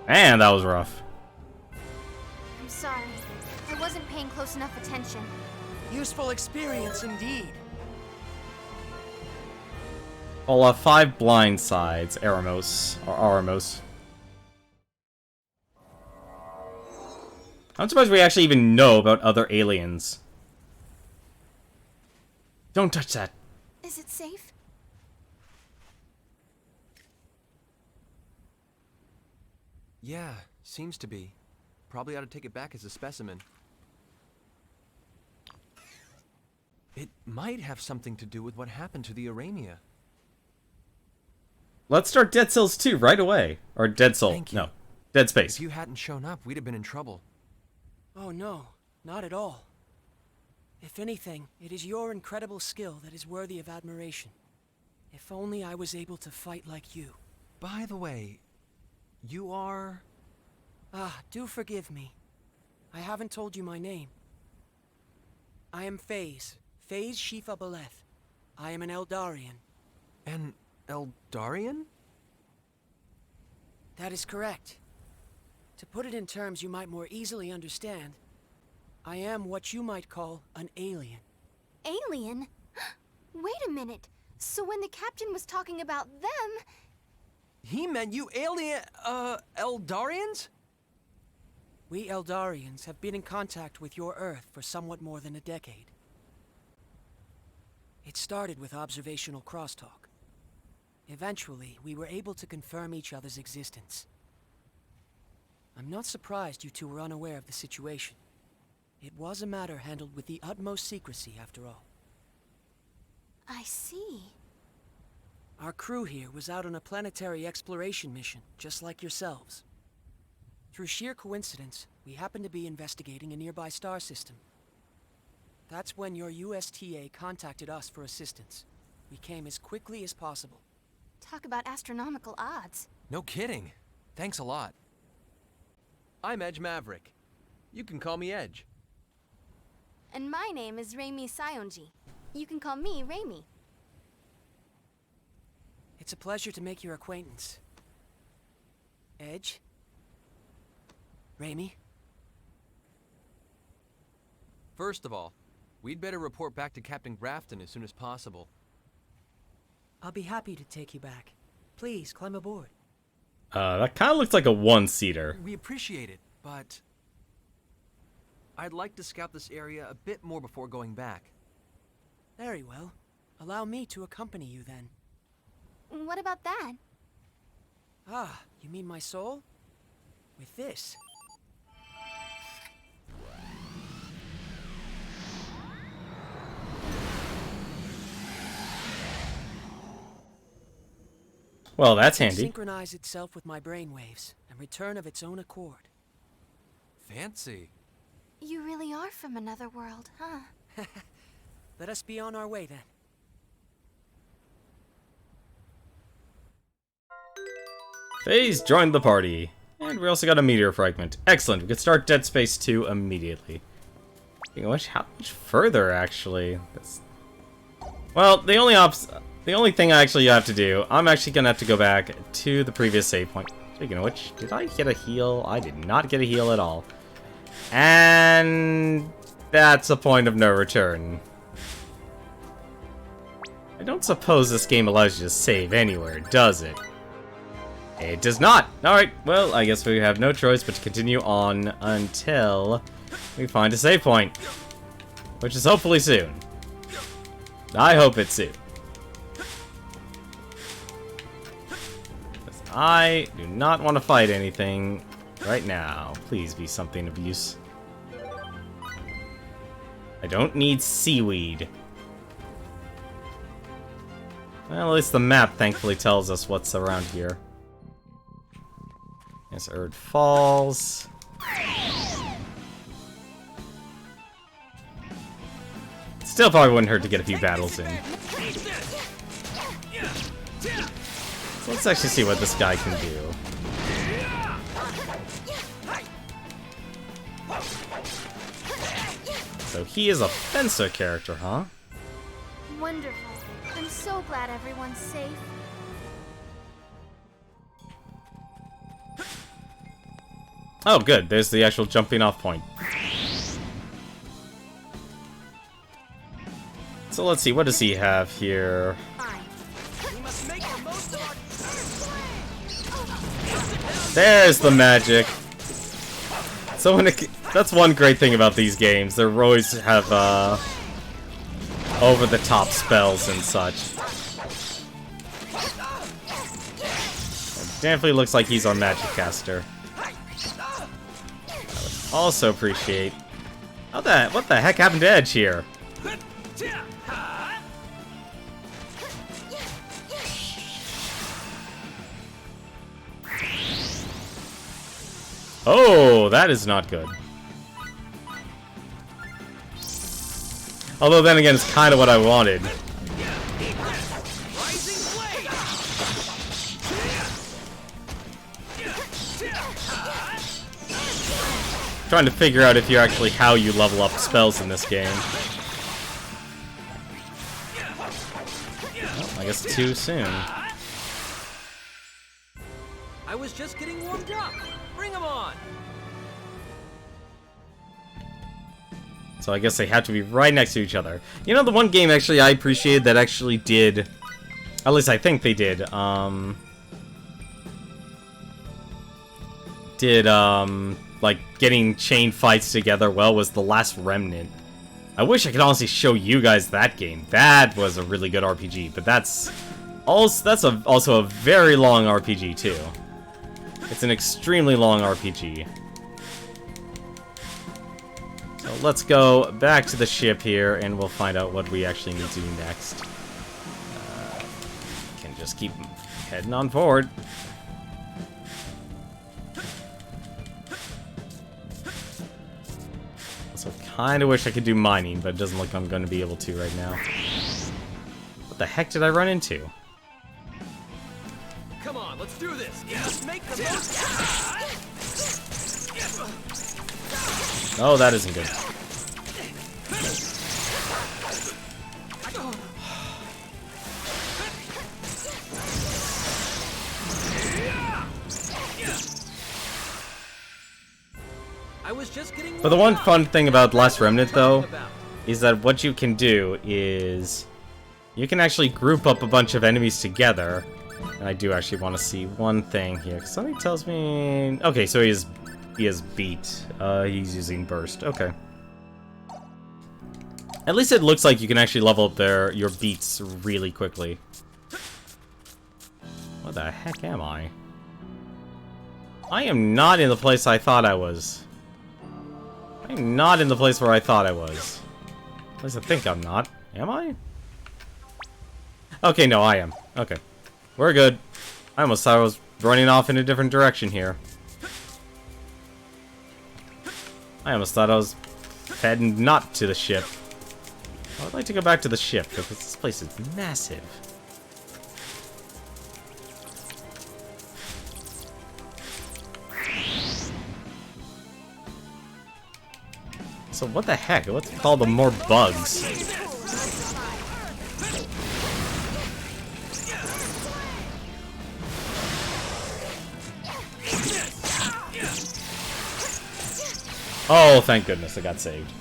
Man, that was rough. I'm sorry. I wasn't paying close enough attention. Useful experience indeed. Well, 5 blind sides, Aramos, or Aramos. I'm surprised we actually even know about other aliens. Don't touch that. Is it safe? Yeah, seems to be. Probably ought to take it back as a specimen. It might have something to do with what happened to the Aramia. Let's start Dead Cells 2 right away. Or Dead Soul. No. Dead Space. If you hadn't shown up, we'd have been in trouble. Oh no, not at all. If anything, it is your incredible skill that is worthy of admiration. If only I was able to fight like you. By the way, you are... Ah, do forgive me. I haven't told you my name. I am Phase Shifa Beleth. I am an Eldarian. An Eldarian? That is correct. To put it in terms you might more easily understand, I am what you might call an alien. Alien? Wait a minute. So when the captain was talking about them... He meant you alien, Eldarians? We Eldarians have been in contact with your Earth for somewhat more than a decade. It started with observational crosstalk. Eventually, we were able to confirm each other's existence. I'm not surprised you two were unaware of the situation. It was a matter handled with the utmost secrecy, after all. I see. Our crew here was out on a planetary exploration mission, just like yourselves. Through sheer coincidence, we happened to be investigating a nearby star system. That's when your USTA contacted us for assistance. We came as quickly as possible. Talk about astronomical odds. No kidding. Thanks a lot. I'm Edge Maverick. You can call me Edge. And my name is Reimi Sayonji. You can call me Reimi. It's a pleasure to make your acquaintance. Edge? Reimi? First of all, we'd better report back to Captain Grafton as soon as possible. I'll be happy to take you back. Please, climb aboard. That kind of looks like a one-seater. We appreciate it, but... I'd like to scout this area a bit more before going back. Very well. Allow me to accompany you then. What about that? Ah, you mean my soul? With this. Well, that's It can handy. synchronize itself with my brainwaves and return of its own accord. Fancy. You really are from another world, huh? Let us be on our way then. FaZe joined the party. And we also got a meteor fragment. Excellent, we could start Dead Space 2 immediately. You know, how much further, actually? Well, the only thing I actually have to do, I'm actually gonna have to go back to the previous save point. Speaking of which, did I get a heal? I did not get a heal at all. And that's a point of no return. I don't suppose this game allows you to save anywhere, does it? It does not! Alright, well, I guess we have no choice but to continue on until we find a save point. Which is hopefully soon. I hope it's soon. Because I do not want to fight anything right now. Please be something of use. I don't need seaweed. Well, at least the map thankfully tells us what's around here. Yes, Erd Falls. Still probably wouldn't hurt to get a few battles in. So let's actually see what this guy can do. So he is a fencer character, huh? Wonderful. I'm so glad everyone's safe. Oh, good. There's the actual jumping off point. So let's see. What does he have here? There's the magic. So when that's one great thing about these games. They always have over-the-top spells and such. It definitely looks like he's our magic caster. Also appreciate. What the heck happened to Edge here? Oh, that is not good. Although then again, it's kind of what I wanted. Trying to figure out if how you level up spells in this game. Well, I guess too soon. I was just getting warmed up. Bring 'em on. So I guess they have to be right next to each other. You know, the one game actually I appreciated that actually did, at least I think they did, like, getting chain fights together well was The Last Remnant. I wish I could honestly show you guys that game. That was a really good RPG, but that's also a very long RPG too. It's an extremely long RPG. So let's go back to the ship here, and we'll find out what we actually need to do next. Can just keep heading on forward. Also, kind of wish I could do mining, but it doesn't look like I'm going to be able to right now. What the heck did I run into? Come on, let's do this. Just make the most. Oh, that isn't good. I was just getting. But the one fun thing about Last Remnant, though, is that what you can do is you can actually group up a bunch of enemies together. And I do actually want to see one thing here. Something tells me... Okay, so he is beat. He's using burst. Okay. At least it looks like you can actually level up your beats really quickly. What the heck am I? I am not in the place I thought I was. I'm not in the place where I thought I was. At least I think I'm not. Am I? Okay, no, I am. Okay. We're good. I almost thought I was running off in a different direction here. I almost thought I was heading not to the ship. I would like to go back to the ship, because this place is massive. So what the heck? What's with all the more bugs? Oh, thank goodness I got saved.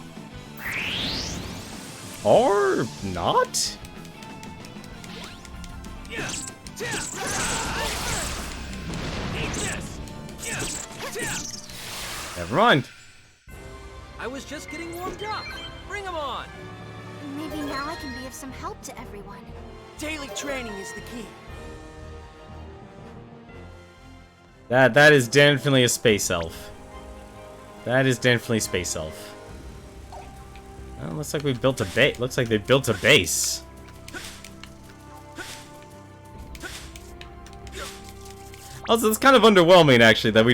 Or not? Never mind. I was just getting warmed up. Bring 'em on. Maybe now I can be of some help to everyone. Daily training is the key. That is definitely a space elf. That is definitely space elf. Well, looks like we built a base. Looks like they built a base. Also, it's kind of underwhelming actually that we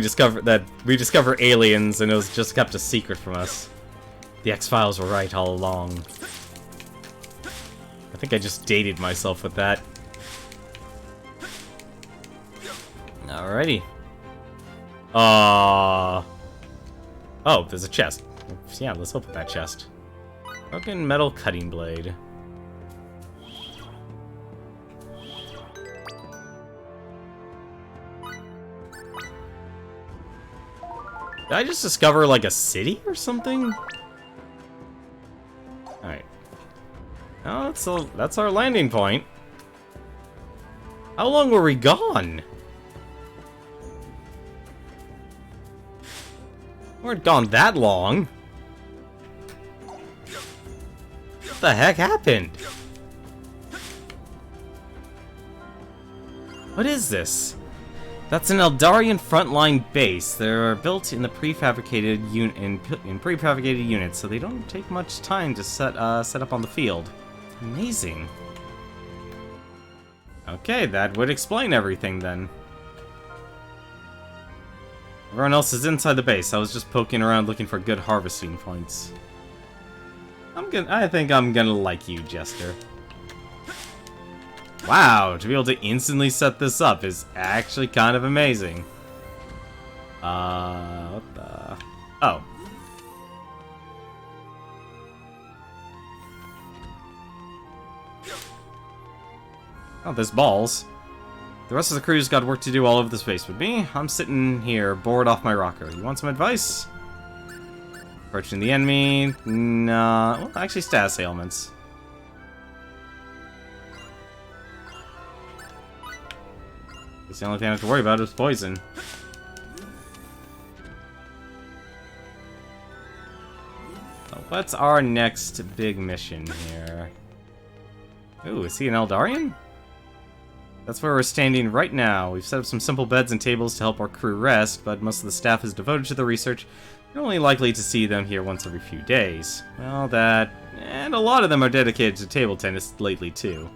discover aliens and it was just kept a secret from us. The X-Files were right all along. I think I just dated myself with that. Alrighty. Oh, there's a chest. Yeah, let's open that chest. Broken metal cutting blade. Did I just discover, like, a city or something? Alright. Oh, that's our landing point. How long were we gone? We weren't gone that long. What the heck happened? What is this? That's an Eldarian frontline base. They're built in the prefabricated prefabricated units, so they don't take much time to set up on the field. Amazing. Okay, that would explain everything then. Everyone else is inside the base. I was just poking around looking for good harvesting points. I think I'm gonna like you, Jester. Wow, to be able to instantly set this up is actually kind of amazing. What the... Oh. Oh, there's balls. The rest of the crew's got work to do all over the space. With me, I'm sitting here, bored off my rocker. You want some advice? Approaching the enemy? Nah, well, actually status ailments. Guess the only thing I have to worry about is poison. So what's our next big mission here? Ooh, is he an Eldarian? That's where we're standing right now. We've set up some simple beds and tables to help our crew rest, but most of the staff is devoted to the research. You're only likely to see them here once every few days. Well, and a lot of them are dedicated to table tennis lately, too.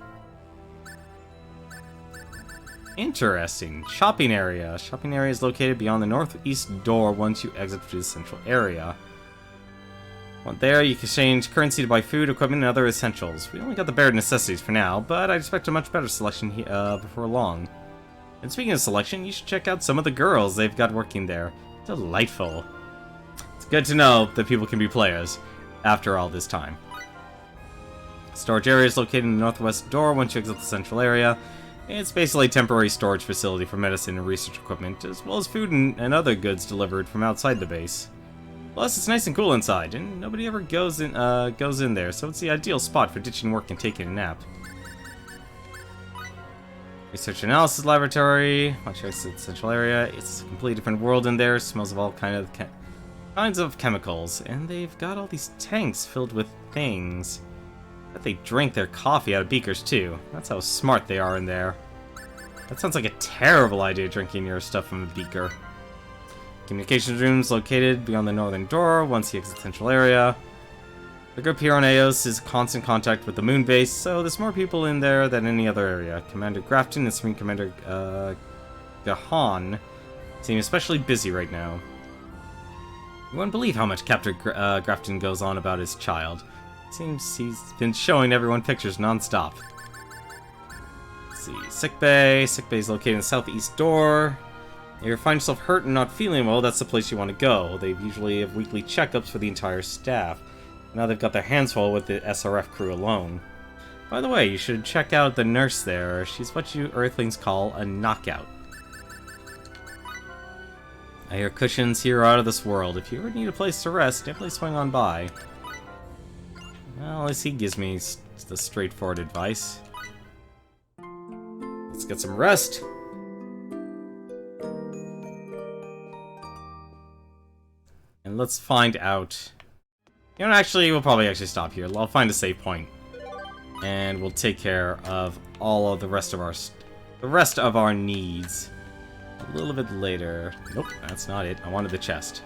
Interesting. Shopping area. Shopping area is located beyond the northeast door once you exit through the central area. There, you can exchange currency to buy food, equipment, and other essentials. We only got the bare necessities for now, but I expect a much better selection before long. And speaking of selection, you should check out some of the girls they've got working there. Delightful. It's good to know that people can be players after all this time. Storage area is located in the northwest door once you exit the central area. It's basically a temporary storage facility for medicine and research equipment, as well as food and other goods delivered from outside the base. Plus, it's nice and cool inside, and nobody ever goes in there, so it's the ideal spot for ditching work and taking a nap. Research Analysis Laboratory. Once you exit the central area, it's a completely different world in there. It smells of all kinds of chemicals, and they've got all these tanks filled with things. I bet they drink their coffee out of beakers too. That's how smart they are in there. That sounds like a terrible idea, drinking your stuff from a beaker. Communications rooms located beyond the northern door once you exit the central area. The group here on Eos is in constant contact with the moon base, so there's more people in there than any other area. Commander Grafton and Supreme Commander Gahan seem especially busy right now. You wouldn't believe how much Captain Grafton goes on about his child. Seems he's been showing everyone pictures non-stop. Let's see, sickbay. Sickbay's located in the southeast door. If you find yourself hurt and not feeling well, that's the place you want to go. They usually have weekly checkups for the entire staff. Now they've got their hands full with the SRF crew alone. By the way, you should check out the nurse there. She's what you Earthlings call a knockout. I hear cushions here are out of this world. If you ever need a place to rest, definitely swing on by. Well, at least he gives me the straightforward advice. Let's get some rest. And let's find out... You know, actually, we'll probably stop here. I'll find a save point. And we'll take care of all of the rest of our needs a little bit later. Nope, that's not it. I wanted the chest.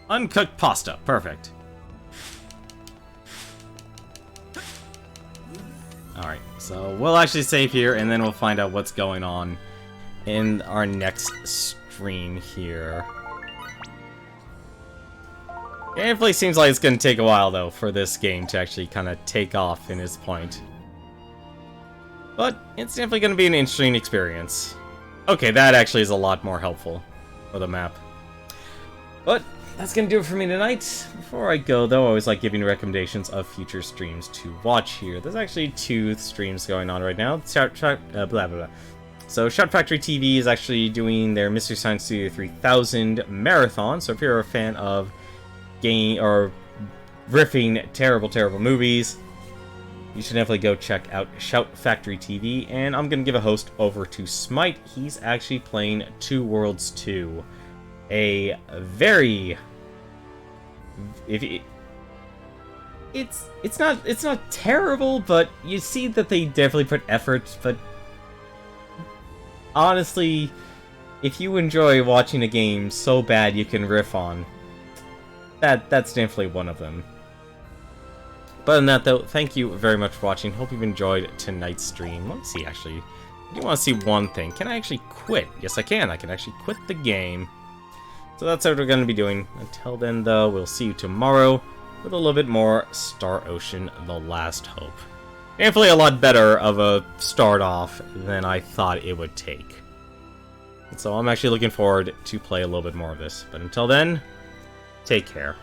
Uncooked pasta. Perfect. Alright, so we'll actually save here, and then we'll find out what's going on in our next stream here. Gameplay seems like it's going to take a while, though, for this game to actually kind of take off in its point. But it's definitely going to be an interesting experience. Okay, that actually is a lot more helpful for the map. But that's going to do it for me tonight. Before I go, though, I always like giving recommendations of future streams to watch here. There's actually 2 streams going on right now. Blah, blah, blah. So, Shout Factory TV is actually doing their Mystery Science Studio 3000 marathon. So, if you're a fan of game or riffing terrible movies, you should definitely go check out Shout Factory TV. And I'm gonna give a host over to Smite. He's actually playing Two Worlds 2, a very it's not terrible, but you see that they definitely put effort. But honestly, if you enjoy watching a game so bad you can riff on, that's definitely one of them. But other than that, though, thank you very much for watching. Hope you've enjoyed tonight's stream. Let me see, actually. I do want to see one thing. Can I actually quit? Yes, I can. I can actually quit the game. So that's what we're going to be doing. Until then, though, we'll see you tomorrow with a little bit more Star Ocean: The Last Hope. Definitely a lot better of a start off than I thought it would take. And so I'm actually looking forward to play a little bit more of this. But until then, take care.